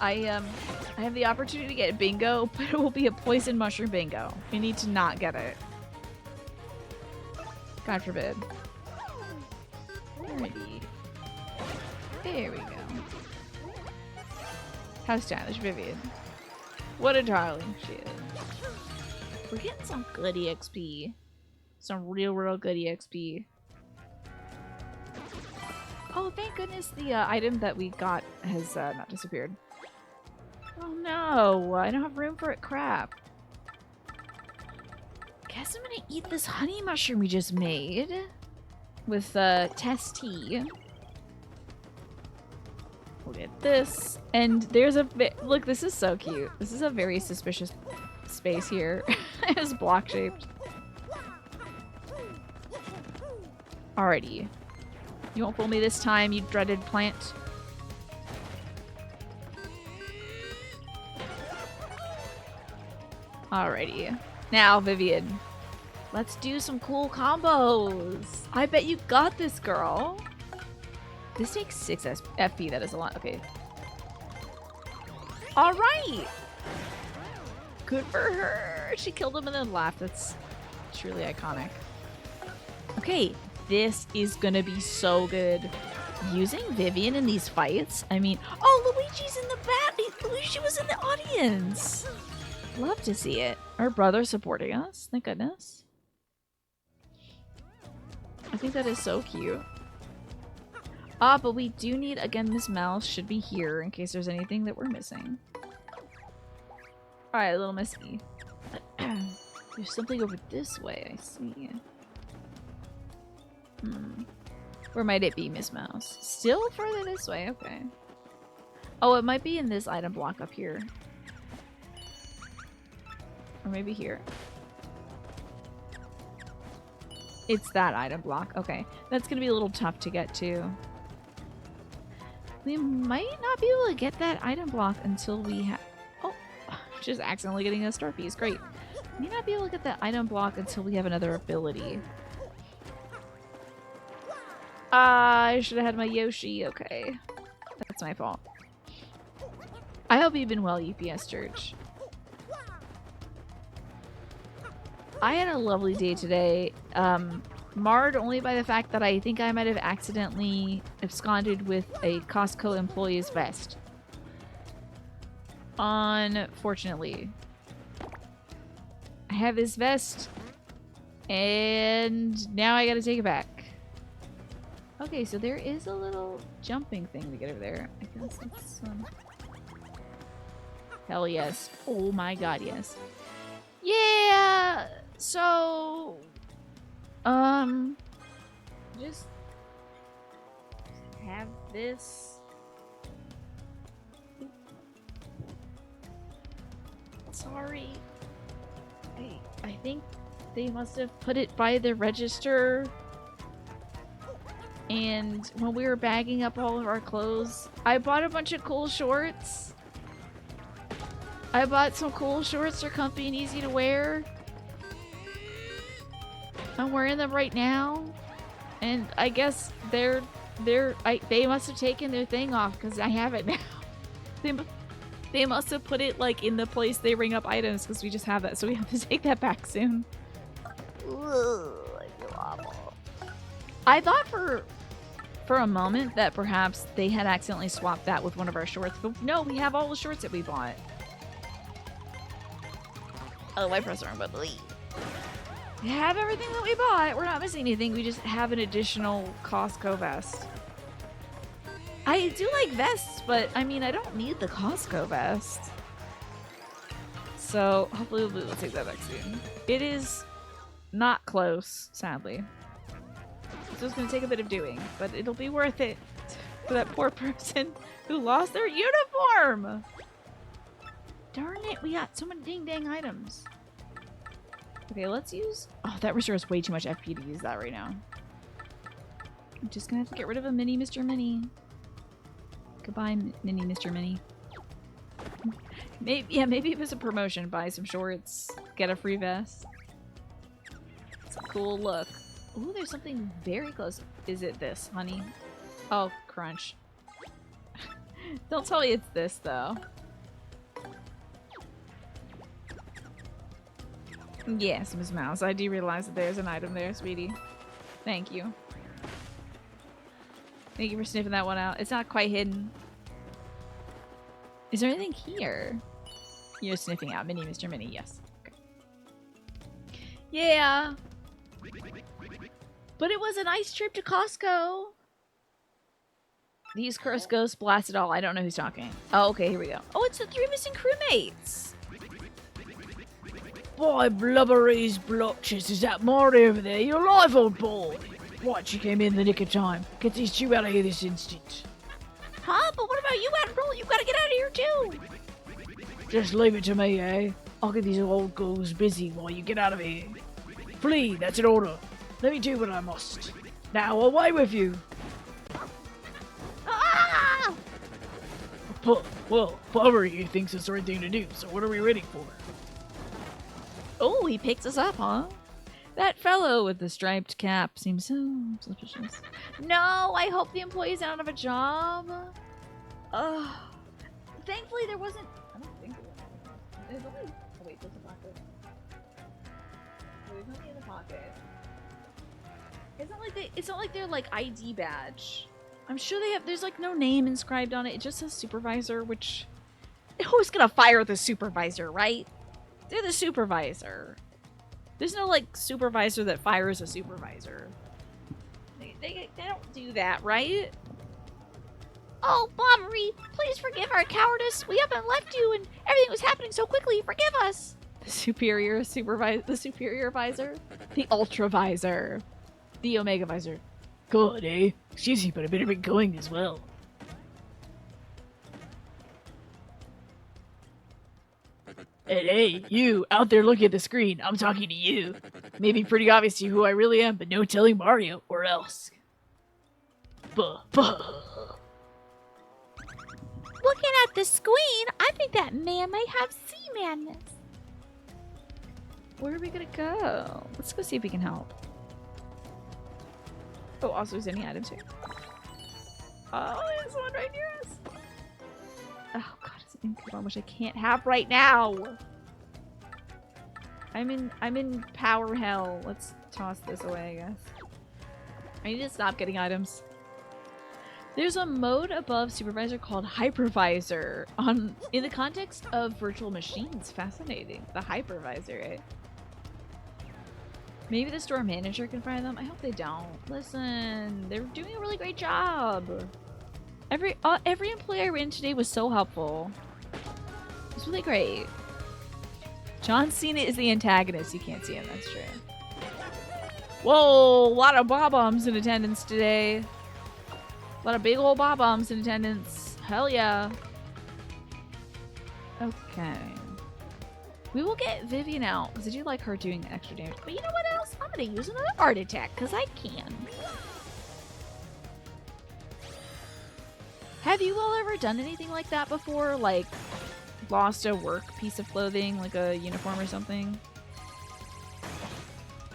I have the opportunity to get bingo, but it will be a poison mushroom bingo. We need to not get it. God forbid. Alrighty. There we go. How stylish, Vivian. What a darling she is. We're getting some good EXP. Some real good EXP. Oh, thank goodness the item that we got has not disappeared. Oh no, I don't have room for it. Crap. Guess I'm gonna eat this honey mushroom we just made with test tea. We'll get this, and there's a look. This is so cute. This is a very suspicious space here. It's block shaped. Alrighty. You won't fool me this time, you dreaded plant. Alrighty. Now, Vivian. Let's do some cool combos. I bet you got this, girl. This takes 6 FP. That is a lot. Okay. Alright. Good for her. She killed him and then laughed. That's truly iconic. Okay. This is gonna be so good. Using Vivian in these fights. I mean, oh, Luigi's in the back. Luigi was in the audience. Love to see it. Our brother supporting us. Thank goodness. I think that is so cute. Ah, but we do need, again, Miss Mouse should be here in case there's anything that we're missing. Alright, little Missy. There's something over this way, I see. Where might it be, Miss Mouse? Still further this way, okay. Oh, it might be in this item block up here. Or maybe here. It's that item block. Okay. That's gonna be a little tough to get to. We might not be able to get that item block until we have... Oh! Just accidentally getting a star piece. Great. We may not be able to get that item block until we have another ability. I should have had my Yoshi. Okay. That's my fault. I hope you've been well, UPS Church. I had a lovely day today, marred only by the fact that I think I might have accidentally absconded with a Costco employee's vest. Unfortunately. I have this vest, and now I gotta take it back. Okay, so there is a little jumping thing to get over there. I guess that's hell yes. Oh my god, yes. Yeah! So, just have this. Sorry. I think they must have put it by the register. And when we were bagging up all of our clothes, I bought a bunch of cool shorts. I bought some cool shorts. They're comfy and easy to wear. I'm wearing them right now, and I guess they must have taken their thing off because I have it now. They must have put it like in the place they ring up items because we just have that, so we have to take that back soon. Ugh, I feel awful. I thought for a moment that perhaps they had accidentally swapped that with one of our shorts, but no, we have all the shorts that we bought. Oh, I pressed the wrong button. We have everything that we bought. We're not missing anything. We just have an additional Costco vest. I do like vests, but I mean, I don't need the Costco vest. So hopefully we'll take that back soon. It is not close, sadly. So it's gonna take a bit of doing, but it'll be worth it for that poor person who lost their uniform. Darn it, we got so many dang items. Okay, let's use... Oh, that restores way too much FP to use that right now. I'm just gonna have to get rid of a mini Mr. Mini. Goodbye, mini Mr. Mini. Maybe it was a promotion. Buy some shorts, get a free vest. It's a cool look. Ooh, there's something very close. Is it this, honey? Oh, crunch. Don't tell me it's this, though. Yes, Miss Mouse. I do realize that there's an item there, sweetie. Thank you. Thank you for sniffing that one out. It's not quite hidden. Is there anything here? You're sniffing out Mini Mr. Mini, yes. Okay. Yeah. But it was a nice trip to Costco. These cursed ghosts blast it all. I don't know who's talking. Oh, okay, here we go. Oh, it's the 3 missing crewmates. By blubbery's blotches, is that Marty over there? You're alive, old boy! Right, she came in the nick of time. Get these two out of here this instant. Huh? But what about you, Admiral? You gotta get out of here, too! Just leave it to me, eh? I'll get these old ghouls busy while you get out of here. Flee, that's an order. Let me do what I must. Now, away with you! Ah! Well, Blubbery thinks it's the right thing to do, so what are we waiting for? Oh, he picks us up, huh? That fellow with the striped cap seems so suspicious. No, I hope the employee's out of a job. Ugh. Thankfully, there wasn't... I don't think there was. There's only... Oh, wait, there's a pocket. There's nothing in the pocket. It's not like they're like ID badge. I'm sure they have... There's like no name inscribed on it. It just says supervisor, which... Who's gonna fire the supervisor, right? They're the supervisor. There's no, like, supervisor that fires a supervisor. They don't do that, right? Oh, Blubbery, please forgive our cowardice. We haven't left you and everything was happening so quickly. Forgive us. The superior visor? The ultra visor. The omega visor. Good, eh? Excuse me, but I better be going as well. Hey, you, out there looking at the screen, I'm talking to you. Maybe pretty obvious to you who I really am, but no telling Mario, or else. Buh. Looking at the screen, I think that man may have sea madness. Where are we gonna go? Let's go see if we can help. Oh, also, is there any items here? Oh, there's one right near us. Oh god, it's an income which I can't have right now. I'm in power hell. Let's toss this away, I guess. I need to stop getting items. There's a mode above supervisor called hypervisor in the context of virtual machines. Fascinating. The hypervisor, eh? Maybe the store manager can find them. I hope they don't. Listen, they're doing a really great job. Every employee I ran today was so helpful. It's really great. John Cena is the antagonist. You can't see him. That's true. Whoa, a lot of bob-ombs in attendance today. A lot of big old bob-ombs in attendance. Hell yeah. Okay. We will get Vivian out because I do like her doing extra damage. But you know what else? I'm going to use another art attack because I can. Have you all ever done anything like that before? Like, lost a work piece of clothing, like a uniform or something?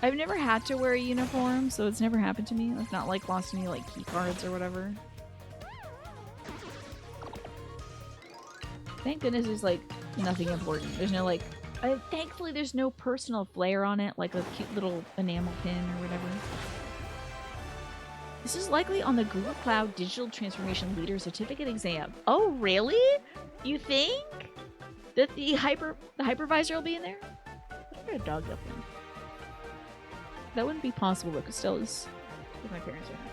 I've never had to wear a uniform, so it's never happened to me. I've not, like, lost any, like, key cards or whatever. Thank goodness there's, like, nothing important. There's no, like... thankfully there's no personal flair on it, like a cute little enamel pin or whatever. This is likely on the Google Cloud Digital Transformation Leader Certificate exam. Oh, really? You think that the hypervisor will be in there? What about a dog up there? That wouldn't be possible though, because Stella's with my parents right now.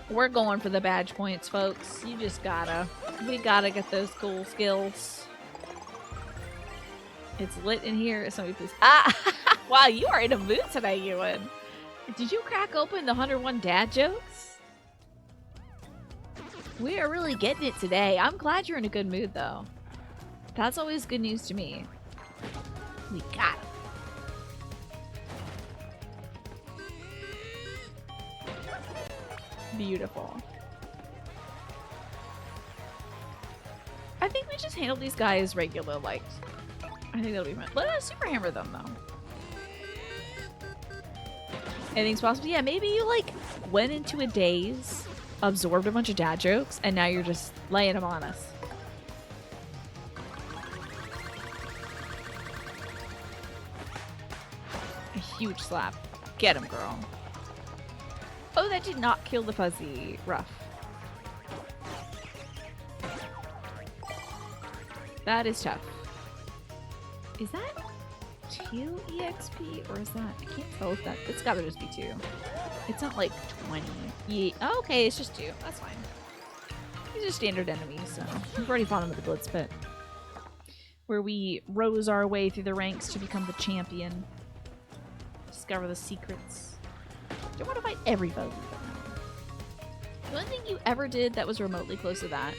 We're going for the badge points, folks. You just gotta. We gotta get those cool skills. It's lit in here. Somebody please. Ah! Wow, you are in a mood tonight, Ewan. Did you crack open the 101 dad jokes? We are really getting it today. I'm glad you're in a good mood, though. That's always good news to me. We got him. Beautiful. I think we just handle these guys regular, like. I think that'll be fun. Let us super hammer them, though. Anything's possible. Yeah, maybe you, like, went into a daze, absorbed a bunch of dad jokes, and now you're just laying them on us. A huge slap. Get him, girl. Oh, that did not kill the fuzzy rough. That is tough. Is that 2 EXP or is that? I can't tell if that. It's gotta just be 2. It's not like 20. Yeah. Oh, okay, it's just 2. That's fine. These are standard enemies, so we've already fought them with the Blitz Pit. Where we rose our way through the ranks to become the champion. Discover the secrets. Don't want to fight every foe. The only thing you ever did that was remotely close to that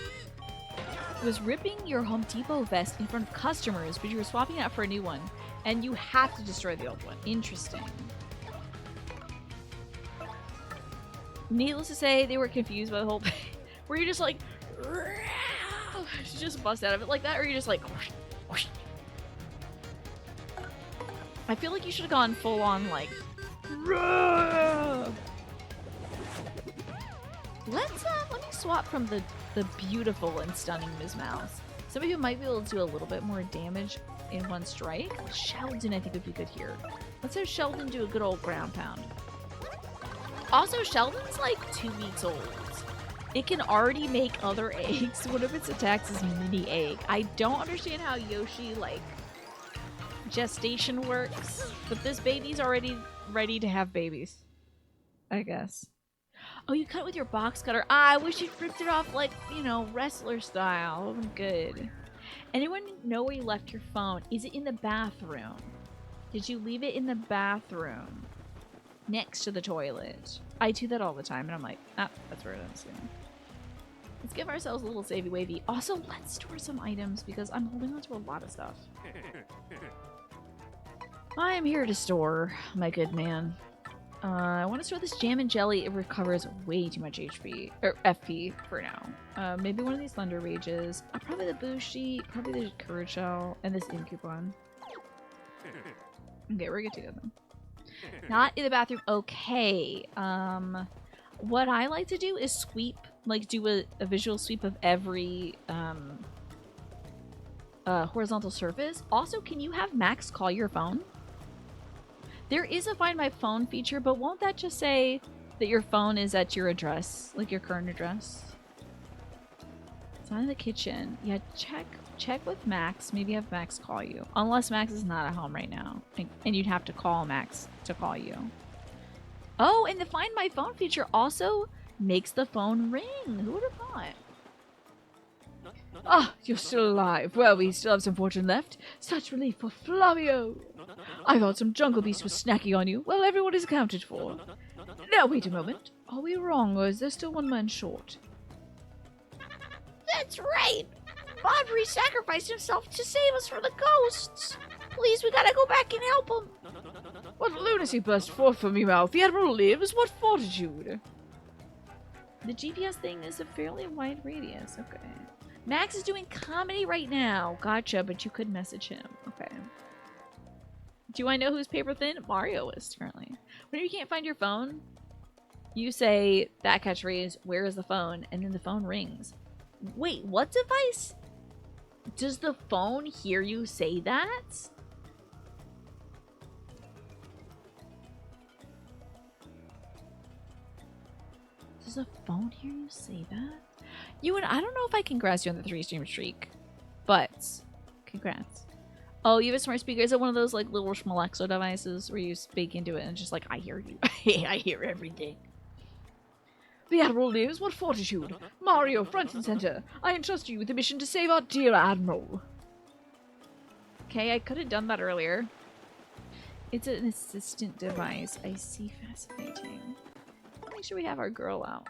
was ripping your Home Depot vest in front of customers, but you were swapping it out for a new one, and you have to destroy the old one. Interesting. Needless to say, they were confused by the whole thing. Were you just like, you just bust out of it like that, or are you just like, whoosh, whoosh? I feel like you should have gone full on like, let me swap from the beautiful and stunning Ms. Mouse. Some of you might be able to do a little bit more damage in one strike. Sheldon, I think, would be good here. Let's have Sheldon do a good old ground pound. Also, Sheldon's like 2 weeks old. It can already make other eggs. One of its attacks is mini egg. I don't understand how Yoshi, like, gestation works, but this baby's already ready to have babies, I guess. Oh, you cut it with your box cutter. Ah, I wish you'd ripped it off like, you know, wrestler style. That would be good. Anyone know where you left your phone? Is it in the bathroom? Did you leave it in the bathroom? Next to the toilet. I do that all the time, and I'm like, ah, that's where it is. Let's give ourselves a little savey wavy. Also, let's store some items, because I'm holding on to a lot of stuff. I am here to store, my good man. I want to store this jam and jelly. It recovers way too much HP, or FP for now. Maybe one of these Thunder Rages. Probably the boost sheet, probably the Courage Shell, and this in coupon. Okay, we're good to go then. Not in the bathroom. Okay. What I like to do is sweep, like do a visual sweep of every horizontal surface. Also, can you have Max call your phone? There is a Find My Phone feature, but won't that just say that your phone is at your address, like your current address? It's not in the kitchen. Yeah, check with Max. Maybe have Max call you. Unless Max is not at home right now. And you'd have to call Max to call you. Oh, and the Find My Phone feature also makes the phone ring. Who would have thought? Ah, you're still alive. Well, we still have some fortune left. Such relief for Flavio. I thought some jungle beast was snacking on you. Well, everyone is accounted for. Now, wait a moment. Are we wrong, or is there still one man short? That's right! Audrey sacrificed himself to save us from the ghosts! Please, we gotta go back and help him! What lunacy burst forth from your mouth? The Admiral lives? What fortitude? The GPS thing is a fairly wide radius. Okay. Max is doing comedy right now. Gotcha, but you could message him. Okay. Do I know who's paper thin? Mario is currently. Whenever you can't find your phone, you say that catchphrase, where is the phone? And then the phone rings. Wait, what device? Does the phone hear you say that? Does the phone hear you say that? You and I don't know if I congrats you on the 3-stream streak, but congrats. Oh, you have a smart speaker. Is it one of those like little Schmalexo devices where you speak into it and it's just like, I hear you. I hear everything. The Admiral lives? What fortitude? Mario, front and center. I entrust you with the mission to save our dear Admiral. Okay, I could have done that earlier. It's an assistant device. I see. Fascinating. Make sure we have our girl out.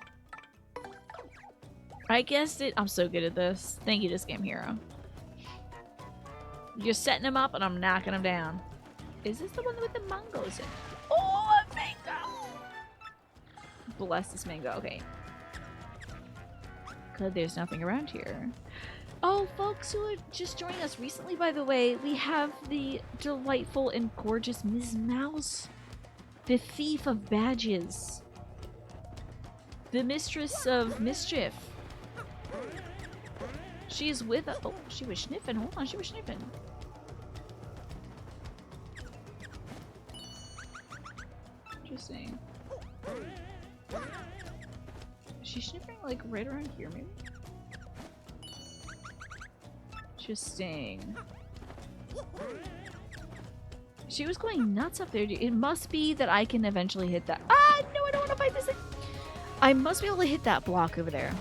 I guessed it. I'm so good at this. Thank you to Scam Hero. You're setting him up and I'm knocking him down. Is this the one with the mangoes in it? Oh, a mango! Bless this mango. Okay. Good, there's nothing around here. Oh, folks who are just joining us recently, by the way, we have the delightful and gorgeous Ms. Mouse. The thief of badges. The mistress of mischief. She's with us. Oh, she was sniffing. Hold on, she was sniffing. Interesting. She's sniffing like right around here, maybe? Interesting. She was going nuts up there, dude. It must be that I can eventually hit that. Ah, no, I don't want to fight this thing. I must be able to hit that block over there.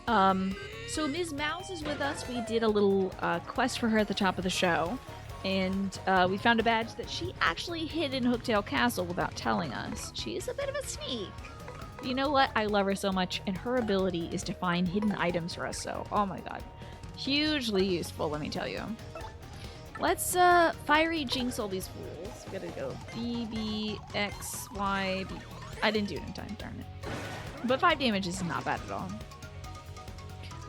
So Ms. Mouse is with us. We did a little quest for her at the top of the show. And we found a badge that she actually hid in Hooktail Castle without telling us. She is a bit of a sneak. But you know what? I love her so much. And her ability is to find hidden items for us. So, oh my god. Hugely useful, let me tell you. Let's fiery jinx all these fools. We gotta go B, B, X, Y, B. I didn't do it in time, darn it. But 5 damage is not bad at all.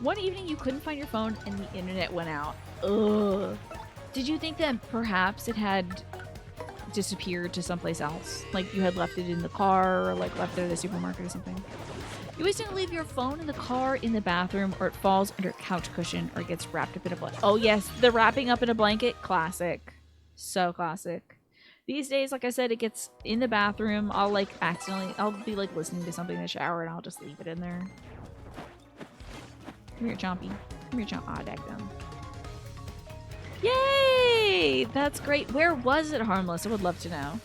One evening you couldn't find your phone and the internet went out. Ugh. Did you think that perhaps it had disappeared to someplace else? Like you had left it in the car or like left it at a supermarket or something? You always didn't leave your phone in the car, in the bathroom, or it falls under a couch cushion or it gets wrapped up in a blanket. Oh yes, the wrapping up in a blanket. Classic. So classic. These days, like I said, it gets in the bathroom. I'll like accidentally, I'll be like listening to something in the shower and I'll just leave it in there. Come here, Chompy. Come here, Chomp. Ah, daggum. Yay! That's great. Where was it harmless? I would love to know.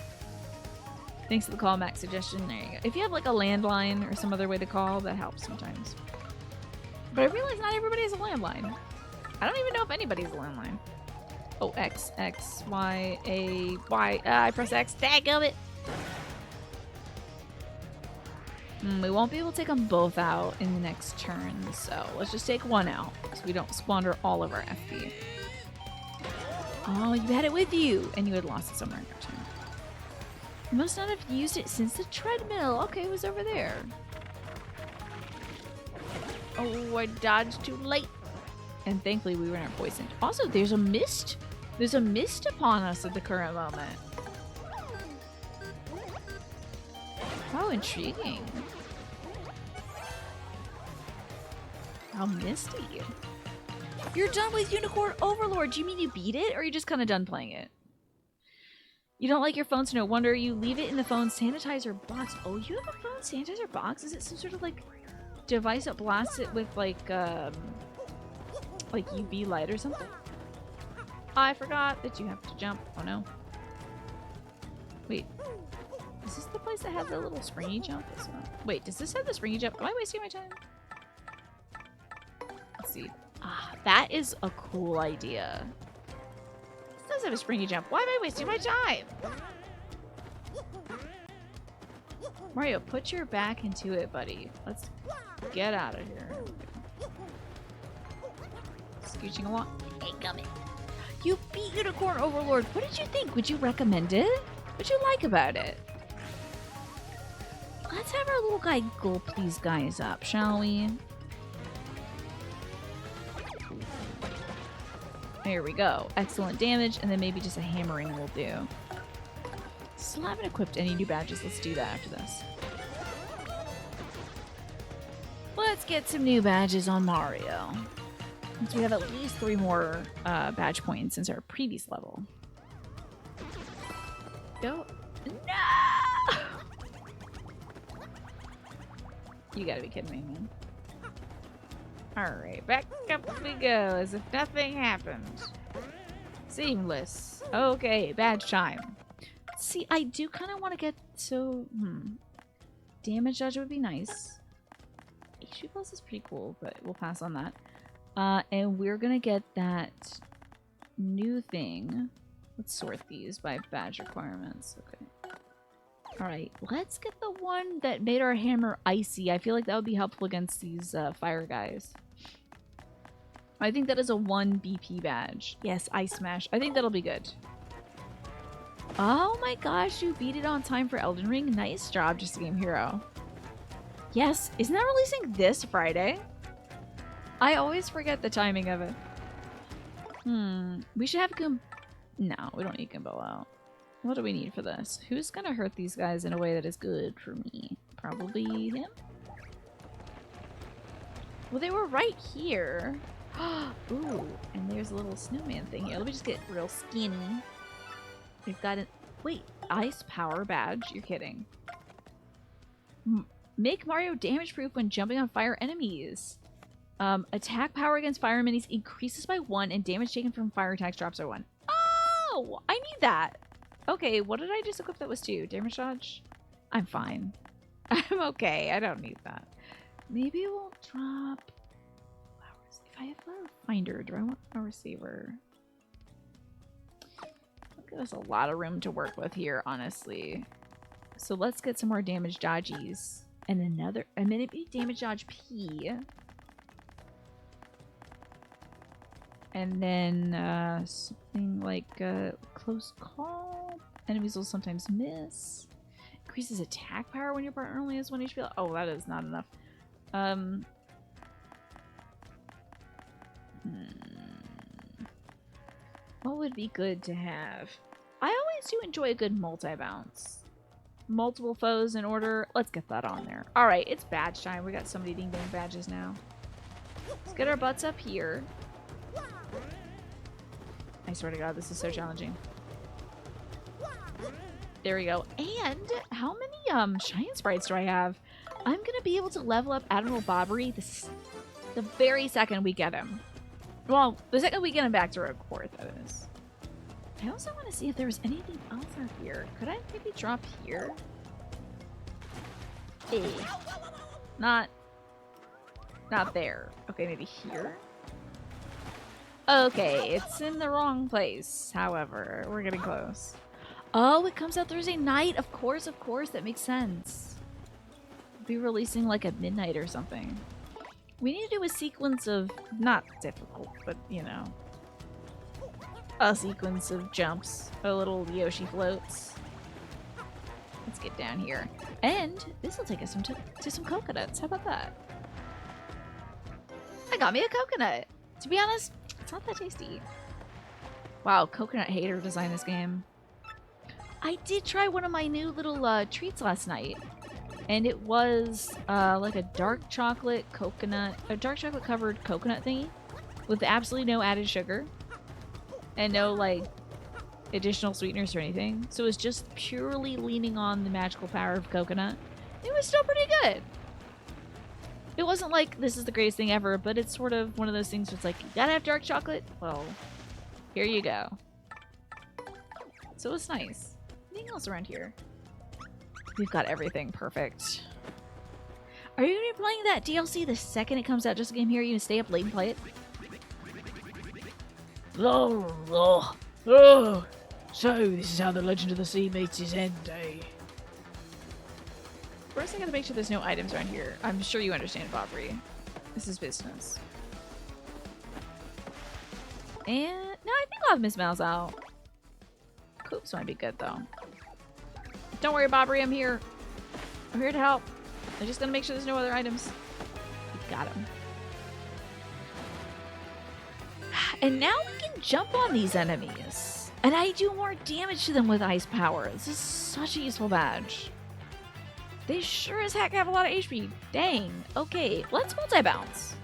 Thanks for the call, Max suggestion. There you go. If you have like a landline or some other way to call, that helps sometimes. But I realize not everybody has a landline. I don't even know if anybody's a landline. Oh, X, X, Y, A, Y. I press X. Daggum it! We won't be able to take them both out in the next turn, so let's just take one out so we don't squander all of our FP. Oh, you had it with you, and you had lost it somewhere in your turn. You must not have used it since the treadmill. Okay, it was over there. Oh, I dodged too late. And thankfully we weren't poisoned. Also, there's a mist. There's a mist upon us at the current moment. How intriguing. How misty. You're done with Unicorn Overlord. Do you mean you beat it, or are you just kind of done playing it? You don't like your phones? No wonder. You leave it in the phone sanitizer box. Oh, you have a phone sanitizer box? Is it some sort of like device that blasts it with like UV light or something? I forgot that you have to jump. Oh no. Wait. Is this the place that has the little springy jump? Wait, does this have the springy jump? Am I wasting my time? Let's see. Ah, that is a cool idea. This does have a springy jump. Why am I wasting my time? Mario, put your back into it, buddy. Let's get out of here. Scooching along. Hey, come in. You beat Unicorn Overlord. What did you think? Would you recommend it? What'd you like about it? Let's have our little guy gulp these guys up, shall we? There we go. Excellent damage, and then maybe just a hammering will do. Still haven't equipped any new badges. Let's do that after this. Let's get some new badges on Mario. Since we have at least 3 more badge points since our previous level. Go. No! You gotta be kidding me, man. Alright, back up we go as if nothing happened. Seamless. Okay, badge time. See, I do kind of want to get so... Damage dodge would be nice. HP plus is pretty cool, but we'll pass on that. And we're gonna get that new thing. Let's sort these by badge requirements. Okay. Alright, let's get the one that made our hammer icy. I feel like that would be helpful against these fire guys. I think that is a 1 BP badge. Yes, Ice Smash. I think that'll be good. Oh my gosh, you beat it on time for Elden Ring. Nice job, Just a Game Hero. Yes, isn't that releasing this Friday? I always forget the timing of it. We should have No, we don't need Gimbo out. What do we need for this? Who's gonna hurt these guys in a way that is good for me? Probably him? Well, they were right here. Ooh, and there's a little snowman thing here. Let me just get real skinny. We've got an... Wait, Ice Power Badge? You're kidding. Make Mario damage-proof when jumping on fire enemies. Attack power against fire minis increases by 1 and damage taken from fire attacks drops by 1. Oh! I need that! Okay, what did I just equip that was 2? Damage dodge? I'm fine. I'm okay. I don't need that. Maybe we'll drop... flowers. If I have Flower Finder, do I want Flower Saver? Give us a lot of room to work with here, honestly. So let's get some more damage dodgies. And another... a minute damage dodge P. And then something like close call. Enemies will sometimes miss. Increases attack power when your partner only has 1 HP. Oh, that is not enough. What would be good to have? I always do enjoy a good multi-bounce. Multiple foes in order. Let's get that on there. Alright, it's badge time. We got so many ding-dang badges now. Let's get our butts up here. I swear to God, this is so challenging. There we go. And how many Shine Sprites do I have? I'm gonna be able to level up Admiral Bobbery the very second we get him. Well, the second we get him back to Rogue Court, that is. I also want to see if there was anything else out here. Could I maybe drop here? Hey. Not there. Okay, maybe here? Okay, it's in the wrong place. However, we're getting close. Oh, it comes out Thursday night. Of course, that makes sense. We'll be releasing like at midnight or something. We need to do a sequence of, not difficult, but you know, a sequence of jumps, a little Yoshi floats. Let's get down here. And this will take us to some coconuts. How about that? I got me a coconut. To be honest, it's not that tasty. Wow, coconut hater designed this game. I did try one of my new little treats last night. And it was like a dark chocolate covered coconut thingy with absolutely no added sugar and no like additional sweeteners or anything. So it was just purely leaning on the magical power of coconut. It was still pretty good. It wasn't like this is the greatest thing ever, but it's sort of one of those things where it's like, you gotta have dark chocolate? Well, here you go. So it's nice. Anything else around here? We've got everything perfect. Are you gonna be playing that DLC the second it comes out? Just a Game Here, you gonna stay up late and play it? So, this is how the Legend of the Sea meets its end, eh? First, I gotta make sure there's no items around here. I'm sure you understand, Bobbery. This is business. And no, I think I'll have Miss Mouse out. Coops might be good though. Don't worry, Bobbery, I'm here. I'm here to help. I'm just gonna make sure there's no other items. We got him. And now we can jump on these enemies. And I do more damage to them with ice power. This is such a useful badge. They sure as heck have a lot of HP. Dang. Okay, let's multi-bounce.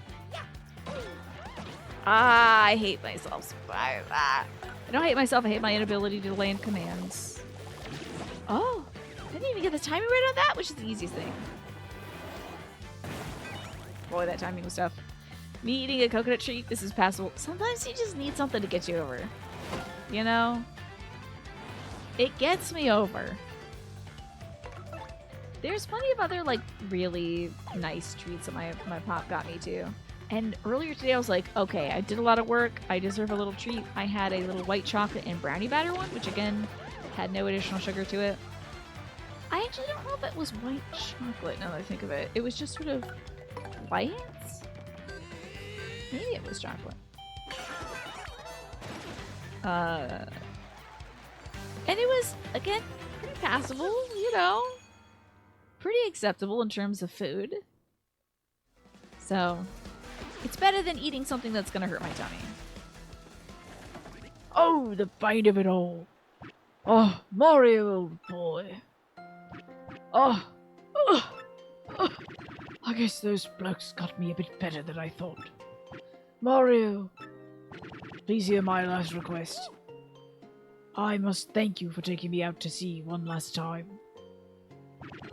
I hate myself. I don't hate myself, I hate my inability to land commands. Oh, I didn't even get the timing right on that, which is the easiest thing. Boy, that timing was tough. Me eating a coconut treat, this is passable. Sometimes you just need something to get you over. You know? It gets me over. There's plenty of other, like, really nice treats that my pop got me, too. And earlier today I was like, okay, I did a lot of work. I deserve a little treat. I had a little white chocolate and brownie batter one, which again had no additional sugar to it. I actually don't know if it was white chocolate now that I think of it. It was just sort of white? Maybe it was chocolate. And it was, again, pretty passable, you know. Pretty acceptable in terms of food. So, it's better than eating something that's gonna hurt my tummy. Oh, the bite of it all. Oh, Mario, old boy. Oh, I guess those blokes got me a bit better than I thought. Mario, please hear my last request. I must thank you for taking me out to sea one last time.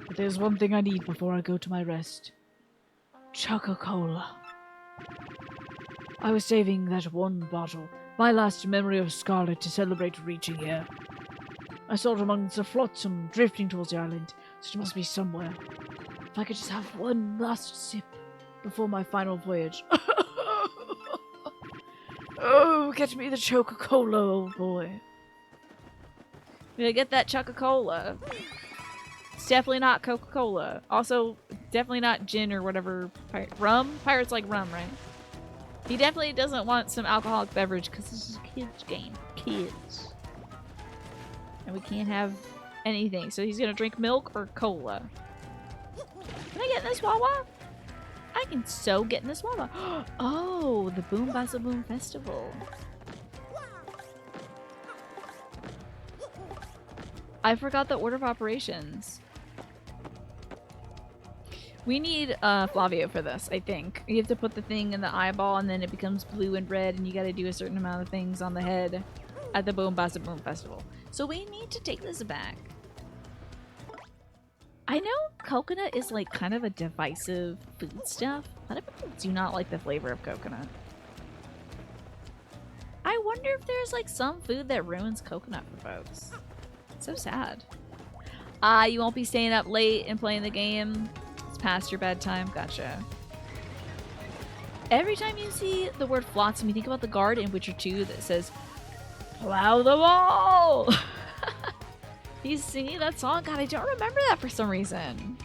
But there's one thing I need before I go to my rest. Coca-Cola. I was saving that one bottle, my last memory of Scarlet, to celebrate reaching here. I saw it amongst the flotsam drifting towards the island, so it must be somewhere. If I could just have one last sip before my final voyage. Oh, get me the Coca-Cola, old boy. I'm gonna get that Coca-Cola. It's definitely not Coca-Cola. Also, definitely not gin or whatever. Rum? Pirates like rum, right? He definitely doesn't want some alcoholic beverage because this is a kid's game. Kids. And we can't have anything. So he's gonna drink milk or cola. Can I get in this Wawa? I can so get in this Wawa. Oh, the Boom Basa Boom Festival. I forgot the order of operations. We need Flavio for this, I think. You have to put the thing in the eyeball and then it becomes blue and red and you gotta do a certain amount of things on the head at the Boom Basa Boom Festival. So we need to take this back. I know coconut is like kind of a divisive food stuff. A lot of people do not like the flavor of coconut. I wonder if there's like some food that ruins coconut for folks. It's so sad. You won't be staying up late and playing the game. It's past your bedtime. Gotcha. Every time you see the word flotsam, you think about the guard in Witcher 2 that says, "Plow the wall!" He's singing that song. God, I don't remember that for some reason.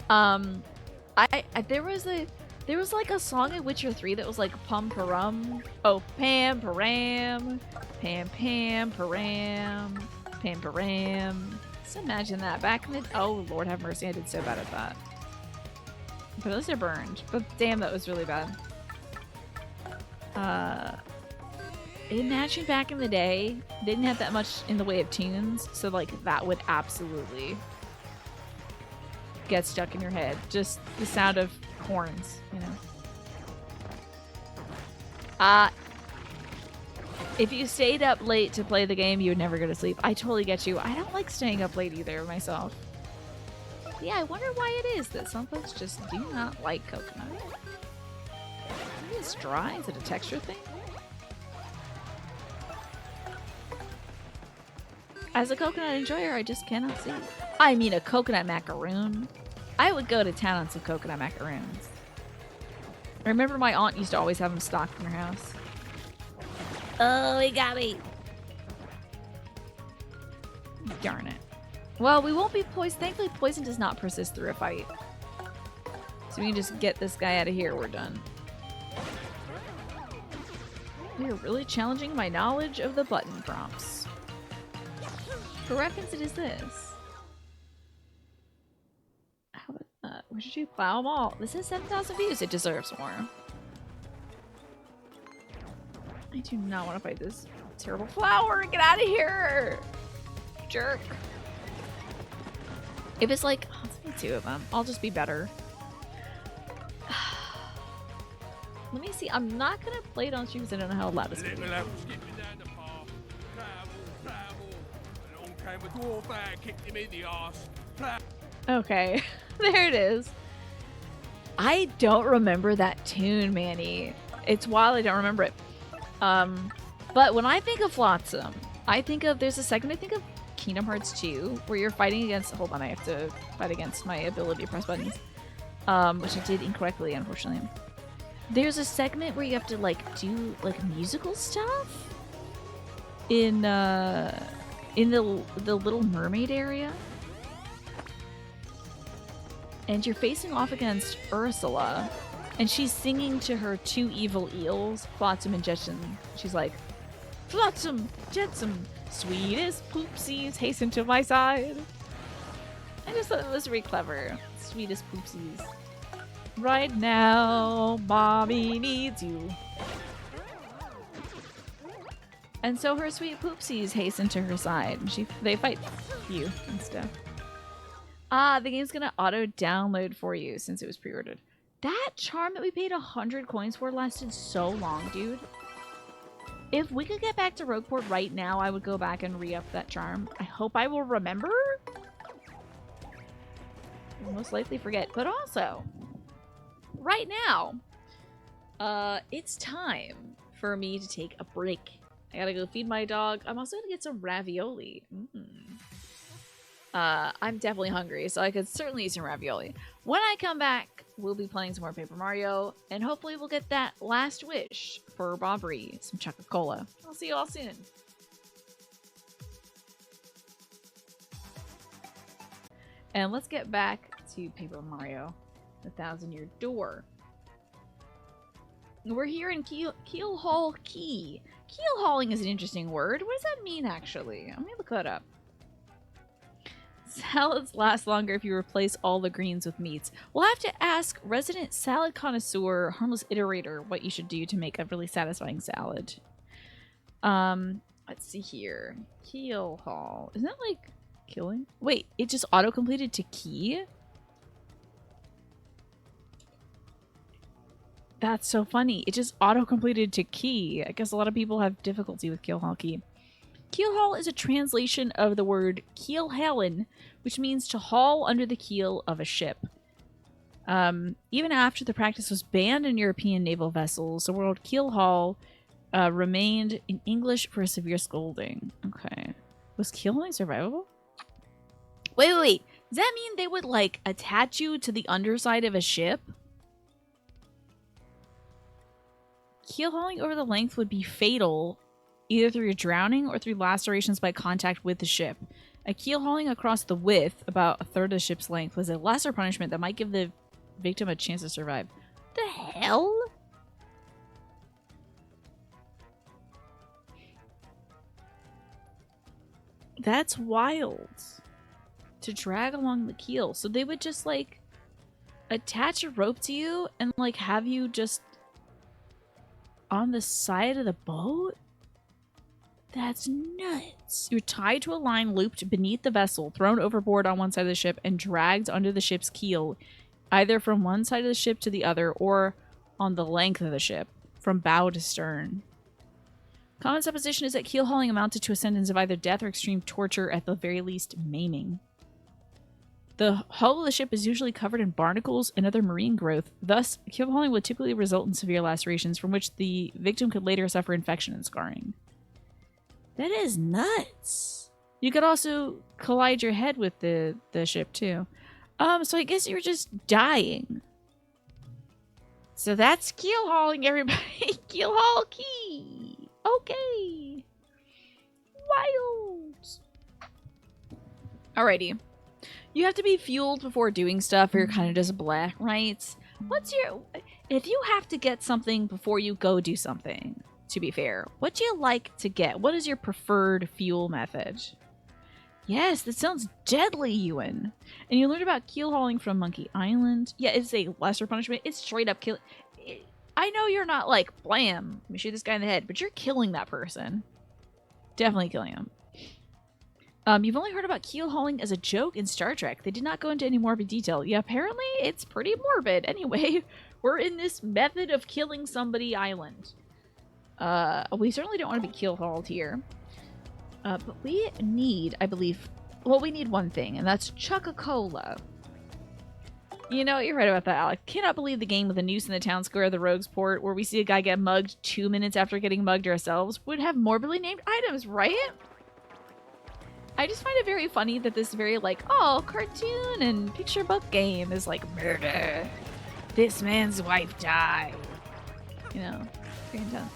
There was like a song in Witcher 3 that was like Pum Parum. Oh, Pam Param. Pam Pam Param. Pam Param. Just imagine that. Back in the... Oh, Lord have mercy. I did so bad at that. But those are burned. But damn, that was really bad. Imagine back in the day, they didn't have that much in the way of tunes. So, like, that would absolutely get stuck in your head. Just the sound of horns, you know. If you stayed up late to play the game, you would never go to sleep. I totally get you. I don't like staying up late either myself. Yeah, I wonder why it is that some folks just do not like coconut. Maybe it's dry? Is it a texture thing? As a coconut enjoyer, I just cannot see. I mean, a coconut macaroon. I would go to town on some coconut macaroons. I remember my aunt used to always have them stocked in her house. Oh, he got me. Darn it. Well, we won't be poisoned. Thankfully, poison does not persist through a fight. So we can just get this guy out of here. We're done. We are really challenging my knowledge of the button prompts. For reference, it is this. How about that? Where did you plow them all? This is 7,000 views. It deserves more. I do not want to fight this terrible flower. Get out of here! Jerk. If it's like, oh, it's only 2 of them, I'll just be better. Let me see. I'm not gonna play it on stream because I don't know how loud it's gonna be. Okay, there it is. I don't remember that tune, Manny. It's wild I don't remember it. But when I think of Flotsam, I think of, there's a second I think of Kingdom Hearts 2, where you're fighting against, hold on, I have to fight against my ability to press buttons. which I did incorrectly, unfortunately. There's a segment where you have to like do like musical stuff in the Little Mermaid area, and you're facing off against Ursula, and she's singing to her two evil eels, Flotsam and Jetsam. She's like, "Flotsam, Jetsam, sweetest poopsies, hasten to my side." I just thought it was really clever. Sweetest poopsies. Right now, mommy needs you. And so her sweet poopsies hasten to her side. They fight you and stuff. Ah, the game's gonna auto-download for you since it was pre-ordered. That charm that we paid 100 coins for lasted so long, dude. If we could get back to Rogueport right now, I would go back and re-up that charm. I hope I will remember. I'll most likely forget. But also, right now, it's time for me to take a break. I gotta go feed my dog. I'm also gonna get some ravioli. I'm definitely hungry, so I could certainly eat some ravioli. When I come back, we'll be playing some more Paper Mario, and hopefully we'll get that last wish for Bobbery, some Choca-Cola. I'll see you all soon. And let's get back to Paper Mario, the Thousand-Year Door. We're here in Keelhaul Key. Keelhauling is an interesting word. What does that mean, actually? Let me look that up. Salads last longer if you replace all the greens with meats. We'll have to ask resident salad connoisseur, Harmless Iterator, what you should do to make a really satisfying salad. Let's see here. Keelhaul. Isn't that like killing? Wait, it just auto-completed to key? That's so funny. It just auto-completed to key. I guess a lot of people have difficulty with Keelhaul Key. Keelhaul is a translation of the word keelhalen, which means to haul under the keel of a ship. Even after the practice was banned in European naval vessels, the word keelhaul remained in English for a severe scolding. Okay. Was keelhauling survivable? Wait. Does that mean they would, like, attach you to the underside of a ship? Keelhauling over the length would be fatal, either through drowning or through lacerations by contact with the ship. A keelhauling across the width, about a third of the ship's length, was a lesser punishment that might give the victim a chance to survive. The hell? That's wild. To drag along the keel. So they would just, like, attach a rope to you and, like, have you just on the side of the boat? That's nuts. You're tied to a line looped beneath the vessel, thrown overboard on one side of the ship, and dragged under the ship's keel, either from one side of the ship to the other, or on the length of the ship, from bow to stern. Common supposition is that keel hauling amounted to a sentence of either death or extreme torture, at the very least maiming. The hull of the ship is usually covered in barnacles and other marine growth. Thus, keel hauling would typically result in severe lacerations from which the victim could later suffer infection and scarring. That is nuts. You could also collide your head with the ship too. So I guess you're just dying. So that's keel hauling, everybody. Keelhaul Key. Okay. Wild. Alrighty. You have to be fueled before doing stuff, or you're kind of just bleh, right? If you have to get something before you go do something, to be fair, what do you like to get? What is your preferred fuel method? Yes, that sounds deadly, Ewan. And you learned about keel hauling from Monkey Island. Yeah, it's a lesser punishment. It's straight up kill. I know you're not like, blam, let me shoot this guy in the head, but you're killing that person. Definitely killing him. You've only heard about keel hauling as a joke in Star Trek. They did not go into any morbid detail. Yeah, apparently it's pretty morbid. Anyway, we're in this method of killing somebody island. We certainly don't want to be keel hauled here. But we need, I believe, well, we need one thing, and that's Choca-Cola. You know, you're right about that, Alec. Cannot believe the game with a noose in the town square of the Rogues Port, where we see a guy get mugged 2 minutes after getting mugged ourselves, would have morbidly named items, right? I just find it very funny that this very like, oh, cartoon and picture book game is like murder. This man's wife died. You know, very intense.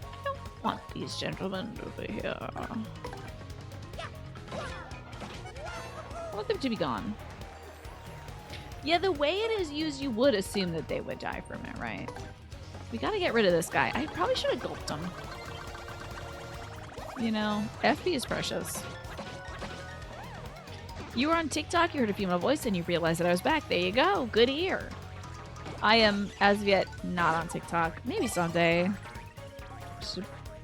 I don't want these gentlemen over here. I want them to be gone. Yeah, the way it is used, you would assume that they would die from it, right? We gotta get rid of this guy. I probably should have gulped him. You know, FB is precious. You were on TikTok, you heard a female voice, and you realized that I was back. There you go. Good ear. I am, as of yet, not on TikTok. Maybe someday.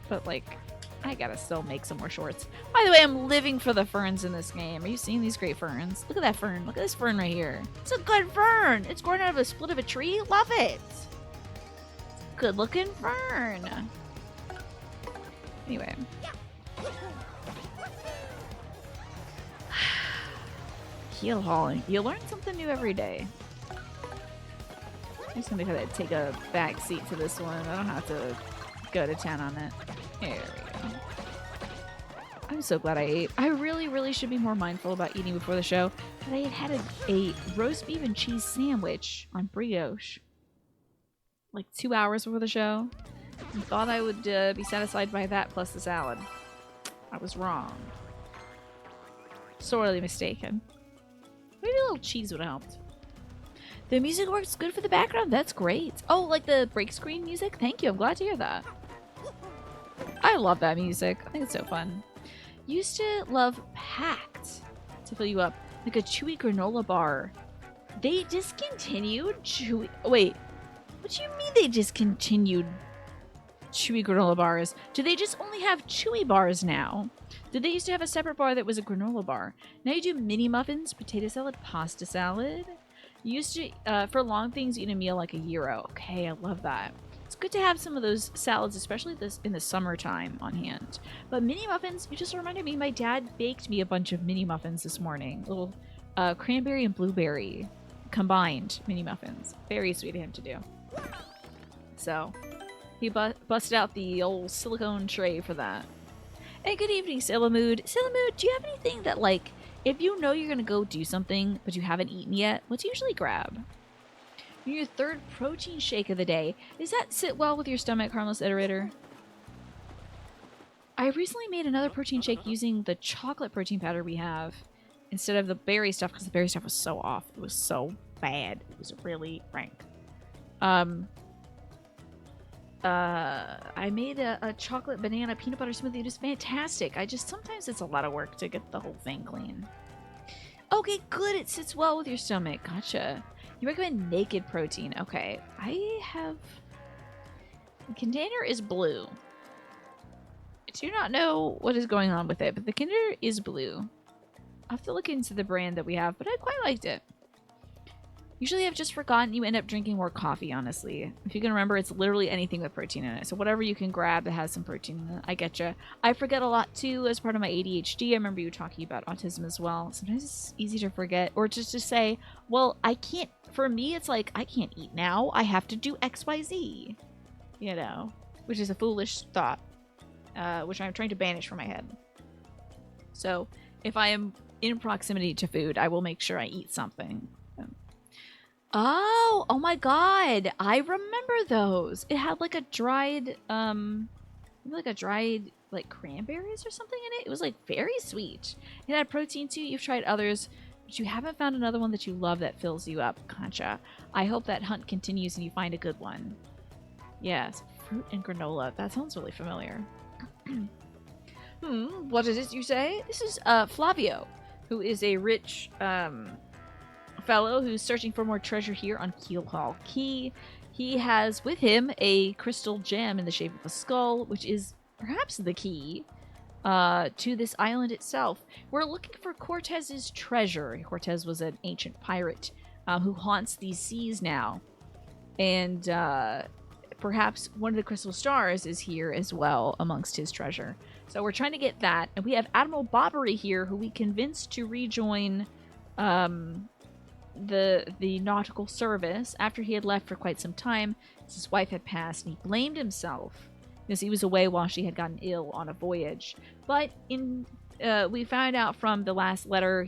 But, like, I gotta still make some more shorts. By the way, I'm living for the ferns in this game. Are you seeing these great ferns? Look at that fern. Look at this fern right here. It's a good fern. It's growing out of a split of a tree. Love it. Good looking fern. Anyway. Keelhaul. You learn something new every day. I'm just gonna kind of take a back seat to this one. I don't have to go to town on it. There we go. I'm so glad I ate. I really should be more mindful about eating before the show. But I had a roast beef and cheese sandwich on brioche like 2 hours before the show. I thought I would be satisfied by that plus the salad. I was wrong. Sorely mistaken. Maybe a little cheese would have helped. The music works good for the background. That's great. Oh, like the break screen music? Thank you. I'm glad to hear that. I love that music. I think it's so fun. Used to love Packed to fill you up. Like a chewy granola bar. They discontinued chewy... Wait. What do you mean they discontinued chewy granola bars? Do they just only have chewy bars now? Did they used to have a separate bar that was a granola bar? Now you do mini muffins, potato salad, pasta salad. You used to, for long things, eat a meal like a gyro. Okay, I love that. It's good to have some of those salads, especially this in the summertime, on hand. But mini muffins, you just reminded me, my dad baked me a bunch of mini muffins this morning. Little cranberry and blueberry combined mini muffins. Very sweet of him to do. So, he busted out the old silicone tray for that. Hey, good evening, Sailor Mood. Sailor Mood, do you have anything that, like, if you know you're gonna go do something, but you haven't eaten yet, what's you usually grab? Your third protein shake of the day. Does that sit well with your stomach, Harmless Iterator? I recently made another protein shake using the chocolate protein powder we have instead of the berry stuff, because the berry stuff was so off. It was so bad. It was really rank. I made a chocolate banana peanut butter smoothie. It was fantastic. Sometimes it's a lot of work to get the whole thing clean. Okay, good. It sits well with your stomach. Gotcha. You recommend naked protein. Okay. I have... The container is blue. I do not know what is going on with it, but the container is blue. I'll have to look into the brand that we have, but I quite liked it. Usually I've just forgotten you end up drinking more coffee, honestly. If you can remember, it's literally anything with protein in it. So whatever you can grab that has some protein in it, I getcha. I forget a lot too as part of my ADHD. I remember you talking about autism as well. Sometimes it's easy to forget or just to say, well, I can't, for me, it's like, I can't eat now. I have to do XYZ, you know, which is a foolish thought, which I'm trying to banish from my head. So if I am in proximity to food, I will make sure I eat something. Oh my god. I remember those. It had like a dried, like cranberries or something in it. It was like very sweet. It had protein too. You've tried others, but you haven't found another one that you love that fills you up. Gotcha. I hope that hunt continues and you find a good one. Yes, fruit and granola. That sounds really familiar. What is it you say? This is Flavio, who is a rich, fellow who's searching for more treasure here on Keelhaul Key. He has with him a crystal gem in the shape of a skull, which is perhaps the key to this island itself. We're looking for Cortez's treasure. Cortez was an ancient pirate who haunts these seas now. And perhaps one of the crystal stars is here as well amongst his treasure. So we're trying to get that. And we have Admiral Bobbery here, who we convinced to rejoin the nautical service after he had left for quite some time. His wife had passed and he blamed himself because he was away while she had gotten ill on a voyage. But we found out from the last letter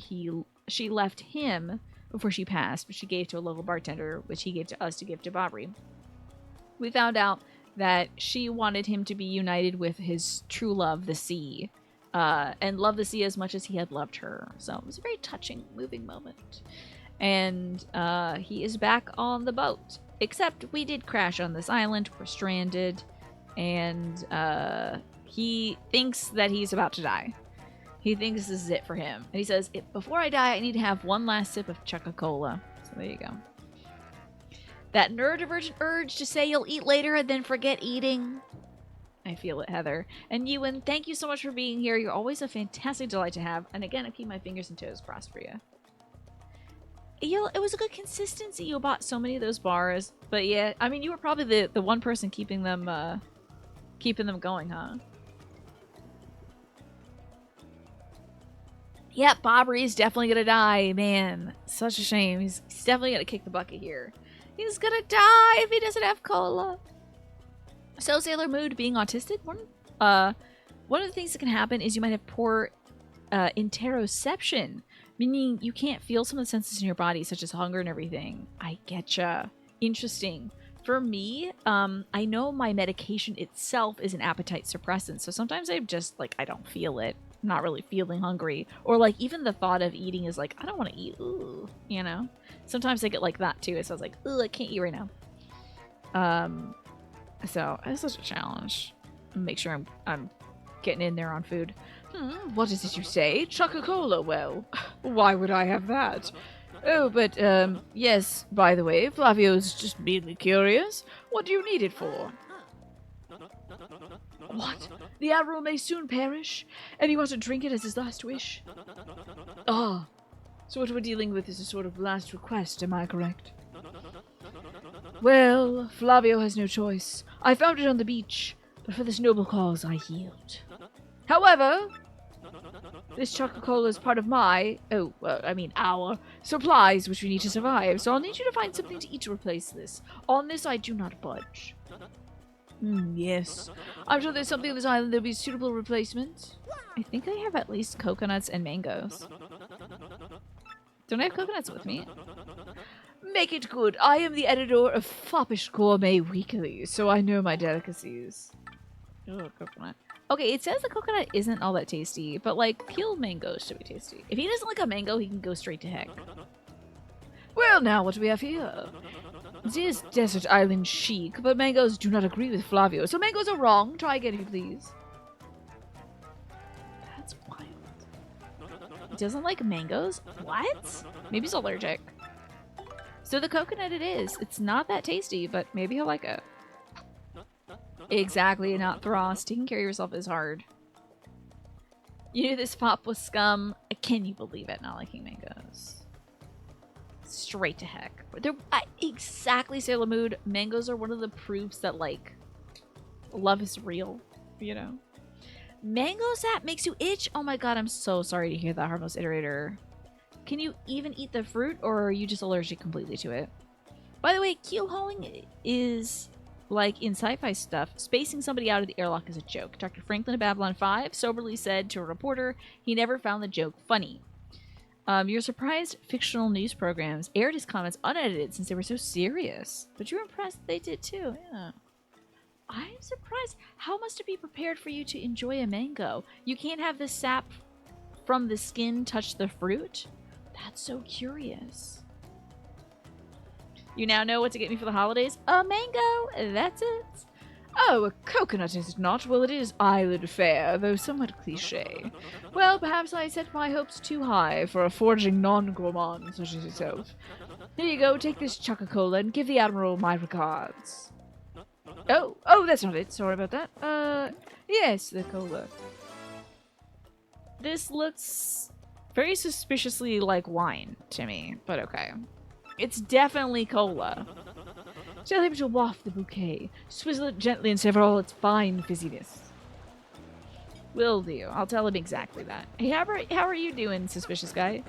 she left him before she passed, which she gave to a local bartender, which he gave to us to give to Bobry. We found out that she wanted him to be united with his true love, the sea, and love the sea as much as he had loved her. So it was a very touching, moving moment. And he is back on the boat. Except we did crash on this island. We're stranded. And he thinks that he's about to die. He thinks this is it for him. And he says, before I die, I need to have one last sip of Coca-Cola. So there you go. That neurodivergent urge to say you'll eat later and then forget eating. I feel it, Heather. And Ewan, thank you so much for being here. You're always a fantastic delight to have. And again, I keep my fingers and toes crossed for you. It was a good consistency. You bought so many of those bars. But yeah, I mean, you were probably the one person keeping them going, huh? Yep, Bobry's definitely gonna die. Man, such a shame. He's definitely gonna kick the bucket here. He's gonna die if he doesn't have cola. So Sailor Mood being autistic, one of the things that can happen is you might have poor interoception, meaning you can't feel some of the senses in your body, such as hunger and everything. I getcha. Interesting. For me, I know my medication itself is an appetite suppressant, so sometimes I'm just like, I don't feel it. I'm not really feeling hungry. Or like even the thought of eating is like, I don't want to eat. Ooh, you know? Sometimes I get like that too. So I was like, ooh, I can't eat right now. So it's such a challenge. Make sure I'm getting in there on food. What is it you say? Coca-Cola? Well, why would I have that? Oh, but, yes, by the way, Flavio's just merely curious. What do you need it for? What? The Admiral may soon perish, and he wants to drink it as his last wish? Ah, so what we're dealing with is a sort of last request, am I correct? Well, Flavio has no choice. I found it on the beach, but for this noble cause I yield. However, this Coca-Cola is part of our supplies which we need to survive, so I'll need you to find something to eat to replace this. On this, I do not budge. Yes. I'm sure there's something on this island that'll be a suitable replacement. I think I have at least coconuts and mangoes. Don't I have coconuts with me? Make it good. I am the editor of Foppish Gourmet Weekly, so I know my delicacies. Oh, coconut. Okay, it says the coconut isn't all that tasty, but like peeled mangoes should be tasty. If he doesn't like a mango, he can go straight to heck. Well, now what do we have here? It is desert island chic, but mangoes do not agree with Flavio, so mangoes are wrong. Try again if you please. That's wild. He doesn't like mangoes? What? Maybe he's allergic. So the coconut it is. It's not that tasty, but maybe he'll like it. Exactly, not Thross. Taking care of yourself is hard. You knew this pop was scum. Can you believe it? Not liking mangoes. Straight to heck. Exactly, Sailor Mood. Mangoes are one of the proofs that, like, love is real. You know? Mango sap makes you itch? Oh my god, I'm so sorry to hear that, Harmless Iterator. Can you even eat the fruit, or are you just allergic completely to it? By the way, keelhauling is... like in sci-fi stuff, spacing somebody out of the airlock is a joke. Dr. Franklin of Babylon 5 soberly said to a reporter he never found the joke funny. Your surprised fictional news programs aired his comments unedited since they were so serious. But you're impressed they did too, yeah. I'm surprised. How must it be prepared for you to enjoy a mango? You can't have the sap from the skin touch the fruit? That's so curious. You now know what to get me for the holidays? A mango! That's it. Oh, a coconut is it not? Well, it is island fare, though somewhat cliché. Well, perhaps I set my hopes too high for a forging non-gourmand such as yourself. Here you go, take this Coca-Cola and give the Admiral my regards. Oh, that's not it. Sorry about that. Yes, the cola. This looks very suspiciously like wine to me, but okay. It's definitely cola. Tell him to waft the bouquet. Swizzle it gently and savor all its fine fizziness. Will do. I'll tell him exactly that. Hey, how are you doing, suspicious guy?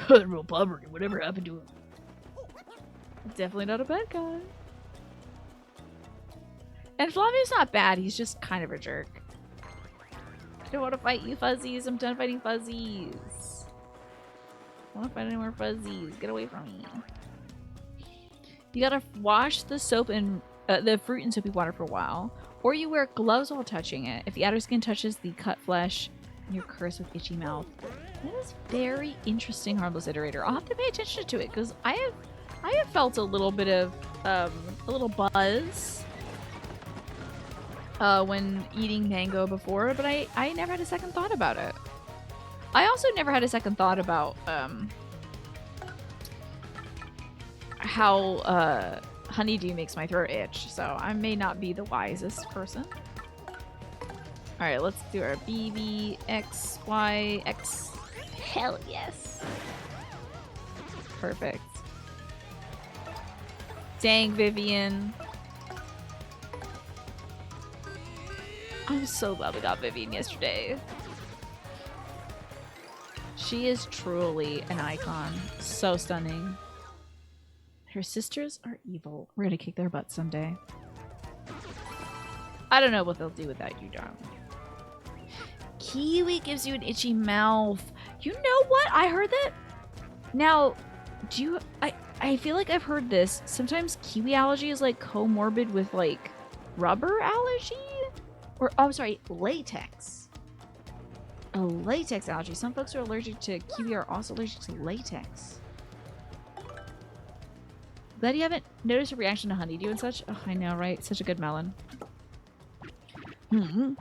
Real bummer. Whatever happened to him? Definitely not a bad guy. And Flavio's not bad. He's just kind of a jerk. I don't want to fight you, fuzzies. I'm done fighting fuzzies. I don't want to fight any more fuzzies. Get away from me. You gotta wash the soap and the fruit in soapy water for a while, or you wear gloves while touching it. If the adder skin touches the cut flesh, you're cursed with itchy mouth. That is very interesting, harmless iterator. I'll have to pay attention to it because I have felt a little bit of a little buzz when eating mango before, but I never had a second thought about it. I also never had a second thought about how honeydew makes my throat itch, so I may not be the wisest person. Alright, let's do our B, B, X, Y, X. Hell yes. Perfect. Dang, Vivian. I'm so glad we got Vivian yesterday. She is truly an icon. So stunning. Her sisters are evil. We're gonna kick their butts someday. I don't know what they'll do without you, darling. Kiwi gives you an itchy mouth. You know what? I heard that. Now, do you... I feel like I've heard this. Sometimes kiwi allergy is like comorbid with like rubber allergy? Or, oh, I'm sorry, latex. A latex allergy. Some folks who are allergic to kiwi are also allergic to latex. Glad you haven't noticed a reaction to honeydew and such. Oh, I know, right? Such a good melon. Hmm.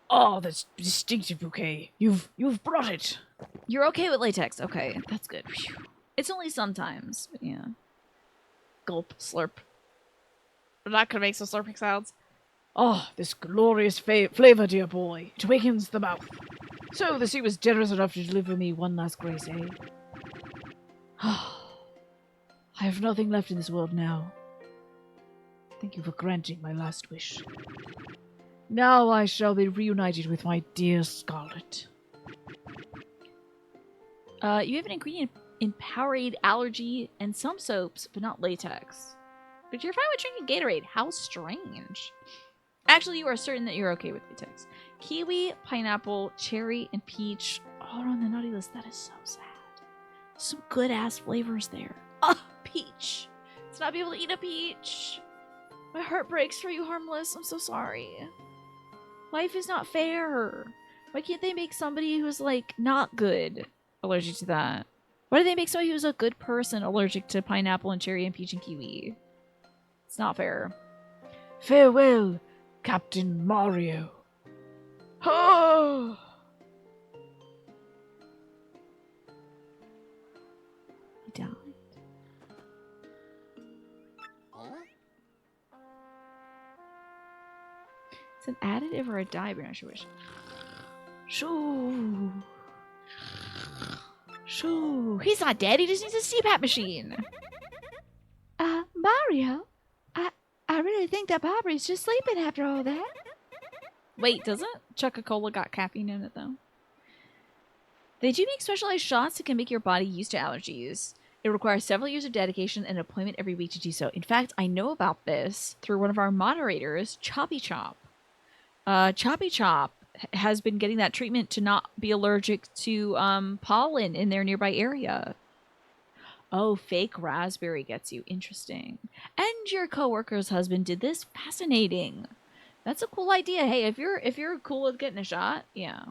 Oh, that's distinctive bouquet. You've brought it. You're okay with latex. Okay, that's good. Phew. It's only sometimes, but yeah. Gulp, slurp. I'm not gonna make some slurping sounds. Oh, this glorious flavor, dear boy. It awakens the mouth. So the sea was generous enough to deliver me one last grace, eh? I have nothing left in this world now. Thank you for granting my last wish. Now I shall be reunited with my dear Scarlet. You have an ingredient in Powerade allergy and some soaps, but not latex. But you're fine with drinking Gatorade. How strange. Actually, you are certain that you're okay with latex. Kiwi, pineapple, cherry, and peach all on the naughty list. That is so sad. Some good-ass flavors there. Oh, peach. To not be able to eat a peach. My heart breaks for you, Harmless. I'm so sorry. Life is not fair. Why can't they make somebody who's, like, not good allergic to that? Why do they make somebody who's a good person allergic to pineapple and cherry and peach and kiwi? It's not fair. Farewell, Captain Mario. Oh! He died. It's an additive or a dye, but I'm not sure which. Shoo! Shoo! He's not dead. He just needs a CPAP machine. Mario? I really think that Barbie's just sleeping after all that. Wait, doesn't Coca-Cola got caffeine in it, though? They do make specialized shots that can make your body used to allergies. It requires several years of dedication and an appointment every week to do so. In fact, I know about this through one of our moderators, Choppy Chop. Choppy Chop has been getting that treatment to not be allergic to pollen in their nearby area. Oh, fake raspberry gets you. Interesting. And your coworker's husband did this. Fascinating. That's a cool idea. Hey, if you're cool with getting a shot, yeah.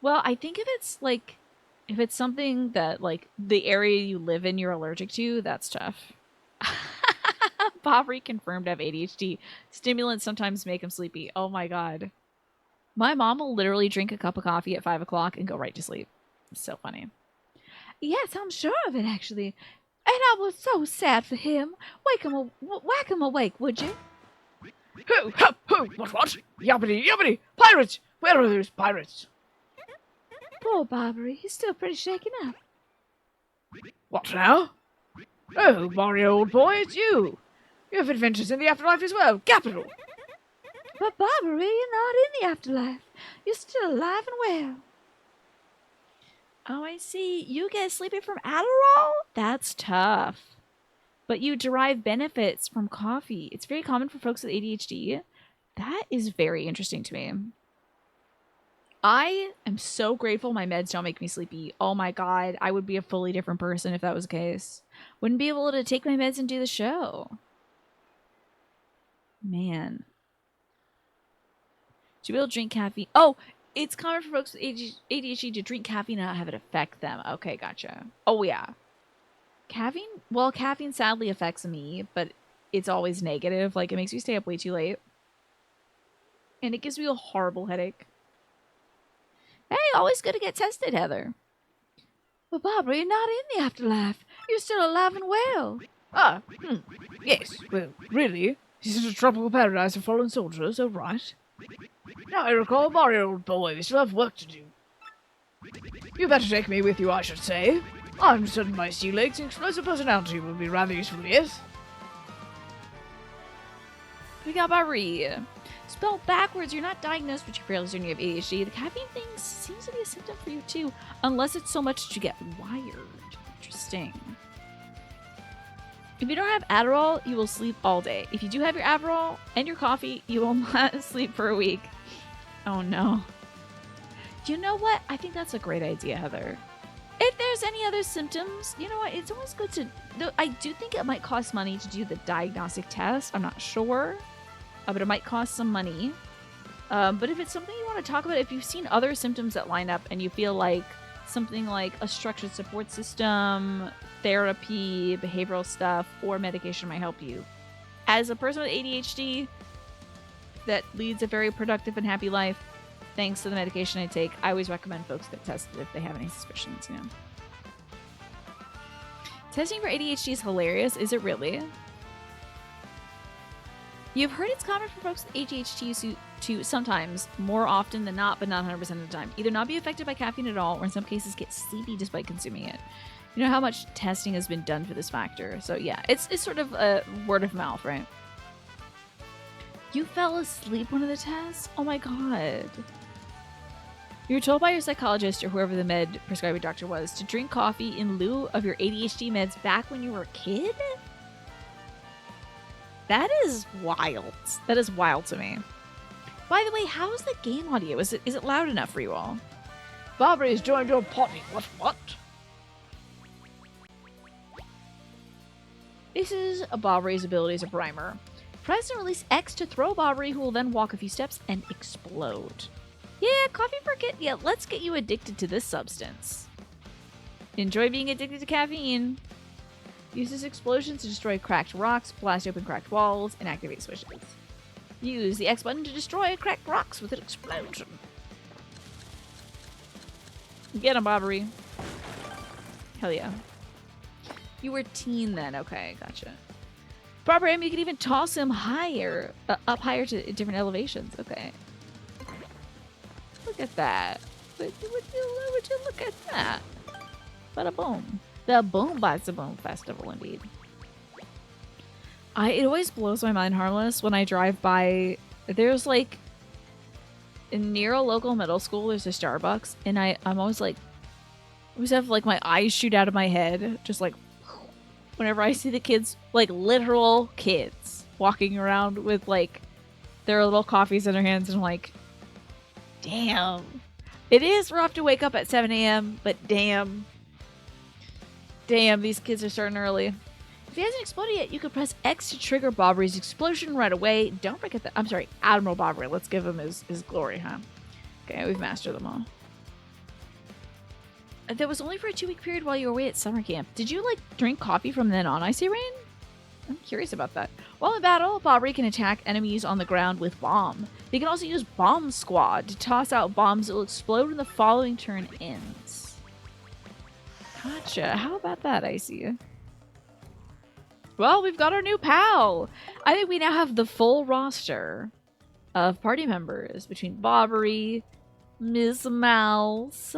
Well, I think if it's something that like the area you live in you're allergic to, that's tough. Bobry confirmed to have ADHD. Stimulants sometimes make him sleepy. Oh my god. My mom will literally drink a cup of coffee at 5 o'clock and go right to sleep. It's so funny. Yes, I'm sure of it, actually. And I was so sad for him. Whack him awake, would you? Ho, ho, ho, what? Yubbity, yubbity! Pirates! Where are those pirates? Poor Barbary, he's still pretty shaken up. What now? Oh, Mario, old boy, it's you! You have adventures in the afterlife as well. Capital! But Barbary, you're not in the afterlife. You're still alive and well. Oh, I see. You get sleepy from Adderall? That's tough. but you derive benefits from coffee. It's very common for folks with ADHD. That is very interesting to me. I am so grateful my meds don't make me sleepy. Oh my god, I would be a fully different person if that was the case. Wouldn't be able to take my meds and do the show. Man. To be able to drink caffeine. Oh, it's common for folks with ADHD to drink caffeine and not have it affect them. Okay, gotcha. Oh, yeah. Caffeine? Well, caffeine sadly affects me, but it's always negative. Like, it makes me stay up way too late. And it gives me a horrible headache. Hey, always good to get tested, Heather. Well, Barbara, you're not in the afterlife. You're still alive and well. Ah, yes, well, really? This is a tropical paradise of fallen soldiers, oh right. Now I recall, Mario, old boy, we still have work to do. You better take me with you, I should say. I'm certain my sea legs and explosive personality will be rather useful, yes? We got Barry. Spelled backwards, you're not diagnosed, but you're fairly certain you have ADHD. The caffeine thing seems to be a symptom for you too, unless it's so much that you get wired. Interesting. If you don't have Adderall, you will sleep all day. If you do have your Adderall and your coffee, you will not sleep for a week. Oh no. You know what? I think that's a great idea, Heather. If there's any other symptoms, you know what? It's always good to... I do think it might cost money to do the diagnostic test. I'm not sure. But it might cost some money. But if it's something you want to talk about, if you've seen other symptoms that line up and you feel like something like a structured support system, therapy, behavioral stuff, or medication might help you. As a person with ADHD that leads a very productive and happy life, thanks to the medication I take, I always recommend folks get tested if they have any suspicions, you know. Testing for ADHD is hilarious. Is it really? You've heard it's common for folks with ADHD to sometimes, more often than not, but not 100% of the time, either not be affected by caffeine at all, or in some cases get sleepy despite consuming it. You know how much testing has been done for this factor. So yeah, it's sort of a word of mouth, right? You fell asleep one of the tests? Oh my god. You were told by your psychologist or whoever the med prescribing doctor was to drink coffee in lieu of your ADHD meds back when you were a kid? That is wild. That is wild to me. By the way, how's the game audio? Is it loud enough for you all? Barbara's joined your potty. What? This is Barbari's ability as a primer. Press and release X to throw Barbary, who will then walk a few steps and explode. Yeah, coffee for kid. Yeah, let's get you addicted to this substance. Enjoy being addicted to caffeine. Uses explosions to destroy cracked rocks, blast open cracked walls, and activate switches. Use the X button to destroy cracked rocks with an explosion. Get him, Bobbery. Hell yeah. You were teen then. Okay, gotcha. Barbara, you can even toss him higher, up higher to different elevations. Okay. Look at that. Would you look at that? Bada boom. The Boom Bites a Boom Festival, indeed. It always blows my mind, Harmless, when I drive by. There's like, near a local middle school, there's a Starbucks, and I'm always like, I always have like my eyes shoot out of my head, just like, whenever I see the kids, like literal kids, walking around with like their little coffees in their hands, and I'm like, damn. It is rough to wake up at 7 a.m., but damn. Damn, these kids are starting early. If he hasn't exploded yet, you can press X to trigger Bobbery's explosion right away. Don't forget that. I'm sorry, Admiral Bobbery. Let's give him his glory, huh? Okay, we've mastered them all. That was only for a 2-week period while you were away at summer camp. Did you, like, drink coffee from then on, Icy Rain? I'm curious about that. While in battle, Bobbery can attack enemies on the ground with Bomb. They can also use Bomb Squad to toss out bombs that will explode when the following turn ends. Gotcha. How about that, Icy? Well, we've got our new pal. I think we now have the full roster of party members between Bobbery, Ms. Mouse,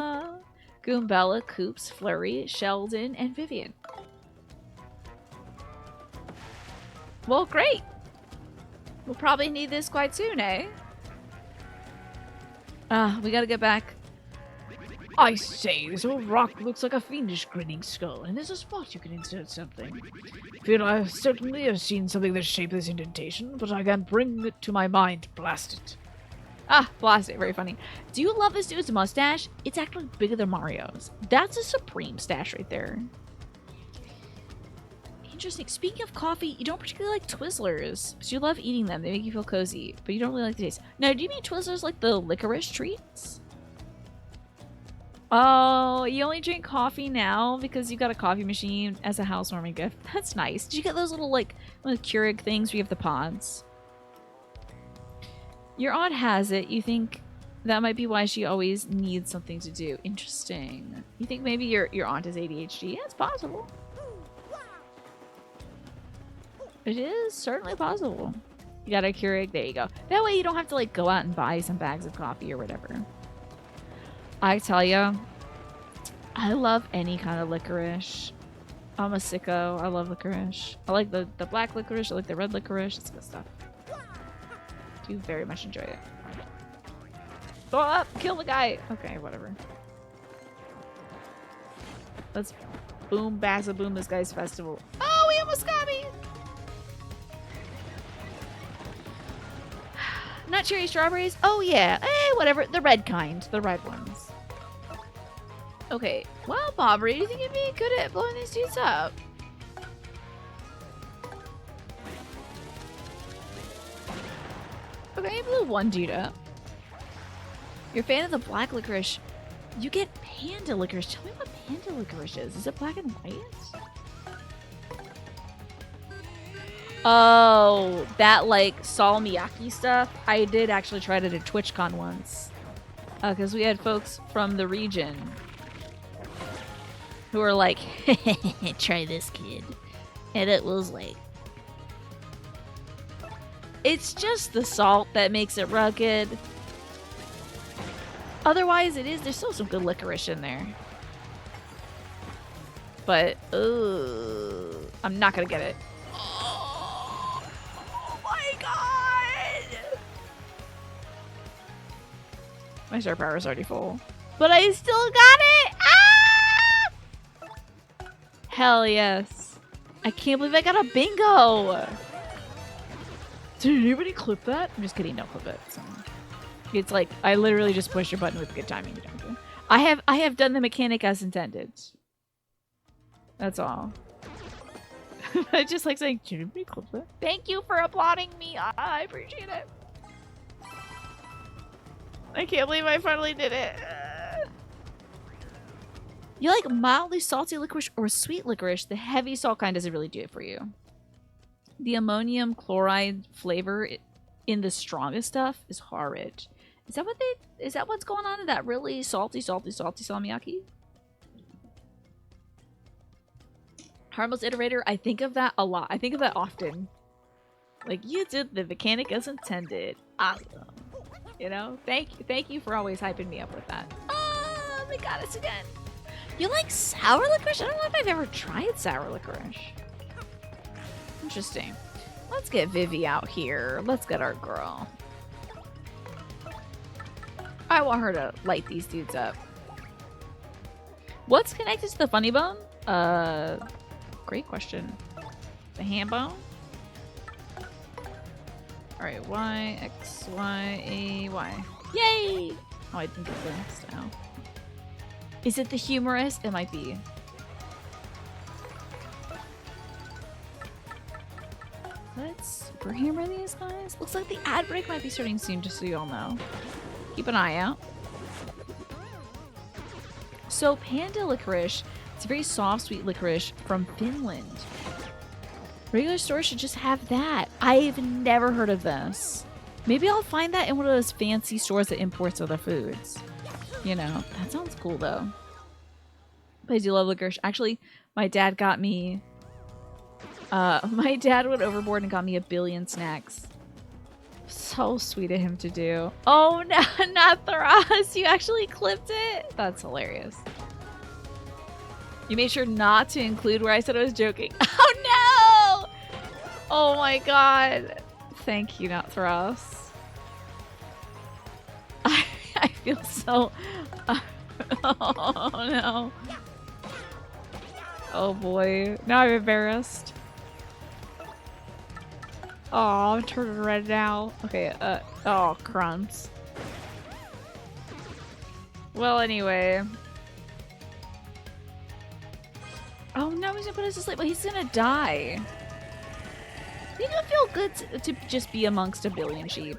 Goombella, Coops, Flurry, Sheldon, and Vivian. Well, great. We'll probably need this quite soon, eh? We gotta get back I say, this old rock looks like a fiendish grinning skull, and there's a spot you can insert something. Feel I certainly have seen something that shaped this indentation, but I can't bring it to my mind. Blast it. Ah, blast it. Very funny. Do you love this dude's mustache? It's actually bigger than Mario's. That's a supreme stash right there. Interesting. Speaking of coffee, you don't particularly like Twizzlers, but you love eating them. They make you feel cozy, but you don't really like the taste. Now, do you mean Twizzlers like the licorice treats? Oh, you only drink coffee now because you got a coffee machine as a housewarming gift. That's nice. Did you get those little, like Keurig things where you have the pods? Your aunt has it. You think that might be why she always needs something to do. Interesting. You think maybe your aunt has ADHD? Yeah, it's possible. It is certainly possible. You got a Keurig? There you go. That way you don't have to, like, go out and buy some bags of coffee or whatever. I tell you, I love any kind of licorice. I'm a sicko. I love licorice. I like the black licorice. I like the red licorice. It's good stuff. Do very much enjoy it. Go up! Kill the guy! Okay, whatever. Let's boom bass boom this guy's festival. Oh, he almost got me! Not cherry strawberries? Oh yeah. Whatever. The red kind. The red ones. Okay. Well, Bobbery, do you think you'd be good at blowing these dudes up? Okay, you blew one dude up. You're a fan of the black licorice. You get panda licorice. Tell me what panda licorice is. Is it black and white? Oh, that like salmiakki stuff. I did actually try it at a TwitchCon once. Because we had folks from the region who were like, try this, kid. And it was like, it's just the salt that makes it rugged. Otherwise, there's still some good licorice in there. But, I'm not gonna get it. Oh my god! My star power is already full. But I still got it! Ah! Hell yes. I can't believe I got a bingo! Did anybody clip that? I'm just kidding, don't clip it. So. It's like, I literally just push your button with good timing. You don't do. I have done the mechanic as intended. That's all. I just like saying, did anybody clip that? Thank you for applauding me. I appreciate it. I can't believe I finally did it. You like mildly salty licorice or sweet licorice? The heavy salt kind doesn't really do it for you. The ammonium chloride flavor in the strongest stuff is horrid. Is that what's going on in that really salty salmiakki? Harmless iterator, I think of that a lot. I think of that often. Like, you did the mechanic as intended. Awesome. You know? Thank you for always hyping me up with that. Oh, they got us again. You like sour licorice? I don't know if I've ever tried sour licorice. Interesting. Let's get Vivi out here. Let's get our girl. I want her to light these dudes up. What's connected to the funny bone? Great question. The ham bone? Alright, Y, X, Y, A, Y. Yay! Oh, I think it's this now. Is it the humorous? It might be. Let's super hammer these guys. Looks like the ad break might be starting soon, just so you all know. Keep an eye out. So panda licorice, it's a very soft, sweet licorice from Finland. Regular stores should just have that. I've never heard of this. Maybe I'll find that in one of those fancy stores that imports other foods. You know, that sounds cool though. But I do love licorice. Actually, my dad got me... my dad went overboard and got me 1 billion snacks. So sweet of him to do. Oh, no, not Tharas. You actually clipped it? That's hilarious. You made sure not to include where I said I was joking. Oh, no! Oh, my God. Thank you, not Tharas. I feel so Oh no. Oh boy. Now I'm embarrassed. Oh, I'm turning red now. Okay, oh, crumbs. Well, anyway. Oh no, he's gonna put us to sleep. Well, he's gonna die. I think it would feel good to just be amongst a billion sheep.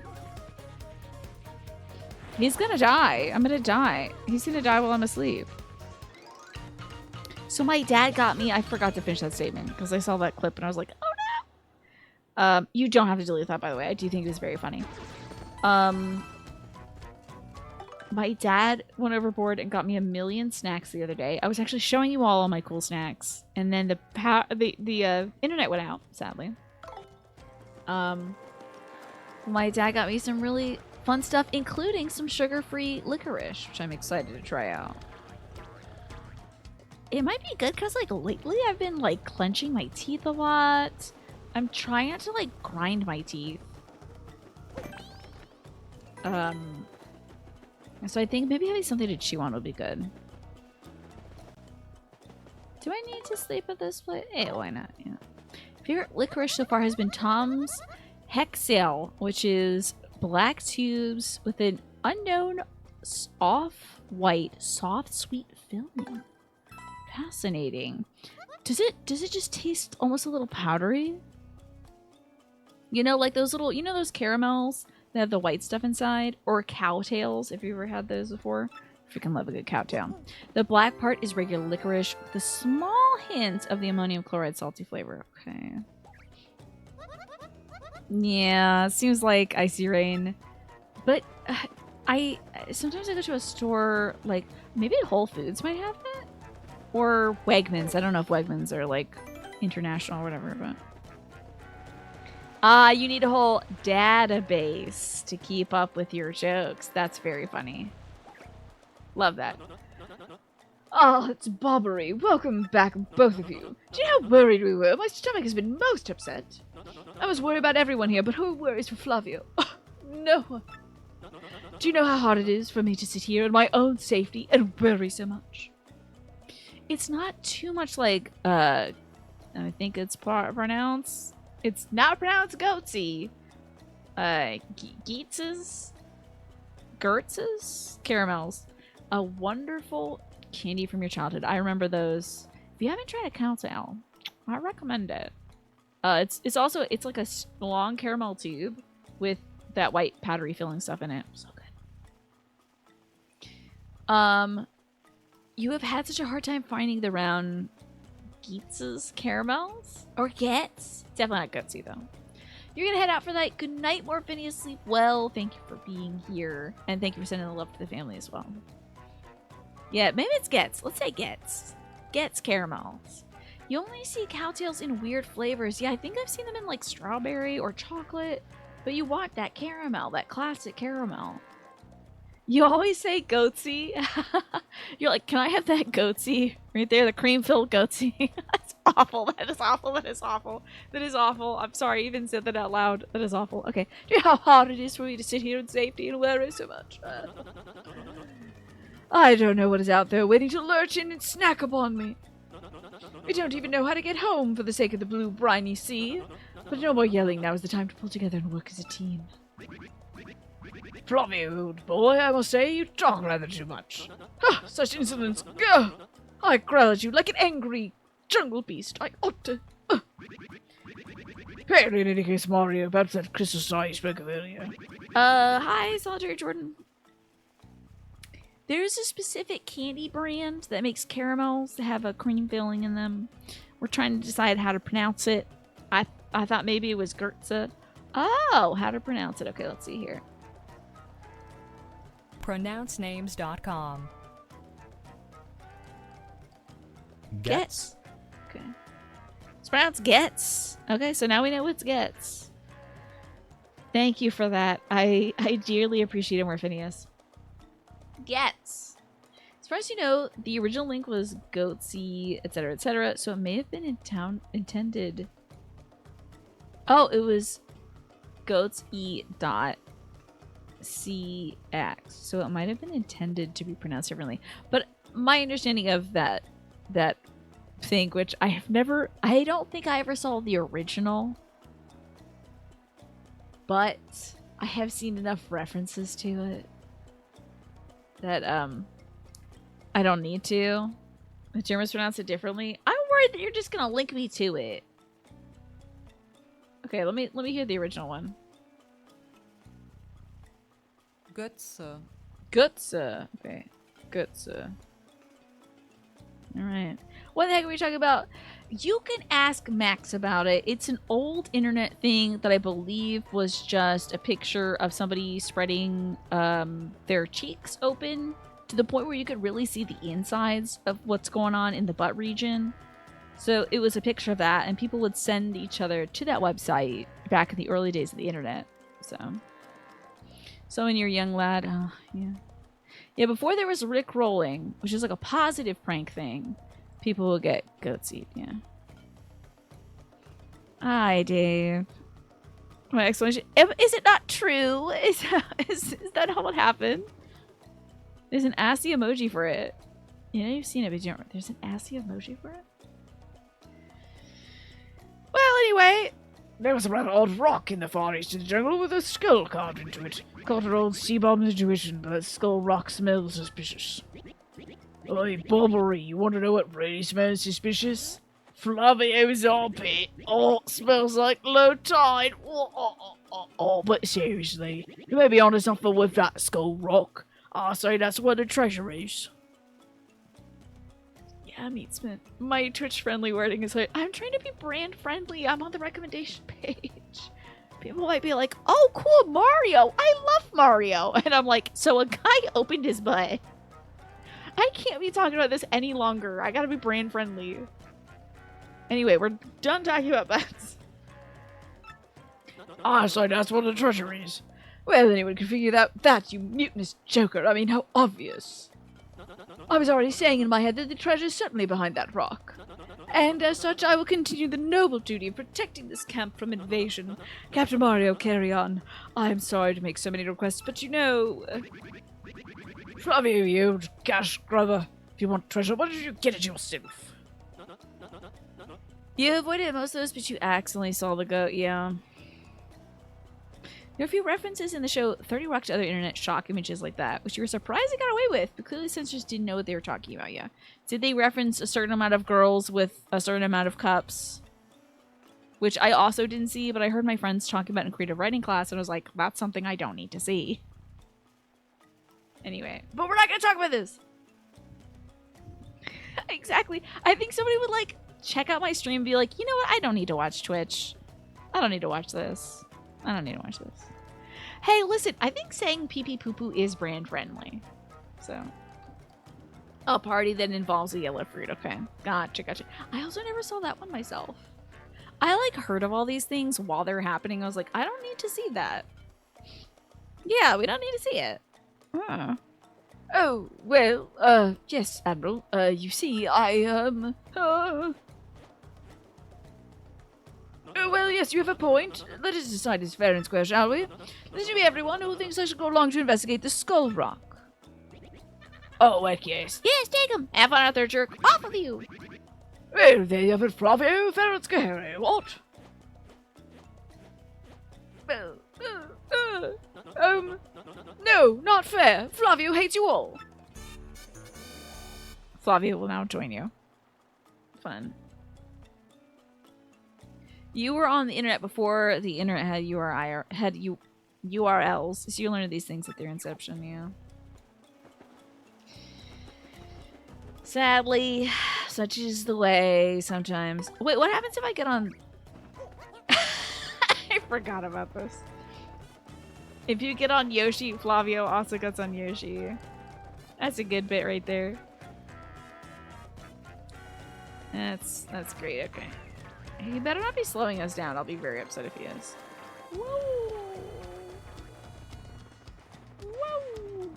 He's gonna die. I'm gonna die. He's gonna die while I'm asleep. So my dad got me. I forgot to finish that statement because I saw that clip and I was like, oh no. You don't have to delete that, by the way. I do think it is very funny. My dad went overboard and got me a million snacks the other day. I was actually showing you all my cool snacks, and then the internet went out, sadly. My dad got me some really fun stuff, including some sugar-free licorice, which I'm excited to try out. It might be good because, like, lately I've been, like, clenching my teeth a lot. I'm trying not to, like, grind my teeth. So I think maybe having something to chew on would be good. Do I need to sleep at this place? Eh, why not? Yeah. Favorite licorice so far has been Tom's Hexale, which is black tubes with an unknown off-white, soft, sweet filling. Fascinating. Does it just taste almost a little powdery? You know, like those little, you know those caramels that have the white stuff inside? Or cow tails, if you ever had those before. Freaking love a good cow tail. The black part is regular licorice with a small hint of the ammonium chloride salty flavor. Okay. Yeah, seems like Icy Rain. But sometimes I go to a store, like, maybe Whole Foods might have it? Or Wegmans. I don't know if Wegmans are, like, international or whatever, but... you need a whole database to keep up with your jokes. That's very funny. Love that. Oh, it's Bobbery. Welcome back, both of you. Do you know how worried we were? My stomach has been most upset. I was worried about everyone here, but who worries for Flavio? Oh, no one. Do you know how hard it is for me to sit here in my own safety and worry so much? It's not too much like, I think it's pronounced... It's not pronounced goatsy. Gertz's? Caramels. A wonderful candy from your childhood. I remember those. If you haven't tried a Keelhaul, I recommend it. It's also, it's like a long caramel tube with that white powdery filling stuff in it. So good. You have had such a hard time finding the round Geetz's caramels? Or Getz? Definitely not Gutsy, though. You're gonna head out for that. Good night, Morphinia. Sleep well. Thank you for being here. And thank you for sending the love to the family as well. Yeah, maybe it's Getz. Let's say Getz. Getz caramels. You only see cowtails in weird flavors. Yeah, I think I've seen them in like strawberry or chocolate. But you want that caramel, that classic caramel. You always say goatsy. You're like, can I have that goatsy? Right there, the cream-filled goatsy. That's awful. That is awful. That is awful. That is awful. I'm sorry, I even said that out loud. That is awful. Okay. Do you know how hard it is for me to sit here in safety and worry so much? I don't know what is out there waiting to lurch in and snack upon me. We don't even know how to get home for the sake of the blue briny sea. But no more yelling. Now is the time to pull together and work as a team. Flavio, old boy, I must say you talk rather too much. Ah, such insolence! Gah! I growl at you like an angry jungle beast. I ought to... Hey, in any case, Mario, about that crystal star you spoke of earlier. Hi, Solitary Jordan. There's a specific candy brand that makes caramels that have a cream filling in them. We're trying to decide how to pronounce it. I thought maybe it was Gertza. Oh, how to pronounce it. Okay, let's see here. pronouncenames.com. Getz. Okay. It's pronounced Getz. Okay, so now we know what's Getz. Thank you for that. I dearly appreciate it, Morphinius. Getz. As far as you know, the original link was goatsy, etc., so it may have been intended. Oh, it was goatsy dot so it might have been intended to be pronounced differently. But my understanding of that thing, which I don't think I ever saw the original, but I have seen enough references to it that I don't need to. The Germans pronounce it differently. I'm worried that you're just gonna link me to it. Okay, let me hear the original one. Götze. Götze. Okay. Götze. Alright. What the heck are we talking about? You can ask Max about it. It's an old internet thing that I believe was just a picture of somebody spreading their cheeks open to the point where you could really see the insides of what's going on in the butt region. So it was a picture of that, and people would send each other to that website back in the early days of the internet. So when you're a young lad, oh, yeah. Yeah, before there was Rick rolling, which is like a positive prank thing, people will get goatsied, yeah. Hi, Dave. My explanation. Is it not true? Is that not what happened? There's an assy emoji for it. Yeah, you've seen it, but you don't. There's an assy emoji for it? Well, anyway, there was a rather odd rock in the far east of the jungle with a skull carved into it. Caught an old sea-bomb's intuition, but that skull rock smells suspicious. Oi, Bobbery, you want to know what really smells suspicious? Flavio's armpit. Oh, smells like low tide. Oh, but seriously, you may be onto something with that skull rock. I say that's where the treasure is. Yeah, Meatsmith. My Twitch friendly wording is like, I'm trying to be brand friendly. I'm on the recommendation page. People might be like, oh, cool, Mario. I love Mario. And I'm like, so a guy opened his butt. I can't be talking about this any longer. I gotta be brand friendly. Anyway, we're done talking about butts. I say that's where the treasure is. Well, anyone can figure that, you mutinous joker. I mean, how obvious. I was already saying in my head that the treasure's certainly behind that rock. And as such, I will continue the noble duty of protecting this camp from invasion. Captain Mario, carry on. I am sorry to make so many requests, but you know... Flavio, you cash grubber. If you want treasure, why don't you get it yourself? You avoided most of those, but you accidentally saw the goat, yeah. There are a few references in the show 30 Rock to other internet shock images like that, which you were surprised they got away with, but clearly censors didn't know what they were talking about, yeah. Did they reference a certain amount of girls with a certain amount of cups? Which I also didn't see, but I heard my friends talking about in creative writing class, and I was like, that's something I don't need to see. Anyway, but we're not going to talk about this. Exactly. I think somebody would, like, check out my stream and be like, you know what? I don't need to watch Twitch. I don't need to watch this. I don't need to watch this. Hey, listen, I think saying pee pee poo poo is brand friendly. So, a party that involves a yellow fruit. Okay, gotcha. I also never saw that one myself. I like heard of all these things while they're happening. I was like, I don't need to see that. Yeah, we don't need to see it. Oh, well, yes, Admiral. You see, well, yes, you have a point. Let us decide this fair and square, shall we? This should be everyone who thinks I should go along to investigate the Skull Rock. Oh, heck yes. Yes, take him. Have fun out there, jerk. Off with you. Well, there you have it, Flavio, fair and square, what? Well, no, not fair. Flavio hates you all. Flavio will now join you. Fun. You were on the internet before the internet had URLs, so you learned these things at their inception, yeah. Sadly, such is the way sometimes. Wait, what happens if I get on... I forgot about this. If you get on Yoshi, Flavio also gets on Yoshi. That's a good bit right there. That's great, okay. He better not be slowing us down. I'll be very upset if he is. Woo! Woo!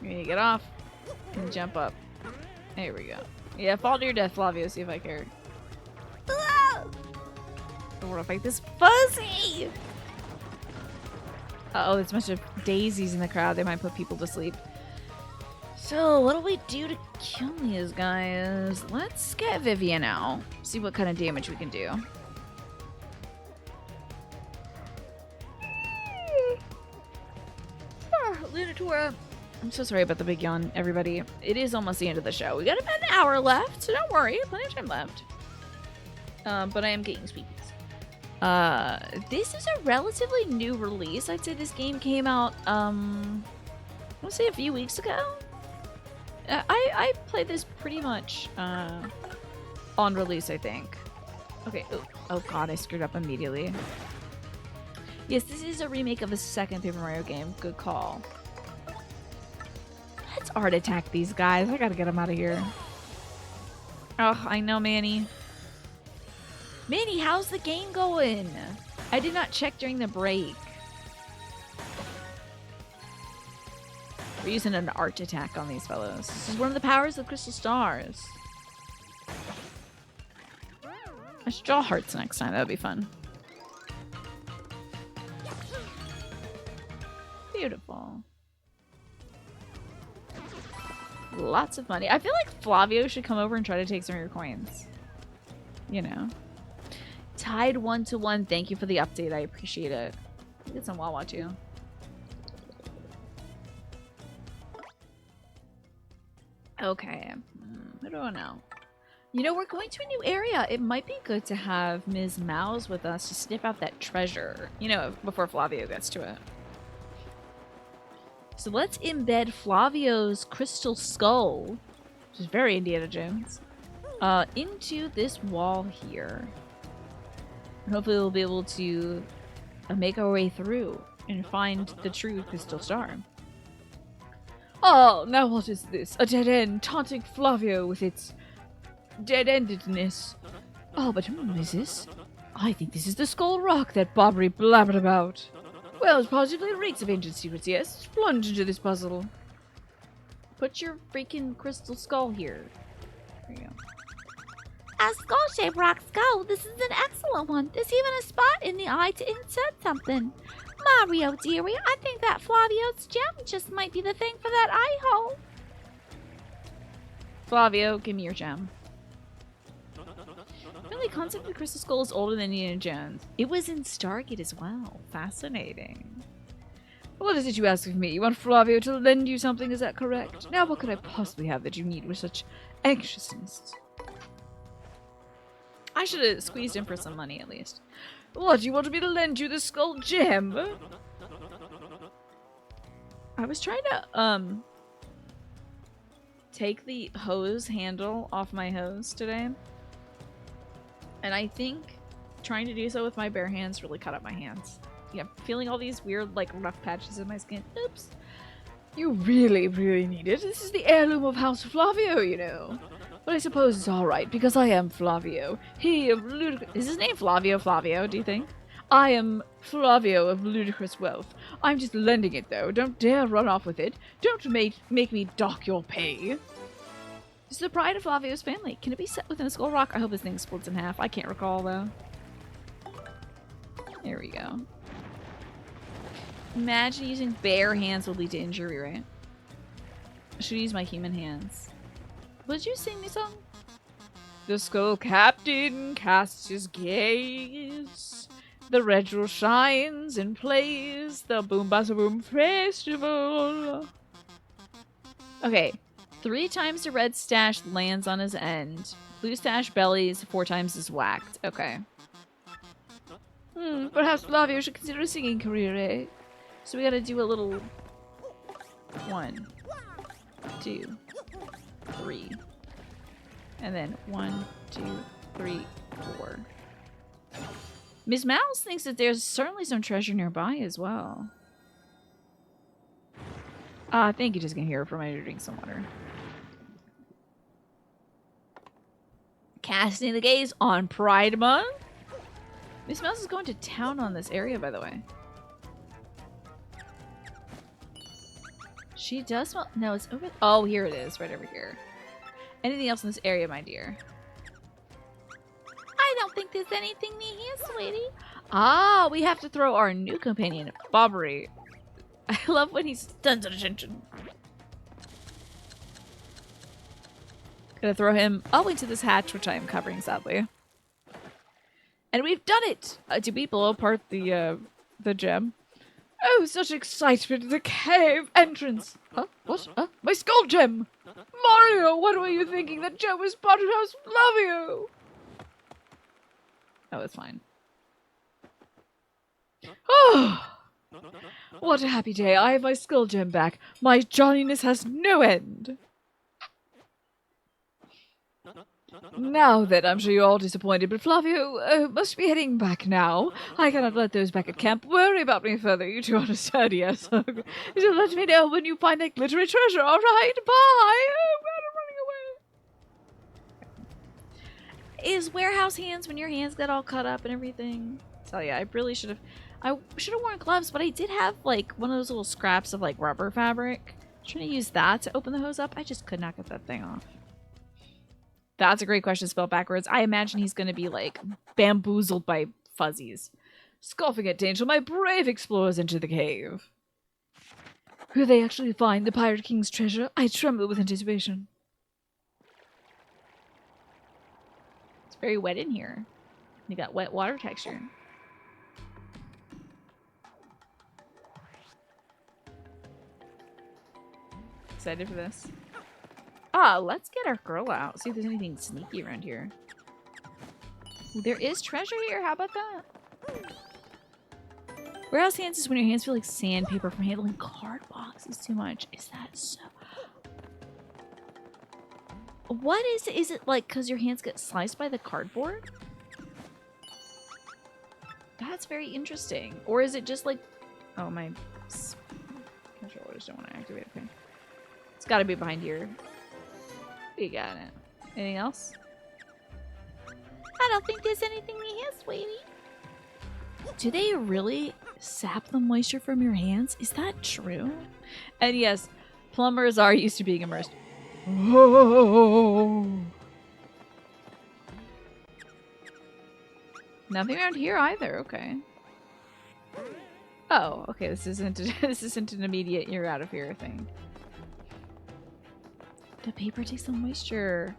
You're gonna get off and jump up. There we go. Yeah, fall to your death, Flavio. See if I care. I want to fight this fuzzy! Uh-oh, there's a bunch of daisies in the crowd. They might put people to sleep. So, what do we do to kill these guys? Let's get Vivian out. See what kind of damage we can do. Lunatora. I'm so sorry about the big yawn, everybody. It is almost the end of the show. We got about an hour left, so don't worry. Plenty of time left. But I am getting squeakies. This is a relatively new release. I'd say this game came out, let's say a few weeks ago. I played this pretty much, on release, I think. Okay, oh god, I screwed up immediately. Yes, this is a remake of a second Paper Mario game. Good call. Let's art attack these guys. I gotta get them out of here. Oh, I know, Manny. Manny, how's the game going? I did not check during the break. We're using an art attack on these fellows. This is one of the powers of Crystal Stars. I should draw hearts next time. That would be fun. Beautiful. Lots of money. I feel like Flavio should come over and try to take some of your coins. You know. Tied 1-1. Thank you for the update. I appreciate it. Get some Wawa too. Okay. I don't know. You know, we're going to a new area. It might be good to have Ms. Mouse with us to sniff out that treasure. You know, before Flavio gets to it. So let's embed Flavio's crystal skull, which is very Indiana Jones, into this wall here. And hopefully we'll be able to make our way through and find the true crystal star. Oh, now what is this? A dead end, taunting Flavio with its dead-endedness. Oh, but who is this? I think this is the skull rock that Bobbery blabbered about. Well, it positively reeks of ancient secrets, yes. Let's plunge into this puzzle. Put your freaking crystal skull here. There you go. As skull-shaped rocks go, this is an excellent one. There's even a spot in the eye to insert something. Mario, dearie, I think that Flavio's gem just might be the thing for that eye hole. Flavio, give me your gem. Really, the concept of the crystal skull is older than Indiana Jones. It was in Stargate as well. Fascinating. What is it you ask of me? You want Flavio to lend you something, is that correct? Now what could I possibly have that you need with such anxiousness? I should have squeezed in for some money at least. What, do you want me to lend you the skull gem? I was trying to, take the hose handle off my hose today. And I think trying to do so with my bare hands really cut up my hands. Yeah, feeling all these weird, like, rough patches in my skin. Oops. You really, really need it. This is the heirloom of House Flavio, you know. But I suppose it's alright, because I am Flavio. He of ludicrous... Is his name Flavio, do you think? I am Flavio of ludicrous wealth. I'm just lending it, though. Don't dare run off with it. Don't make me dock your pay. This is the pride of Flavio's family. Can it be set within a skull rock? I hope this thing splits in half. I can't recall, though. There we go. Imagine using bare hands will lead to injury, right? I should use my human hands. Would you sing me song? The skull captain casts his gaze. The red jewel shines and plays. The boom bassa boom festival. Okay. 3 times the red stash lands on his end. Blue stash bellies 4 times is whacked. Okay. Perhaps Flavio should consider a singing career, eh? So we gotta do a little... 1, 2, 3. And then 1, 2, 3, 4. Miss Mouse thinks that there's certainly some treasure nearby as well. I think you're just gonna hear it from me to drink some water. Casting the gaze on Pride Month. Miss Mouse is going to town on this area, by the way. She does smell... No, it's over... Oh, here it is. Right over here. Anything else in this area, my dear? I I don't think there's anything near here, sweetie. Ah, we have to throw our new companion, Bobbery. I love when he's Tons of attention. gonna throw him into this hatch, which I am covering, sadly. And we've done it! Did we blow apart the gem? Oh, such excitement! The cave entrance! Huh? What? My skull gem! Mario, what were you thinking? That gem was part of House Flavio! Oh, it's fine. Oh! What a happy day. I have my skull gem back. My jolliness has no end. Now then, I'm sure you're all disappointed, but Flavio must be heading back now. I cannot let those back at camp worry about me further. You two understand, yes? So let me know when you find that glittery treasure, all right? Bye! Oh, God, I'm running away. Is warehouse hands when your hands get all cut up and everything? So yeah, I really should have... I should have worn gloves, but I did have, like, one of those little scraps of, like, rubber fabric. I was trying to use that to open the hose up. I just could not get that thing off. That's a great question spelled backwards. I imagine he's going to be, like, bamboozled by fuzzies. Scoffing at danger, my brave explorers enter the cave. Will they actually find the Pirate King's treasure? I tremble with anticipation. It's very wet in here. You got wet water texture. Excited for this. Ah, let's get our girl out. See if there's anything sneaky around here. Ooh, there is treasure here. How about that? Warehouse hands is when your hands feel like sandpaper from handling card boxes too much. Is that so? What is it? Is it like because your hands get sliced by the cardboard? That's very interesting. Or is it just like... Oh, my controllers don't want to activate. Okay. It's got to be behind here. You got it. Anything else? I don't think there's anything near here, sweetie. Do they really sap the moisture from your hands? Is that true? And yes, plumbers are used to being immersed. Oh. Nothing around here either. Okay. Oh, okay. This isn't an immediate "you're out of here" thing. The paper takes the moisture.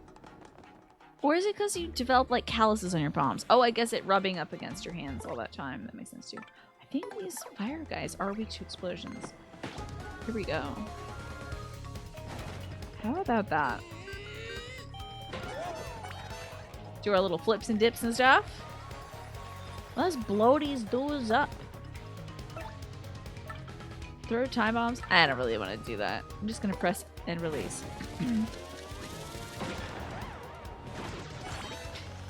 Or is it because you develop like calluses on your palms? Oh, I guess it rubbing up against your hands all that time. That makes sense too. I think these fire guys are weak to explosions. Here we go. How about that? Do our little flips and dips and stuff. Let's blow these dudes up. Throw time bombs. I don't really want to do that. I'm just gonna press and release.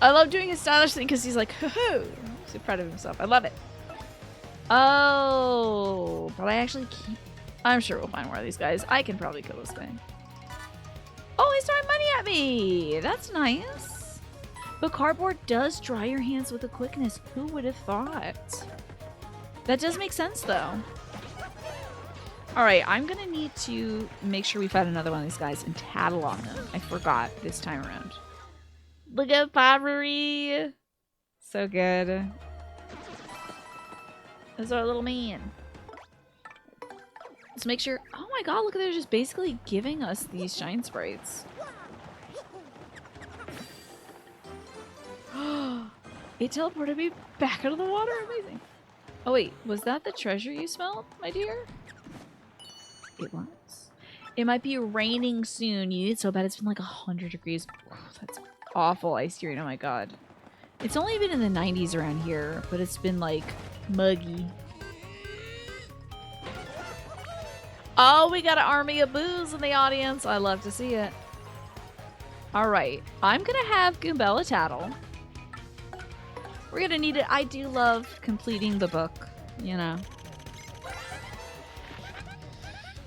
I love doing his stylish thing because he's like, hoo-hoo. So proud of himself. I love it. Oh, but I actually keep... I'm sure we'll find more of these guys. I can probably kill this guy. Oh, he's throwing money at me. That's nice. But cardboard does dry your hands with a quickness. Who would have thought? That does make sense, though. Alright, I'm gonna need to make sure we find another one of these guys and tattle on them. I forgot this time around. Look at Bobbery! So good. This is our little man. Let's make sure... Oh my god, look at they're just basically giving us these shine sprites. It teleported me back out of the water? Amazing. Oh wait, was that the treasure you smelled, my dear? It was. It might be raining soon. You need so bad. It's been like 100 degrees. Oh, that's awful ice here. Oh my god. It's only been in the 90s around here, but it's been like muggy. Oh, we got an army of boos in the audience. I love to see it. Alright. I'm gonna have Goombella tattle. We're gonna need it. I do love completing the book, you know.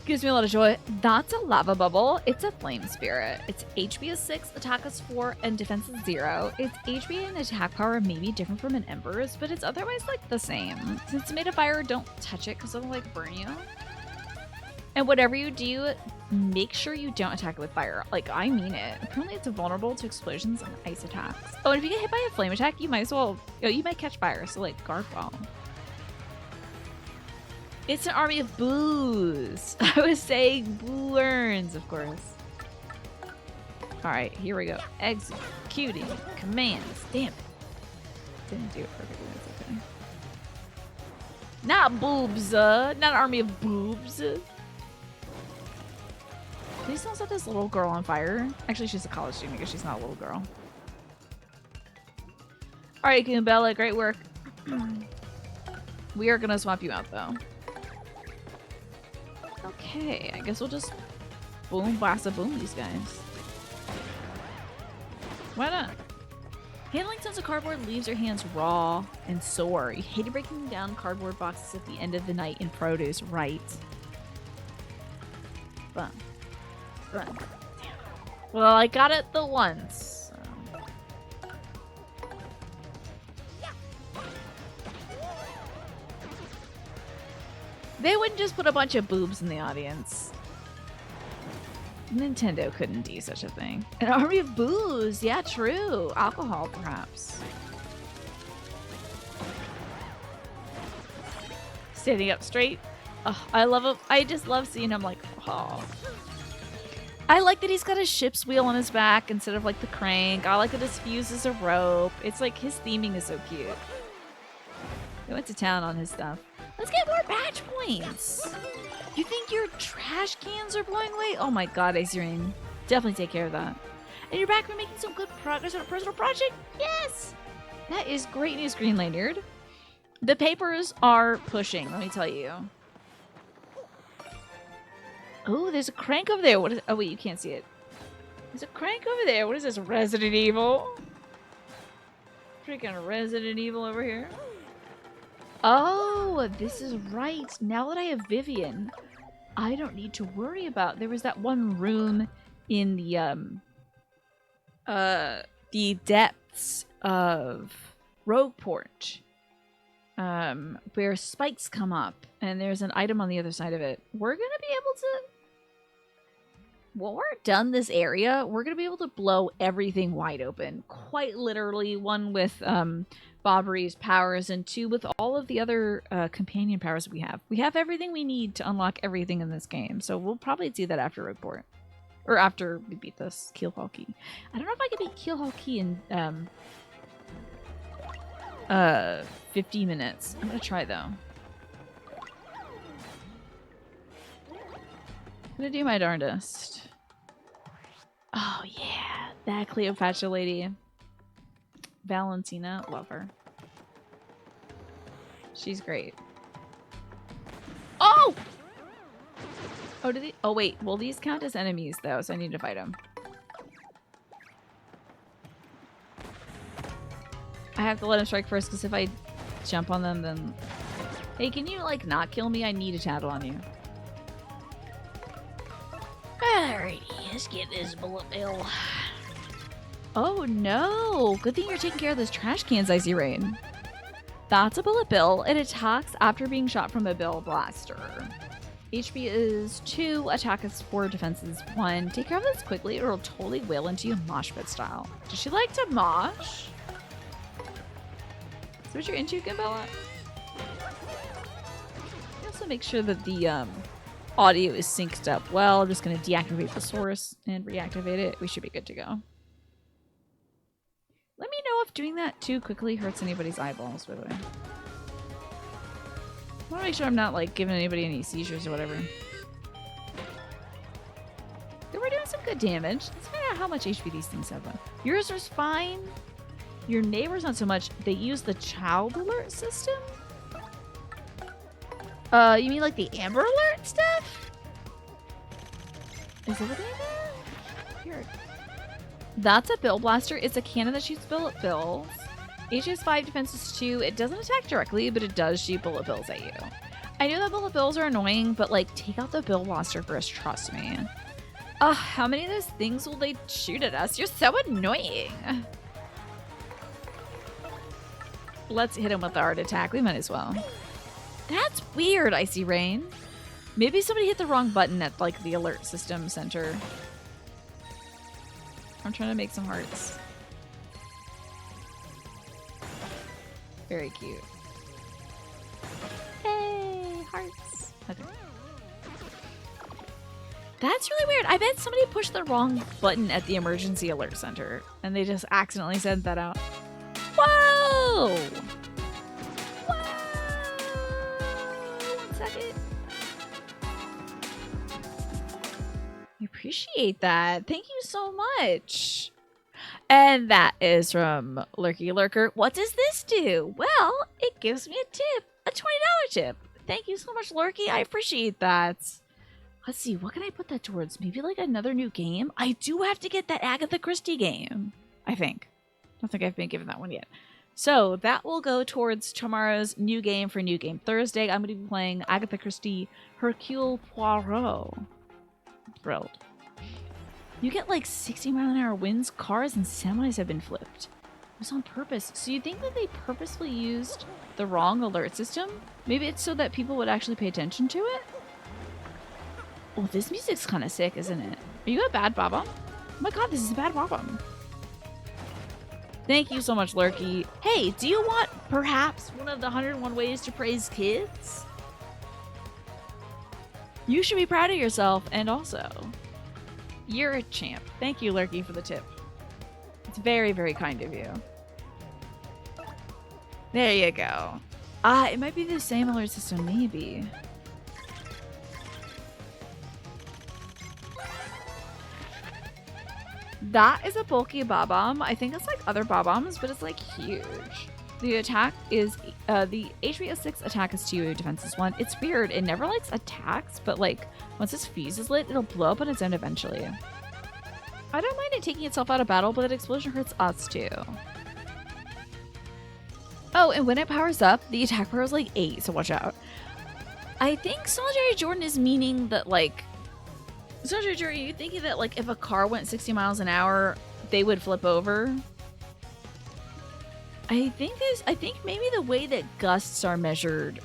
Gives me a lot of joy. That's a lava bubble. It's a flame spirit. Its HP is 6, attack is 4, and defense is 0. Its HP and attack power may be different from an ember's, but it's otherwise like the same. Since it's made of fire, don't touch it because it'll like burn you. And whatever you do, make sure you don't attack it with fire. Like, I mean it. Apparently it's vulnerable to explosions and ice attacks. Oh, and if you get hit by a flame attack, you might as well... Oh, you might catch fire, so like, guard well. It's an army of boos. I was saying boo-earns, of course. Alright, here we go. Executing commands. Damn it. Didn't do it perfectly. That's okay. Not boobs, not an army of boobs. Please don't set this little girl on fire. Actually, she's a college student because she's not a little girl. Alright, Goombella, great work. We are gonna swap you out, though. Okay, I guess we'll just boom, blast, boom these guys. Why not? Handling tons of cardboard leaves your hands raw and sore. You hated breaking down cardboard boxes at the end of the night in produce, right? Fun. Fun. Well, I got it the once. So. They wouldn't just put a bunch of boobs in the audience. Nintendo couldn't do such a thing. An army of booze. Yeah, true. Alcohol, perhaps. Standing up straight. Oh, I love him. I just love seeing him like, oh. I like that he's got a ship's wheel on his back instead of like the crank. I like that his fuse is a rope. It's like his theming is so cute. They went to town on his stuff. Let's get more badge points. You think your trash cans are blowing away? Oh my god, Icy Rain. Definitely take care of that. And you're back from making some good progress on a personal project? Yes! That is great news, Green Lanyard. The papers are pushing, let me tell you. Oh, there's a crank over there. What is? Oh wait, you can't see it. There's a crank over there. What is this, Resident Evil? Freaking Resident Evil over here. Oh, this is right. Now that I have Vivian, I don't need to worry about... There was that one room in the depths of Rogueport, where spikes come up, and there's an item on the other side of it. We're gonna be able to... When we're done this area, we're gonna be able to blow everything wide open. Quite literally, one with Bobbery's powers, and two with all of the other companion powers we have. We have everything we need to unlock everything in this game, so we'll probably do that after Rogueport. Or after we beat this Keelhaul key. I don't know if I can beat Keelhaul key in 50 minutes. I'm gonna try though. I'm gonna do my darndest. Oh yeah, that Cleopatra lady. Valentina, love her. She's great. Oh! Oh, do they? Oh wait, will these count as enemies though? So I need to fight them. I have to let him strike first because if I jump on them, then... Hey, can you like not kill me? I need a tattle on you. Alrighty, let's get this bullet bill. Oh no! Good thing you're taking care of those trash cans, Icy Rain. That's a bullet bill. It attacks after being shot from a bill blaster. HP is 2, attack is 4, defense is 1. Take care of this quickly or it'll totally wail into you mosh pit style. Does she like to mosh? Is that what you're into, Goombella? Also make sure that the audio is synced up well. I'm just going to deactivate the source and reactivate it. We should be good to go. Let me know if doing that too quickly hurts anybody's eyeballs, by the way. I want to make sure I'm not like giving anybody any seizures or whatever. Okay, we're doing some good damage. Let's find out how much HP these things have though. Yours is fine. Your neighbor's not so much. They use the child alert system? You mean like the Amber Alert stuff? Is that what they do? Here. That's a bill blaster. It's a cannon that shoots bullet bills. HP is 5, defense is 2. It doesn't attack directly, but it does shoot bullet bills at you. I know that bullet bills are annoying, but like, take out the bill blaster first, trust me. How many of those things will they shoot at us? You're so annoying. Let's hit him with the art attack. We might as well. That's weird, Icy Rain. Maybe somebody hit the wrong button at like the alert system center. I'm trying to make some hearts. Very cute. Hey, hearts. Okay. That's really weird. I bet somebody pushed the wrong button at the emergency alert center and they just accidentally sent that out. Whoa! Whoa! 1 second. I appreciate that. Thank you so much. And that is from Lurky Lurker. What does this do? Well, it gives me a tip. A $20 tip. Thank you so much, Lurky. I appreciate that. Let's see, what can I put that towards? Maybe like another new game? I do have to get that Agatha Christie game, I think. Don't think I've been given that one yet. So that will go towards tomorrow's new game for New Game Thursday. I'm going to be playing Agatha Christie Hercule Poirot. Thrilled. You get like 60-mile-an-hour winds, cars, and semis have been flipped. It was on purpose. So you think that they purposefully used the wrong alert system? Maybe it's so that people would actually pay attention to it? Oh, this music's kind of sick, isn't it? Are you a bad Bob-omb? Oh my god, this is a bad Bob-omb. Thank you so much, Lurky. Hey, do you want perhaps one of the 101 ways to praise kids? You should be proud of yourself, and also, you're a champ. Thank you, Lurky, for the tip. It's very, very kind of you. There you go. It might be the same alert system, maybe. That is a bulky Bob-omb. I think it's like other Bob-ombs, but it's like huge. The attack is, the HP is 6, attack is 2, defense is 1. It's weird. It never likes attacks, but like once its fuse is lit, it'll blow up on its own eventually. I don't mind it taking itself out of battle, but that explosion hurts us too. Oh, and when it powers up, the attack power is like 8, so watch out. I think Solitary Jordan is meaning that like, Solitary Jordan, are you thinking that like if a car went 60 miles an hour, they would flip over? I think maybe the way that gusts are measured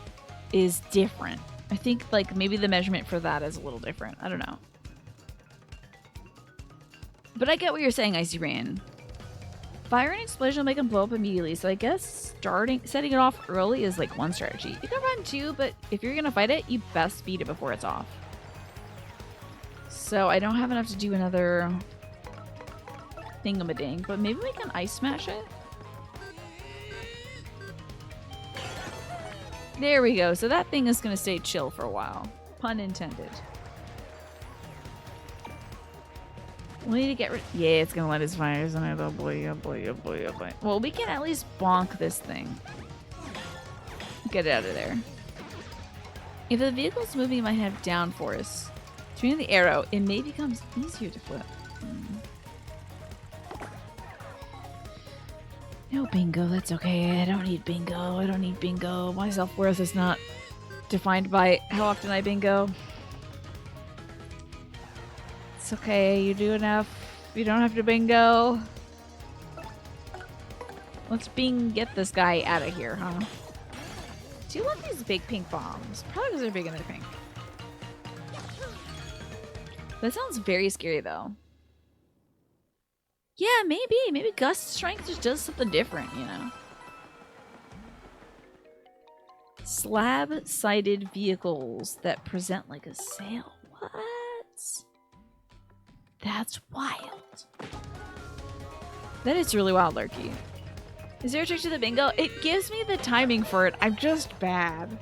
is different. I think like maybe the measurement for that is a little different. I don't know. But I get what you're saying, Icy Rain. Fire and explosion will make them blow up immediately, so I guess setting it off early is like one strategy. You can run too, but if you're gonna fight it, you best speed it before it's off. So I don't have enough to do another thingamading, but maybe we can ice smash it. There we go. So that thing is gonna stay chill for a while. Pun intended. We need to get rid. Yeah, it's gonna light its fire, isn't it? Oh boy, oh boy, oh boy, oh boy. Well, we can at least bonk this thing. Get it out of there. If the vehicle's moving, it might have downforce. Turning the arrow, it may become easier to flip. No bingo, that's okay. I don't need bingo. I don't need bingo. My self-worth is not defined by how often I bingo. It's okay, you do enough. You don't have to bingo. Let's get this guy out of here, huh? Do you love these big pink bombs? Probably because they're big and they're pink. That sounds very scary, though. Yeah, maybe. Maybe Gust Strength just does something different, you know? Slab-sided vehicles that present like a sail. What? That's wild. That is really wild, Lurky. Is there a trick to the bingo? It gives me the timing for it. I'm just bad.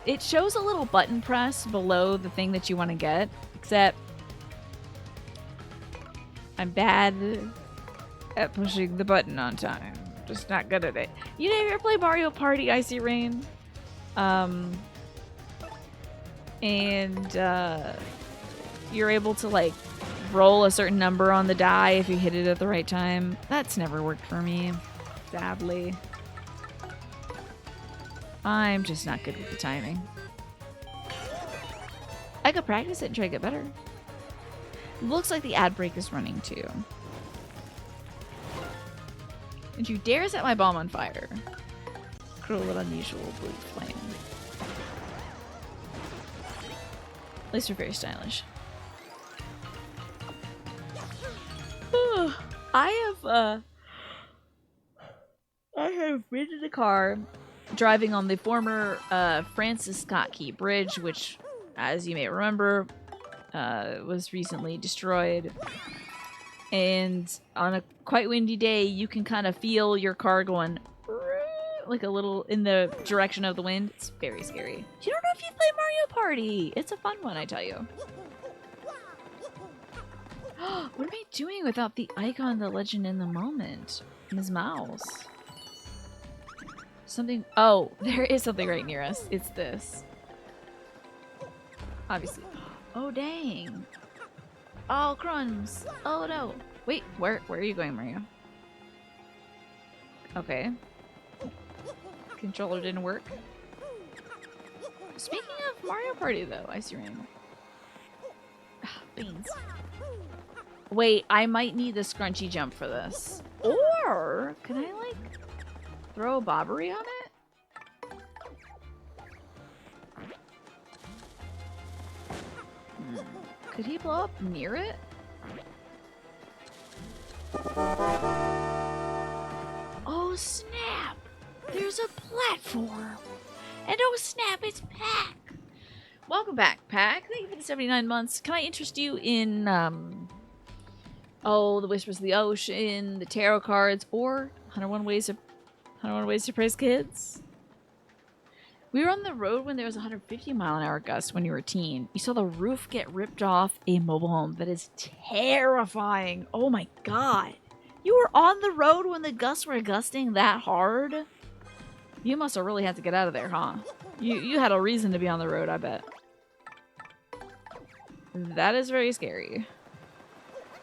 It shows a little button press below the thing that you want to get, except I'm bad at pushing the button on time. Just not good at it. You never play Mario Party, Icy Rain? You're able to like roll a certain number on the die if you hit it at the right time. That's never worked for me, sadly. I'm just not good with the timing. I could practice it and try to get better. Looks like the ad break is running too. Don't you dare set my bomb on fire. Cruel and unusual blue flame. At least they're very stylish. I have been in a car driving on the former Francis Scott Key Bridge, which, as you may remember, was recently destroyed. And on a quite windy day, you can kind of feel your car going like a little in the direction of the wind. It's very scary. You don't know if you play Mario Party. It's a fun one, I tell you. What am I doing without the icon, the legend in the moment? His mouse. Something. Oh, there is something right near us. It's this. Obviously. Oh, dang. Oh, crumbs. Oh, no. Wait, where are you going, Mario? Okay. Controller didn't work. Speaking of Mario Party, though, I see rain. Beans. Wait, I might need the scrunchy jump for this. Or, can I, like, throw a bobbery on it? Could he blow up near it? Oh, snap! There's a platform! And oh, snap, it's Pac! Welcome back, Pac. Thank you for the 79 months. Can I interest you in, oh, the Whispers of the Ocean, the tarot cards, or 101 Ways to Praise Kids? We were on the road when there was a 150-mile-an-hour gust when you were a teen. You saw the roof get ripped off a mobile home. That is terrifying. Oh my god. You were on the road when the gusts were gusting that hard? You must have really had to get out of there, huh? You had a reason to be on the road, I bet. That is very scary.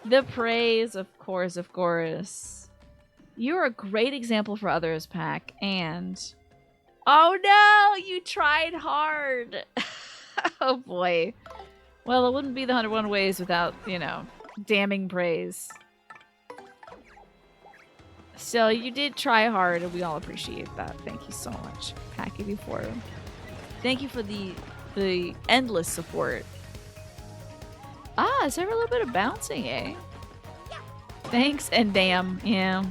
The praise, of course, of course. You're a great example for others, Pac, and... Oh no! You tried hard! Oh boy. Well, it wouldn't be the 101 Ways without, you know, damning praise. So you did try hard, and we all appreciate that. Thank you so much, Pac84. Thank you for the endless support. Ah, is there a little bit of bouncing, eh? Thanks and damn, yeah.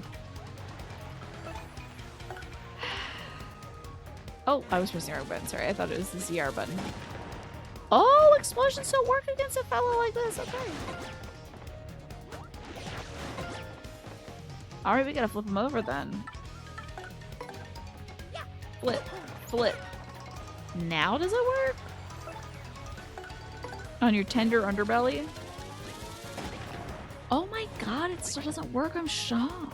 Oh, I was pressing the R button. Sorry, I thought it was the ZR button. Oh, explosions don't work against a fellow like this. Okay. Alright, we gotta flip him over then. Flip. Flip. Now does it work? On your tender underbelly? Oh my god, it still doesn't work. I'm shocked.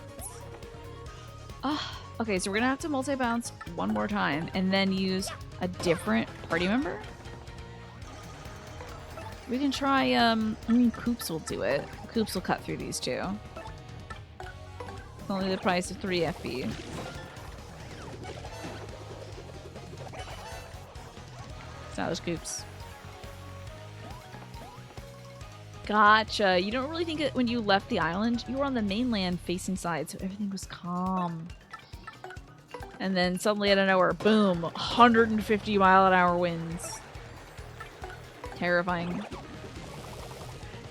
Okay, so we're gonna have to multi-bounce one more time and then use a different party member. We can try, I mean, Koops will do it. Koops will cut through these two. It's only the price of 3 FP. Stylish Koops. Gotcha. You don't really think that when you left the island, you were on the mainland facing side, so everything was calm. And then suddenly out of nowhere, boom, 150-mile-an-hour winds. Terrifying.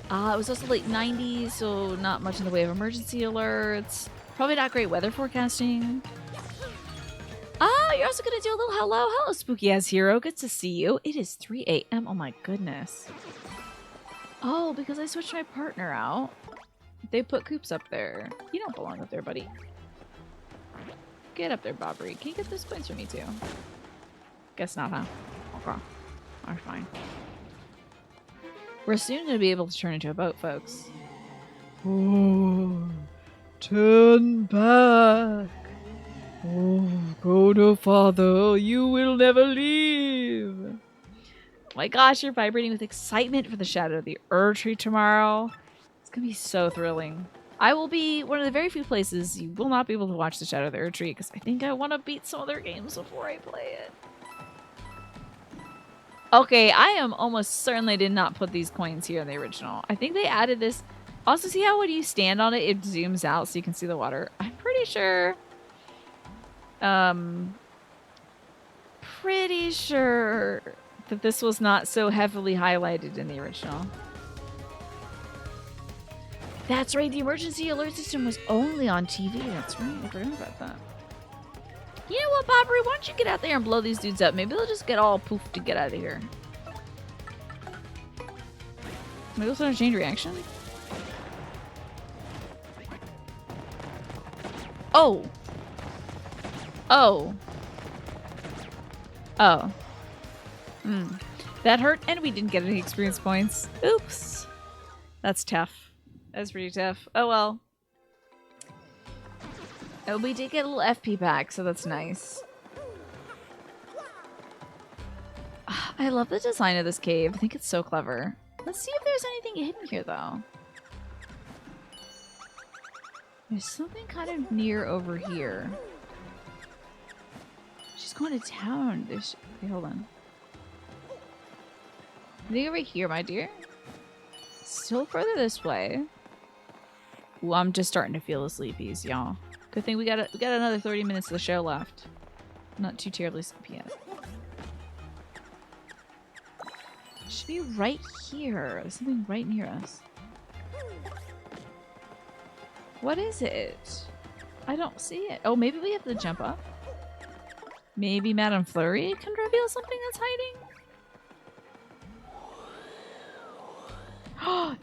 It was also late 90s, so not much in the way of emergency alerts. Probably not great weather forecasting. You're also gonna do a little hello. Hello, spooky-ass hero. Good to see you. It is 3 a.m. Oh my goodness. Oh, because I switched my partner out. They put Koops up there. You don't belong up there, buddy. Get up there, Bobbery. Can you get those points for me, too? Guess not, huh? Okay. Alright, fine. We're soon going to be able to turn into a boat, folks. Oh, turn back. Oh, go no farther. You will never leave. Oh my gosh, you're vibrating with excitement for the Shadow of the Erdtree tomorrow. It's going to be so thrilling. I will be one of the very few places you will not be able to watch the Shadow of the Erdtree because I think I want to beat some of their games before I play it. Okay, I am almost certain they did not put these coins here in the original. I think they added this. Also, see how when you stand on it, it zooms out so you can see the water? I'm pretty sure... pretty sure that this was not so heavily highlighted in the original. That's right, the emergency alert system was only on TV. That's right, I forgot about that. You know what, Bobbery? Why don't you get out there and blow these dudes up? Maybe they'll just get all poofed to get out of here. Maybe they'll start a chain reaction? Oh! Oh. Oh. That hurt, and we didn't get any experience points. Oops. That's tough. That's pretty tough. Oh well. Oh, we did get a little FP back, so that's nice. I love the design of this cave. I think it's so clever. Let's see if there's anything hidden here, though. There's something kind of near over here. She's going to town. There's... Okay, hold on. I think over here, my dear. Still further this way. Ooh, I'm just starting to feel the sleepies, y'all. Good thing we got another 30 minutes of the show left. Not too terribly sleepy yet. It should be right here. There's something right near us. What is it? I don't see it. Oh, maybe we have to jump up. Maybe Madame Flurry can reveal something that's hiding?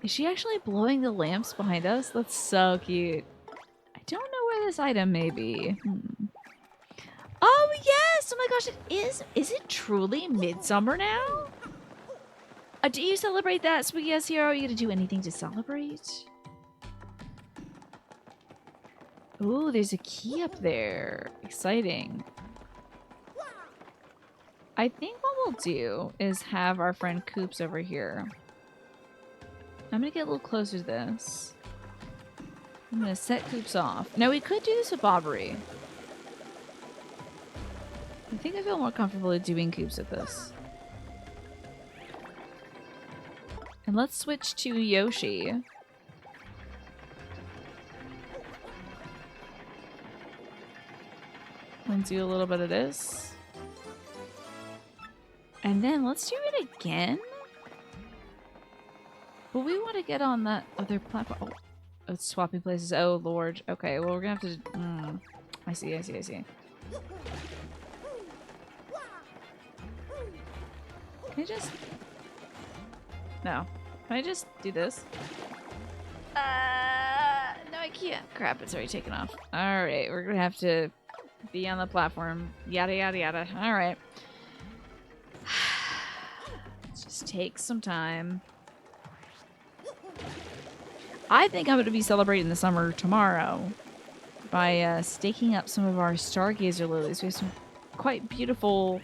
Is she actually blowing the lamps behind us? That's so cute. I don't know where this item may be. Oh, yes! Oh my gosh, it is. Is it truly midsummer now? Do you celebrate that, Spooky Ass Hero? Are you gonna do anything to celebrate? Ooh, there's a key up there. Exciting. I think what we'll do is have our friend Coops over here. I'm gonna get a little closer to this. I'm gonna set Coops off. Now we could do this with Bobbery. I think I feel more comfortable doing Coops at this. And let's switch to Yoshi. Let's do a little bit of this. And then let's do it again. But we want to get on that other platform. Oh, it's swapping places. Oh, Lord. Okay, well, we're going to have to... I see. Can I just... No. Can I just do this? No, I can't. Crap, it's already taken off. Alright, we're going to have to be on the platform. Yada, yada, yada. Alright. Let's just take some time. I think I'm going to be celebrating the summer tomorrow by staking up some of our stargazer lilies. We have some quite beautiful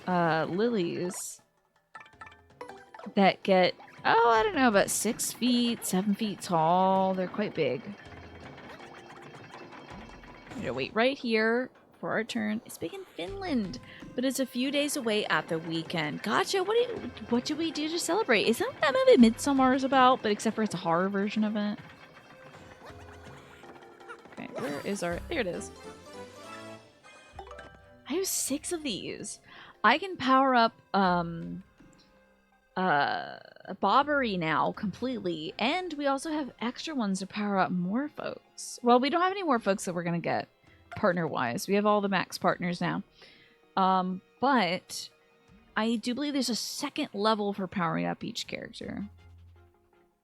lilies that get, oh, I don't know, about 6 feet, 7 feet tall. They're quite big. I'm gonna wait right here for our turn. It's big in Finland, but it's a few days away at the weekend. Gotcha. What do we do to celebrate? Is that what that movie Midsommar is about? But except for it's a horror version of it. Okay, where is our... There it is. I have 6 of these. I can power up Bobbery now completely, and we also have extra ones to power up more folks. Well, we don't have any more folks that we're gonna get partner-wise. We have all the max partners now. But I do believe there's a second level for powering up each character.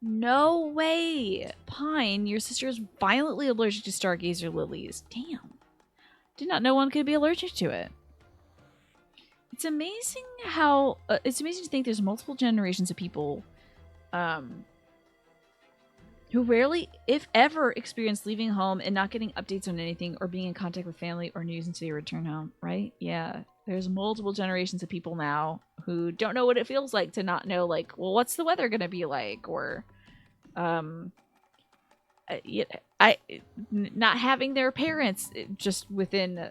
No way! Pine, your sister is violently allergic to stargazer lilies. Damn. Did not know one could be allergic to it. It's amazing how... it's amazing to think there's multiple generations of people who rarely, if ever, experience leaving home and not getting updates on anything or being in contact with family or news until you return home, right? Yeah. There's multiple generations of people now who don't know what it feels like to not know, like, well, what's the weather going to be like? Or, not having their parents just within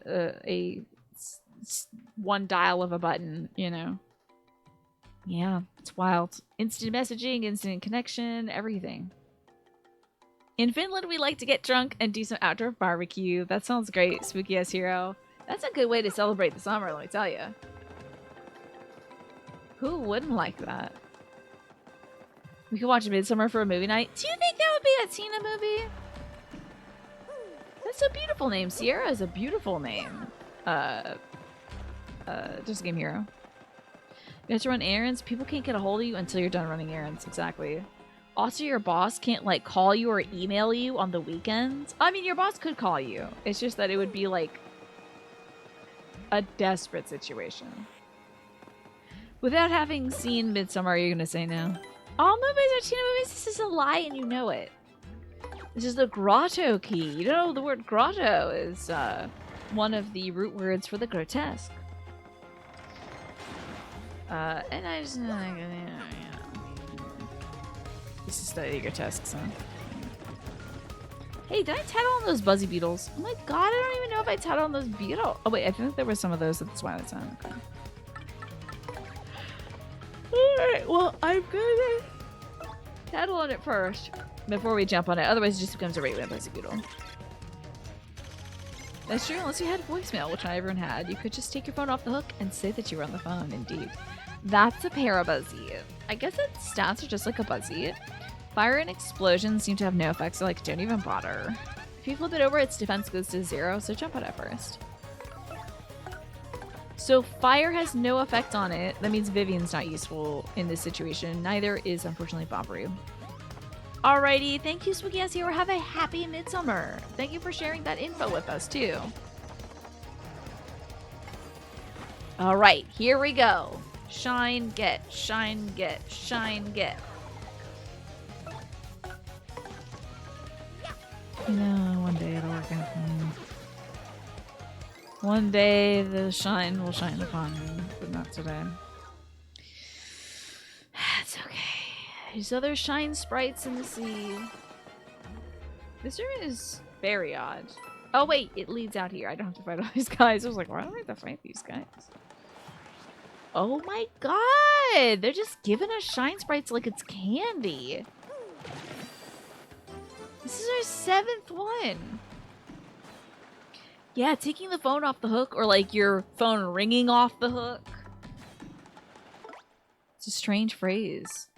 one dial of a button, you know? Yeah, it's wild. Instant messaging, instant connection, everything. In Finland, we like to get drunk and do some outdoor barbecue. That sounds great, Spooky Ass Hero. That's a good way to celebrate the summer, let me tell you. Who wouldn't like that? We could watch Midsummer for a movie night. Do you think that would be a Tina movie? That's a beautiful name. Sierra is a beautiful name. Just a game hero. You have to run errands. People can't get a hold of you until you're done running errands. Exactly. Also, your boss can't, like, call you or email you on the weekends. I mean, your boss could call you. It's just that it would be, like, a desperate situation. Without having seen Midsummer, are you going to say no? All movies are Tina movies. This is a lie, and you know it. This is the grotto key. You know, the word grotto is one of the root words for the grotesque. And I just... This is the grotesque, so... Hey, did I tattle on those Buzzy Beetles? Oh my god, I don't even know if I tattled on those beetles. Oh wait, I think there were some of those at the Twilight Zone. Okay. Alright, well, I'm gonna tattle on it first before we jump on it. Otherwise, it just becomes a regular Buzzy Beetle. That's true, unless you had voicemail, which not everyone had. You could just take your phone off the hook and say that you were on the phone, indeed. That's a Parabuzzy. I guess its stats are just like a Buzzy. Fire and explosions seem to have no effects, so like, don't even bother. If you flip it over, its defense goes to 0, so jump on it first. So fire has no effect on it. That means Vivian's not useful in this situation. Neither is, unfortunately, Bobbery. Alrighty, thank you, Spooky Ass Hero. Have a happy Midsummer. Thank you for sharing that info with us, too. Alright, here we go. Shine, get, shine, get, shine, get. You know, one day it'll work out for me. One day the shine will shine upon me, but not today. It's okay. There's other shine sprites in the sea. This room is very odd. Oh wait, it leads out here. I don't have to fight all these guys. I was like, why don't I have to fight these guys? Oh my god! They're just giving us shine sprites like it's candy. This is our 7th one. Yeah, taking the phone off the hook, or like your phone ringing off the hook. It's a strange phrase.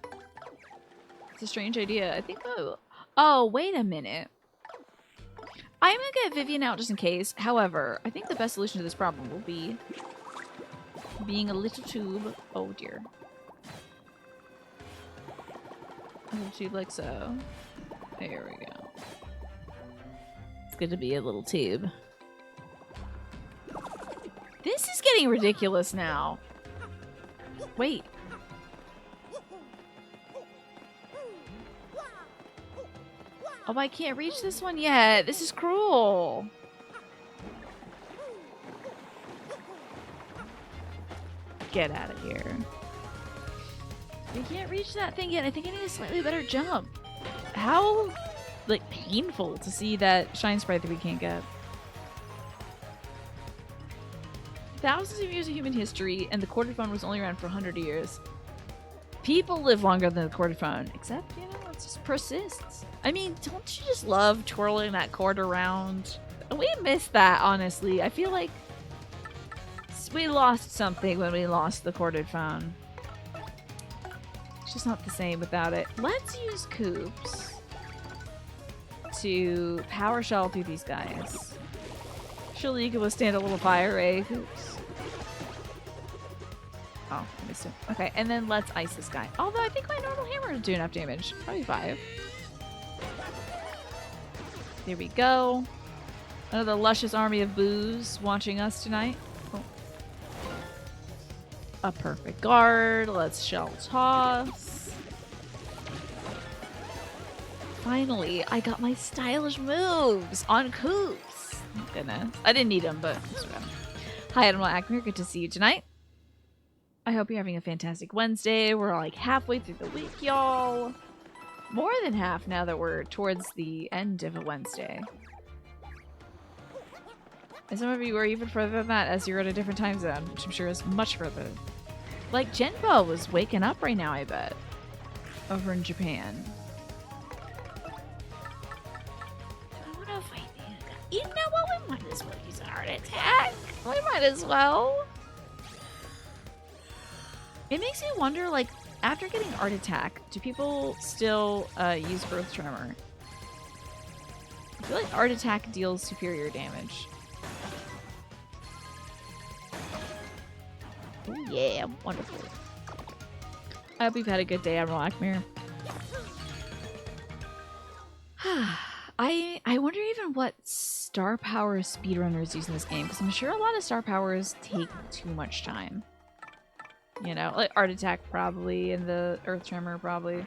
It's a strange idea. I think, oh, wait a minute. I'm gonna get Vivian out just in case. However, I think the best solution to this problem will be being a little tube. Oh dear. A little tube like so. There we go. It's good to be a little tube. This is getting ridiculous now. Wait. Oh, I can't reach this one yet. This is cruel. Get out of here. I can't reach that thing yet. I think I need a slightly better jump. How, like, painful to see that shine sprite that we can't get. Thousands of years of human history, and the quarter phone was only around for 100 years. People live longer than the quarter phone, except, you know, it just persists. I mean, don't you just love twirling that cord around? We missed that, honestly. I feel like we lost something when we lost the corded phone. It's just not the same without it. Let's use Coops to power shell through these guys. Surely you can withstand a little fire, eh, Coops? Oh, I missed it. Okay, and then let's ice this guy. Although I think my normal hammer will do enough damage. Probably 5. There we go. Another luscious army of boos watching us tonight. Oh. A perfect guard. Let's shell toss. Finally, I got my stylish moves on Coops. Thank goodness. I didn't need them, but it's okay. Hi, Animal Acme. Good to see you tonight. I hope you're having a fantastic Wednesday. We're like halfway through the week, y'all. More than half now that we're towards the end of a Wednesday. And some of you are even further than that as you're at a different time zone, which I'm sure is much further. Like, Genpo was waking up right now, I bet. Over in Japan. I want to fight the... You know what? We might as well use our attack. We might as well. It makes me wonder, like, after getting Art Attack, do people still use Growth Tremor? I feel like Art Attack deals superior damage. Oh yeah, wonderful. I hope you've had a good day, Admiral Akmir. I wonder even what star power speedrunners use in this game, because I'm sure a lot of star powers take too much time. You know, like Art Attack probably, and the Earth Tremor probably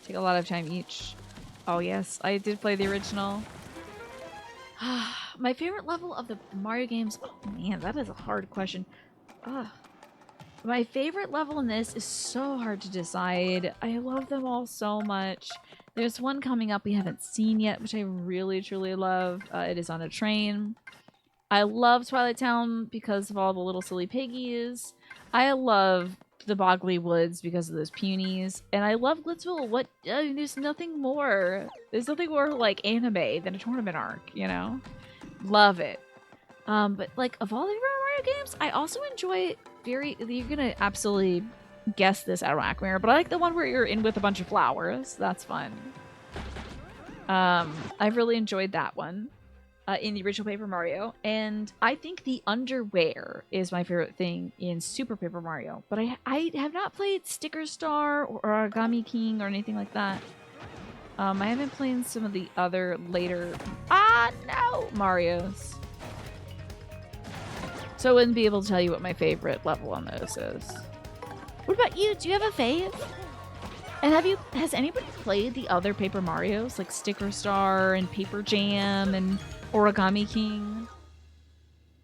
take a lot of time each. Oh yes, I did play the original. My favorite level of the Mario games. Oh man, that is a hard question. My favorite level in this is so hard to decide. I love them all so much. There's one coming up we haven't seen yet, which I really, truly love. It is on a train. I love Twilight Town because of all the little silly piggies. I love the Boggly Woods because of those punies. And I love Glitzville. There's nothing more. There's nothing more like anime than a tournament arc, you know? Love it. But like of all the Mario games, I also enjoy you're gonna absolutely guess this out of Akmir, but I like the one where you're in with a bunch of flowers. That's fun. I've really enjoyed that one in the original Paper Mario, and I think the underwear is my favorite thing in Super Paper Mario, but I have not played Sticker Star or Origami King or anything like that. I haven't played some of the other later Marios. So I wouldn't be able to tell you what my favorite level on those is. What about you? Do you have a fave? And has anybody played the other Paper Marios, like Sticker Star and Paper Jam and Origami King?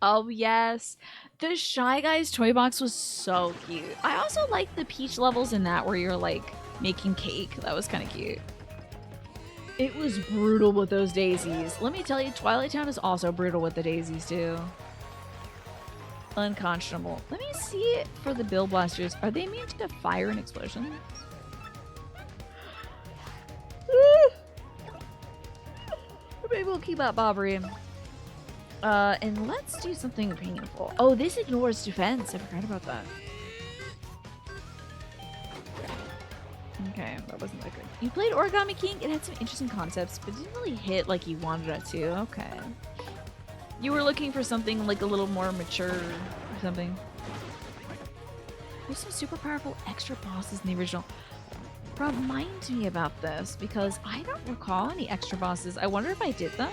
Oh yes. The Shy Guys toy box was so cute. I also like the Peach levels in that where you're like making cake. That was kind of cute. It was brutal with those daisies. Let me tell you, Twilight Town is also brutal with the daisies too. Unconscionable. Let me see it for the Bill Blasters. Are they immune to fire and explosions? Maybe we'll keep out Bobbery. And let's do something painful. Oh, this ignores defense. I forgot about that. Okay, that wasn't that good. You played Origami King? It had some interesting concepts, but it didn't really hit like you wanted it to. Okay. You were looking for something like a little more mature or something. There's some super powerful extra bosses in the original. Remind me about this because I don't recall any extra bosses. I wonder if I did them.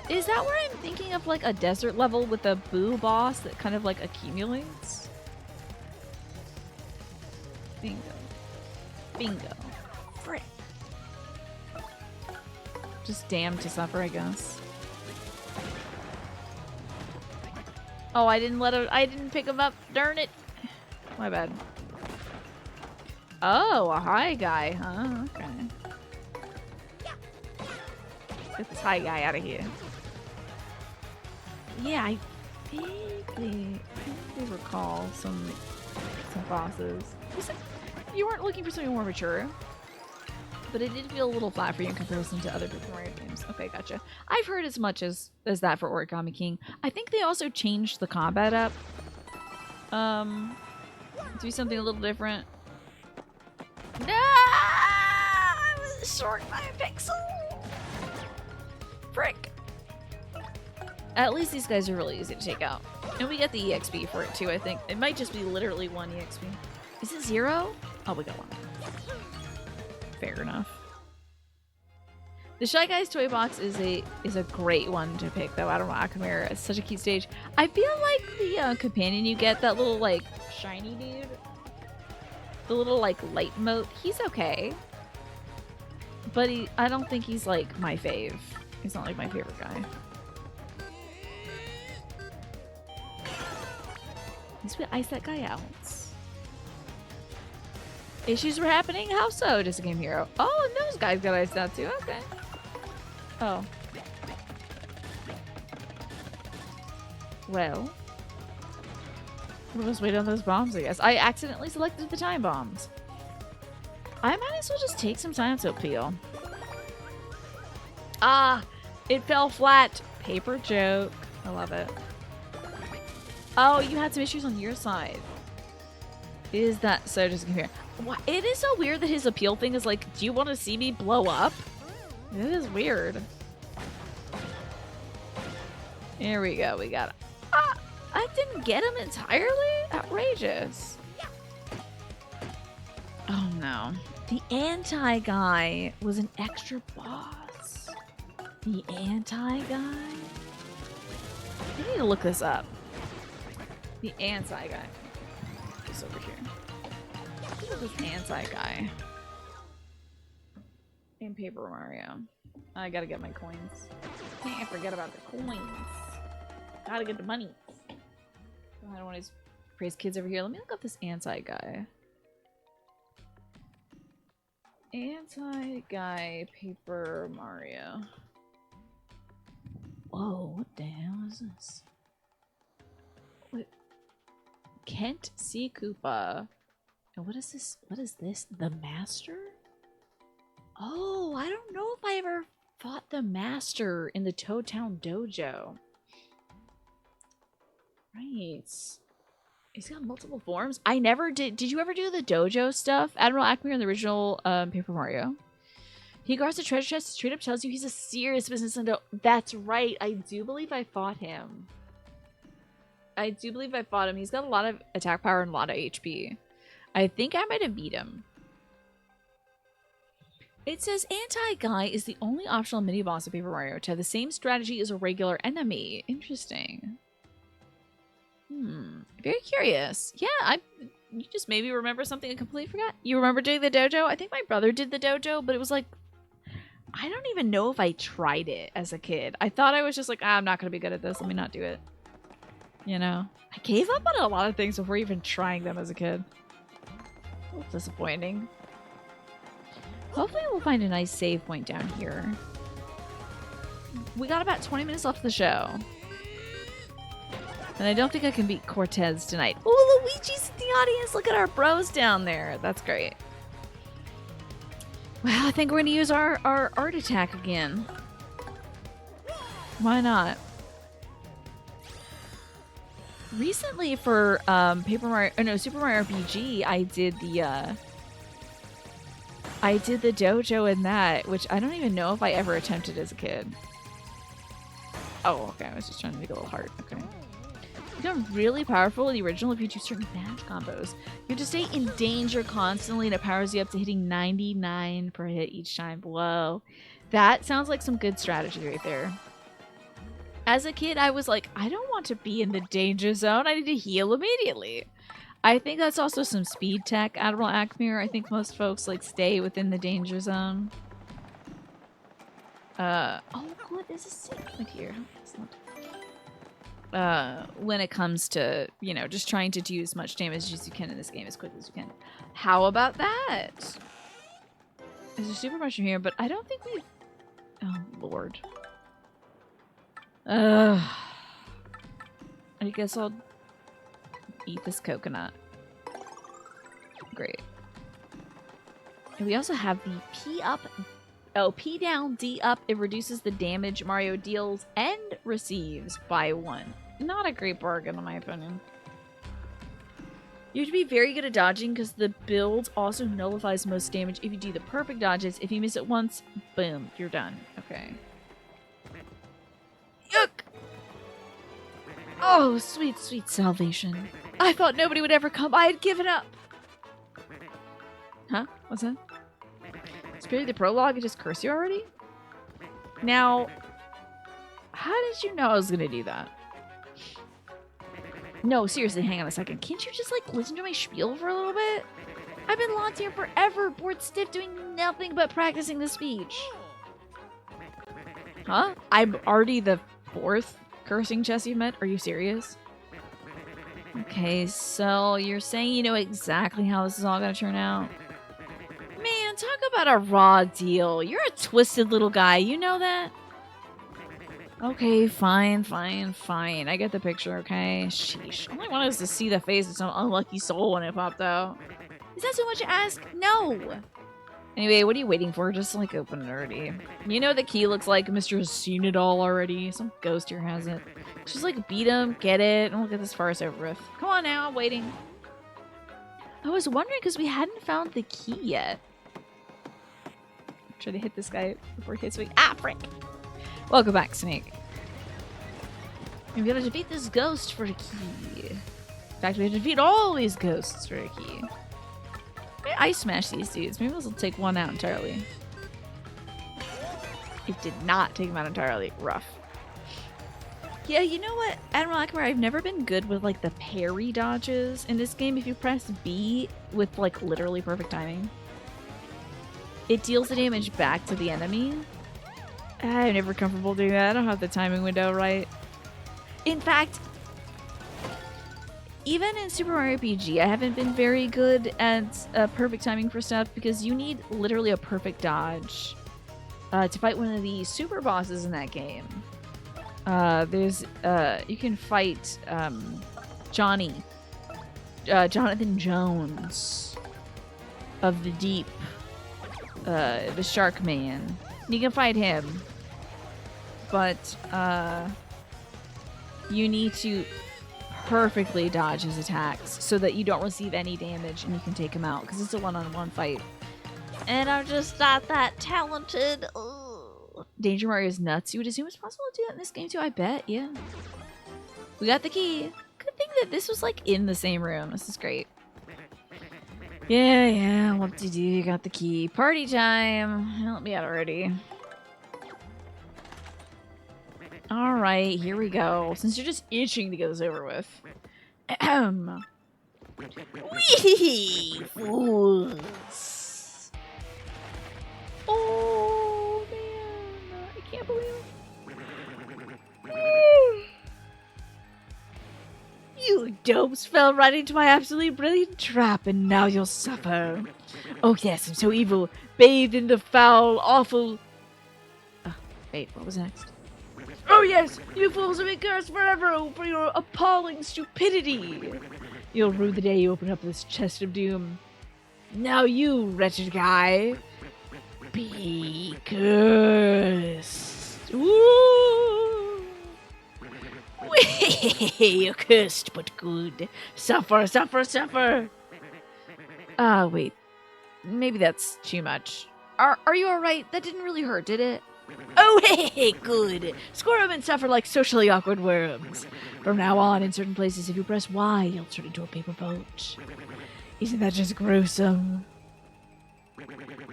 Is that where I'm thinking of like a desert level with a boo boss that kind of like accumulates? Bingo. Bingo. Frick. Just damned to suffer, I guess. Oh, I didn't pick him up. Darn it. My bad. Oh, a high guy, huh? Okay. Get this high guy out of here. Yeah, I vaguely recall some bosses. You weren't looking for something more mature, but it did feel a little flat for you in comparison to other Paper Mario games. Okay, gotcha. I've heard as much as that for Origami King. I think they also changed the combat up. Do something a little different. No! I was short by a pixel! Frick. At least these guys are really easy to take out. And we get the EXP for it too, I think. It might just be literally 1 EXP. Is it 0? Oh, we got 1. Fair enough. The Shy Guys toy box is a great one to pick though. I don't know, Akamira. It's such a cute stage. I feel like the companion you get, that little like shiny dude, the little like light mote, he's okay. But I don't think he's like my fave. He's not like my favorite guy. At least we ice that guy out. Issues were happening? How so? Just a game hero. Oh, and those guys got iced out too. Okay. Oh. Well. We'll just wait on those bombs, I guess. I accidentally selected the time bombs. I might as well just take some time to peel. Ah! It fell flat. Paper joke. I love it. Oh, you had some issues on your side. Is that so just here? It is so weird that his appeal thing is like, do you want to see me blow up? It is weird. Here we go. We got it. I didn't get him entirely? Outrageous. Oh no. The anti-guy was an extra boss. The anti-guy? I need to look this up. The anti-guy. It's over here. Look at this anti-guy. In Paper Mario. I gotta get my coins. Can't forget about the coins. Gotta get the money. I don't want to praise kids over here. Let me look up this anti-guy. Anti-guy Paper Mario. Whoa, what the hell is this? What? Kent C. Koopa. And what is this? What is this? The Master? Oh, I don't know if I ever fought the Master in the Toad Town Dojo. Right. He's got multiple forms. I never did. Did you ever do the dojo stuff? Admiral Acme in the original Paper Mario. He guards the treasure chest, straight up tells you he's a serious business endo. That's right. I do believe I fought him. I do believe I fought him. He's got a lot of attack power and a lot of HP. I think I might have beat him. It says Anti-Guy is the only optional mini-boss of Paper Mario to have the same strategy as a regular enemy. Interesting. Very curious. Yeah, you just maybe remember something I completely forgot. You remember doing the dojo? I think my brother did the dojo, but it was like, I don't even know if I tried it as a kid. I thought I was just like, I'm not going to be good at this. Let me not do it. You know? I gave up on a lot of things before even trying them as a kid. A little disappointing. Hopefully we'll find a nice save point down here. We got about 20 minutes left of the show. And I don't think I can beat Cortez tonight. Oh, Luigi's in the audience. Look at our bros down there. That's great. Well, I think we're going to use our art attack again. Why not? Recently for Super Mario RPG, I did the dojo in that, which I don't even know if I ever attempted as a kid. Oh, okay. I was just trying to make a little heart. Okay. You become really powerful in the original if you do certain badge combos. You have to stay in danger constantly, and it powers you up to hitting 99 per hit each time. Whoa. That sounds like some good strategy right there. As a kid, I was like, I don't want to be in the danger zone. I need to heal immediately. I think that's also some speed tech, Admiral Acme. I think most folks like stay within the danger zone. Oh, good. There's a segment here. Excellent. When it comes to, you know, just trying to do as much damage as you can in this game as quickly as you can. How about that? There's a super mushroom here, but I don't think we... Oh, Lord. I guess I'll eat this coconut. Great. And we also have the P up... Oh, P down, D up. It reduces the damage Mario deals and receives by 1. Not a great bargain, in my opinion. You have to be very good at dodging because the build also nullifies most damage if you do the perfect dodges. If you miss it once, boom, you're done. Okay. Yuck! Oh, sweet, sweet salvation. I thought nobody would ever come. I had given up. Huh? What's that? Spirit the prologue and just curse you already? Now, how did you know I was gonna do that? No, seriously, hang on a second. Can't you just, like, listen to my spiel for a little bit? I've been locked here forever, bored stiff, doing nothing but practicing the speech. Huh? I'm already the 4th cursing chess you've met? Are you serious? Okay, so you're saying you know exactly how this is all gonna turn out? Man, talk about a raw deal. You're a twisted little guy. You know that? Okay, fine. I get the picture, okay? Sheesh. All I wanted was to see the face of some unlucky soul when it popped out. Is that so much to ask? No! Anyway, what are you waiting for? Just, like, open it already. You know the key looks like Mr. has seen it all already. Some ghost here has it. Just, like, beat him, get it, and we'll get this farce over with. Come on now, I'm waiting. I was wondering because we hadn't found the key yet. Try to hit this guy before he hits me. Ah, frick! Welcome back, Snake. We gotta defeat this ghost for a key. In fact, we have to defeat all these ghosts for a key. Maybe ice smash these dudes. Maybe this will take one out entirely. It did not take him out entirely. Rough. Yeah, you know what, Admiral Akbar, I've never been good with, like, the parry dodges in this game. If you press B with, like, literally perfect timing, it deals the damage back to the enemy. I'm never comfortable doing that. I don't have the timing window right. In fact, even in Super Mario RPG, I haven't been very good at perfect timing for stuff because you need literally a perfect dodge to fight one of the super bosses in that game. You can fight Jonathan Jones of the Deep, the Shark Man. You can fight him, but you need to perfectly dodge his attacks so that you don't receive any damage and you can take him out because it's a one-on-one fight. And I'm just not that talented. Ugh. Danger Mario is nuts. You would assume it's possible to do that in this game too, I bet, yeah. We got the key. Good thing that this was like in the same room. This is great. Yeah, what to do? You got the key. Party time. Help me out already. Alright, here we go. Since you're just itching to get this over with. Ahem. Wee fools. Oh man, I can't believe it. You dopes fell right into my absolutely brilliant trap, and now you'll suffer. Oh yes, I'm so evil, bathed in the foul, awful... wait, what was next? Oh yes, you fools will be cursed forever for your appalling stupidity. You'll rue the day you open up this chest of doom. Now you, wretched guy, be cursed. Woo! You're cursed but good. Suffer, suffer, suffer. Wait. Maybe that's too much. Are you alright? That didn't really hurt, did it? Oh, hey, good. Squirm and suffer like socially awkward worms. From now on, in certain places, if you press Y, you'll turn into a paper boat. Isn't that just gruesome?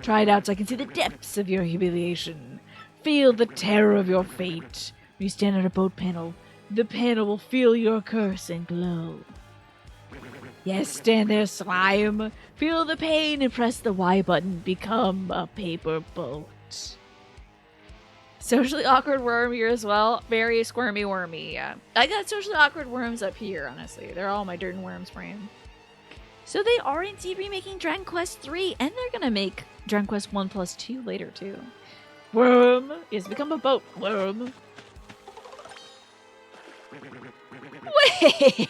Try it out so I can see the depths of your humiliation. Feel the terror of your fate. When you stand on a boat panel, the panel will feel your curse and glow. Yes, stand there, slime. Feel the pain and press the Y button. Become a paper boat. Socially awkward worm here as well. Very squirmy wormy, yeah. I got socially awkward worms up here, honestly. They're all my dirt and worms brain. So they are indeed remaking Dragon Quest 3, and they're gonna make Dragon Quest 1+2 later, too. Worm! Yes, become a boat, worm.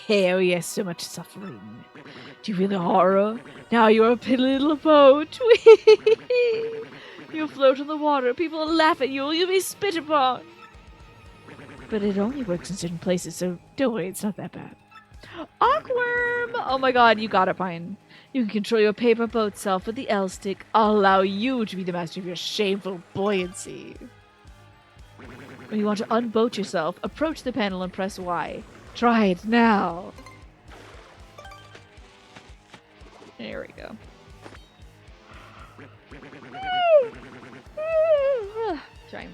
Oh yes, so much suffering. Do you feel the horror? Now you're a piddly little boat. You'll float on the water. People will laugh at you. You'll be spit upon. But it only works in certain places, so don't worry, it's not that bad. Awkworm! Oh my god, you got it, Pine. You can control your paper boat self with the L stick. I'll allow you to be the master of your shameful buoyancy. When you want to unboat yourself, approach the panel and press Y. Try it now. There we go. Try.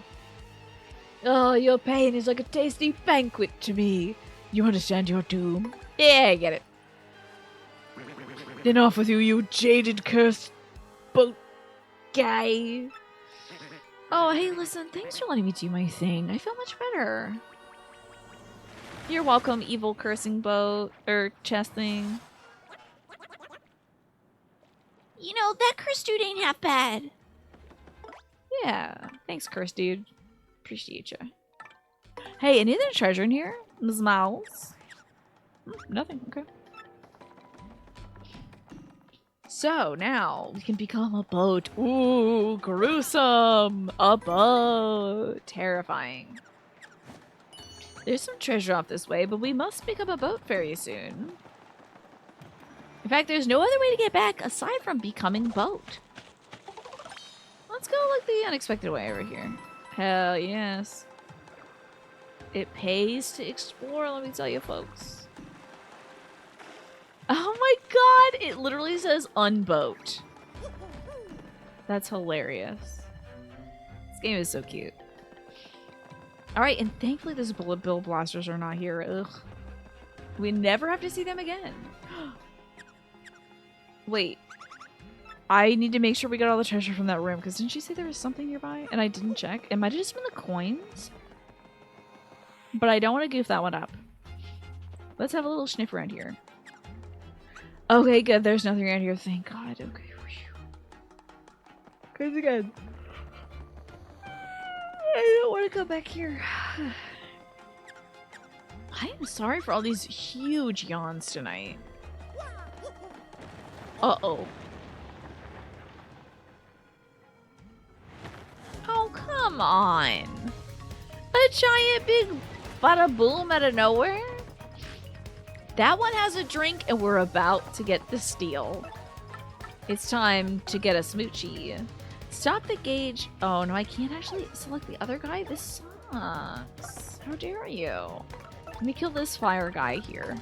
Oh, your pain is like a tasty banquet to me. You understand your doom? Yeah, I get it. Then off with you, you jaded, cursed boat guy. Oh, hey, listen, thanks for letting me do my thing. I feel much better. You're welcome, evil cursing boat, or chest thing. You know, that curse dude ain't half bad. Yeah, thanks, curse dude. Appreciate you. Hey, any other treasure in here? Ms. Mouse? Nothing, okay. So, now, we can become a boat. Ooh, gruesome! A boat! Terrifying. There's some treasure off this way, but we must become a boat very soon. In fact, there's no other way to get back aside from becoming boat. Let's go like the unexpected way over here. Hell yes. It pays to explore, let me tell you folks. Oh my god, it literally says unboat. That's hilarious. This game is so cute. Alright, and thankfully those bullet bill blasters are not here. Ugh. We never have to see them again. Wait. I need to make sure we got all the treasure from that room, because didn't she say there was something nearby? And I didn't check. It might have just been the coins. But I don't want to goof that one up. Let's have a little sniff around here. Okay, good. There's nothing around here. Thank God. Okay. Crazy good. I don't want to go back here. I am sorry for all these huge yawns tonight. Uh-oh. Oh, come on. A giant big bada boom out of nowhere? That one has a drink and we're about to get the steal. It's time to get a smoochie. Stop the gauge. Oh no, I can't actually select the other guy? This sucks. How dare you? Let me kill this fire guy here.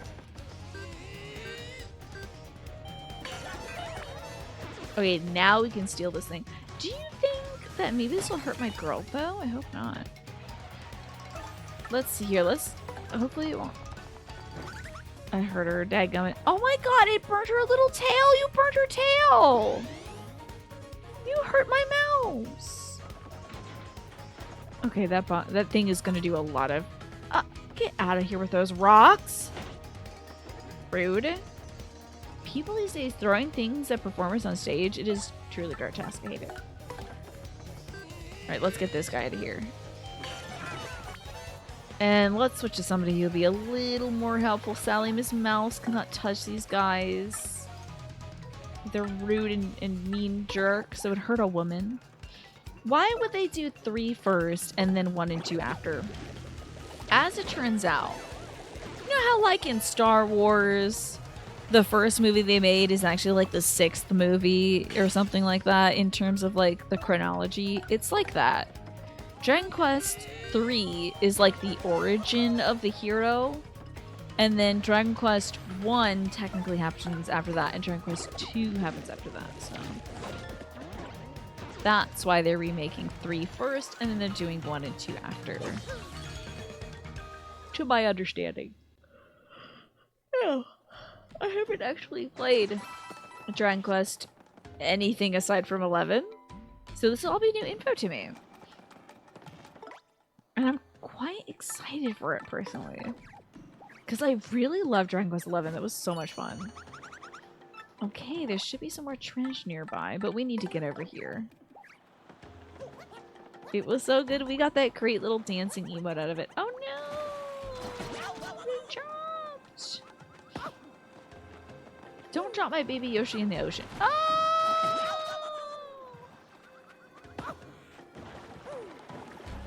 Okay, now we can steal this thing. Do you think that maybe this will hurt my girl bow? I hope not. Let's see here. Hopefully it won't. I hurt her. Dadgummit. Oh my god, it burnt her little tail! You burnt her tail! You hurt my mouse! Okay, that thing is gonna do a lot of... get out of here with those rocks! Rude. People these days throwing things at performers on stage, it is truly grotesque. I hate it. Alright, let's get this guy out of here. And let's switch to somebody who'll be a little more helpful. Sally, Miss Mouse cannot touch these guys. They're rude and mean jerks. It would hurt a woman. Why would they do 3 first and then 1 and 2 after? As it turns out, you know how like in Star Wars, the first movie they made is actually like the 6th movie or something like that in terms of like the chronology? It's like that. Dragon Quest 3 is like the origin of the hero, and then Dragon Quest 1 technically happens after that, and Dragon Quest 2 happens after that, so that's why they're remaking 3 first, and then they're doing 1 and 2 after. To my understanding. Oh, I haven't actually played Dragon Quest anything aside from 11, so this will all be new info to me. And I'm quite excited for it, personally. Because I really loved Dragon Quest 11. That was so much fun. Okay, there should be some more trench nearby, but we need to get over here. It was so good. We got that great little dancing emote out of it. Oh no! We dropped! Don't drop my baby Yoshi in the ocean. Oh!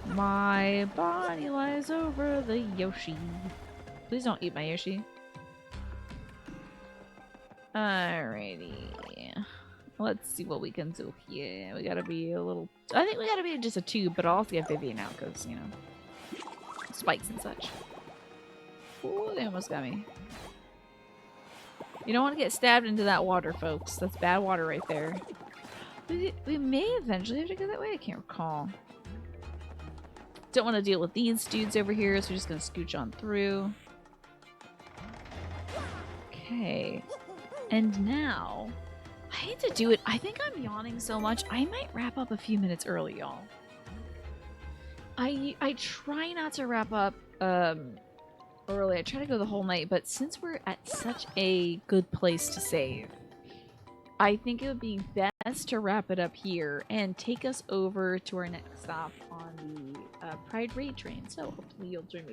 My body lies over the Yoshi. Please don't eat my Yoshi. Alrighty. Let's see what we can do here. We gotta be a little... I think we gotta be just a tube, but I'll also get Vivian out because, you know, spikes and such. Ooh, they almost got me. You don't want to get stabbed into that water, folks. That's bad water right there. We may eventually have to go that way. I can't recall. Don't want to deal with these dudes over here, so we're just gonna scooch on through. Okay. And now, I hate to do it. I think I'm yawning so much, I might wrap up a few minutes early, y'all. I try not to wrap up early. I try to go the whole night, but since we're at such a good place to save, I think it would be best to wrap it up here and take us over to our next stop on the Pride Raid train. So hopefully you'll join me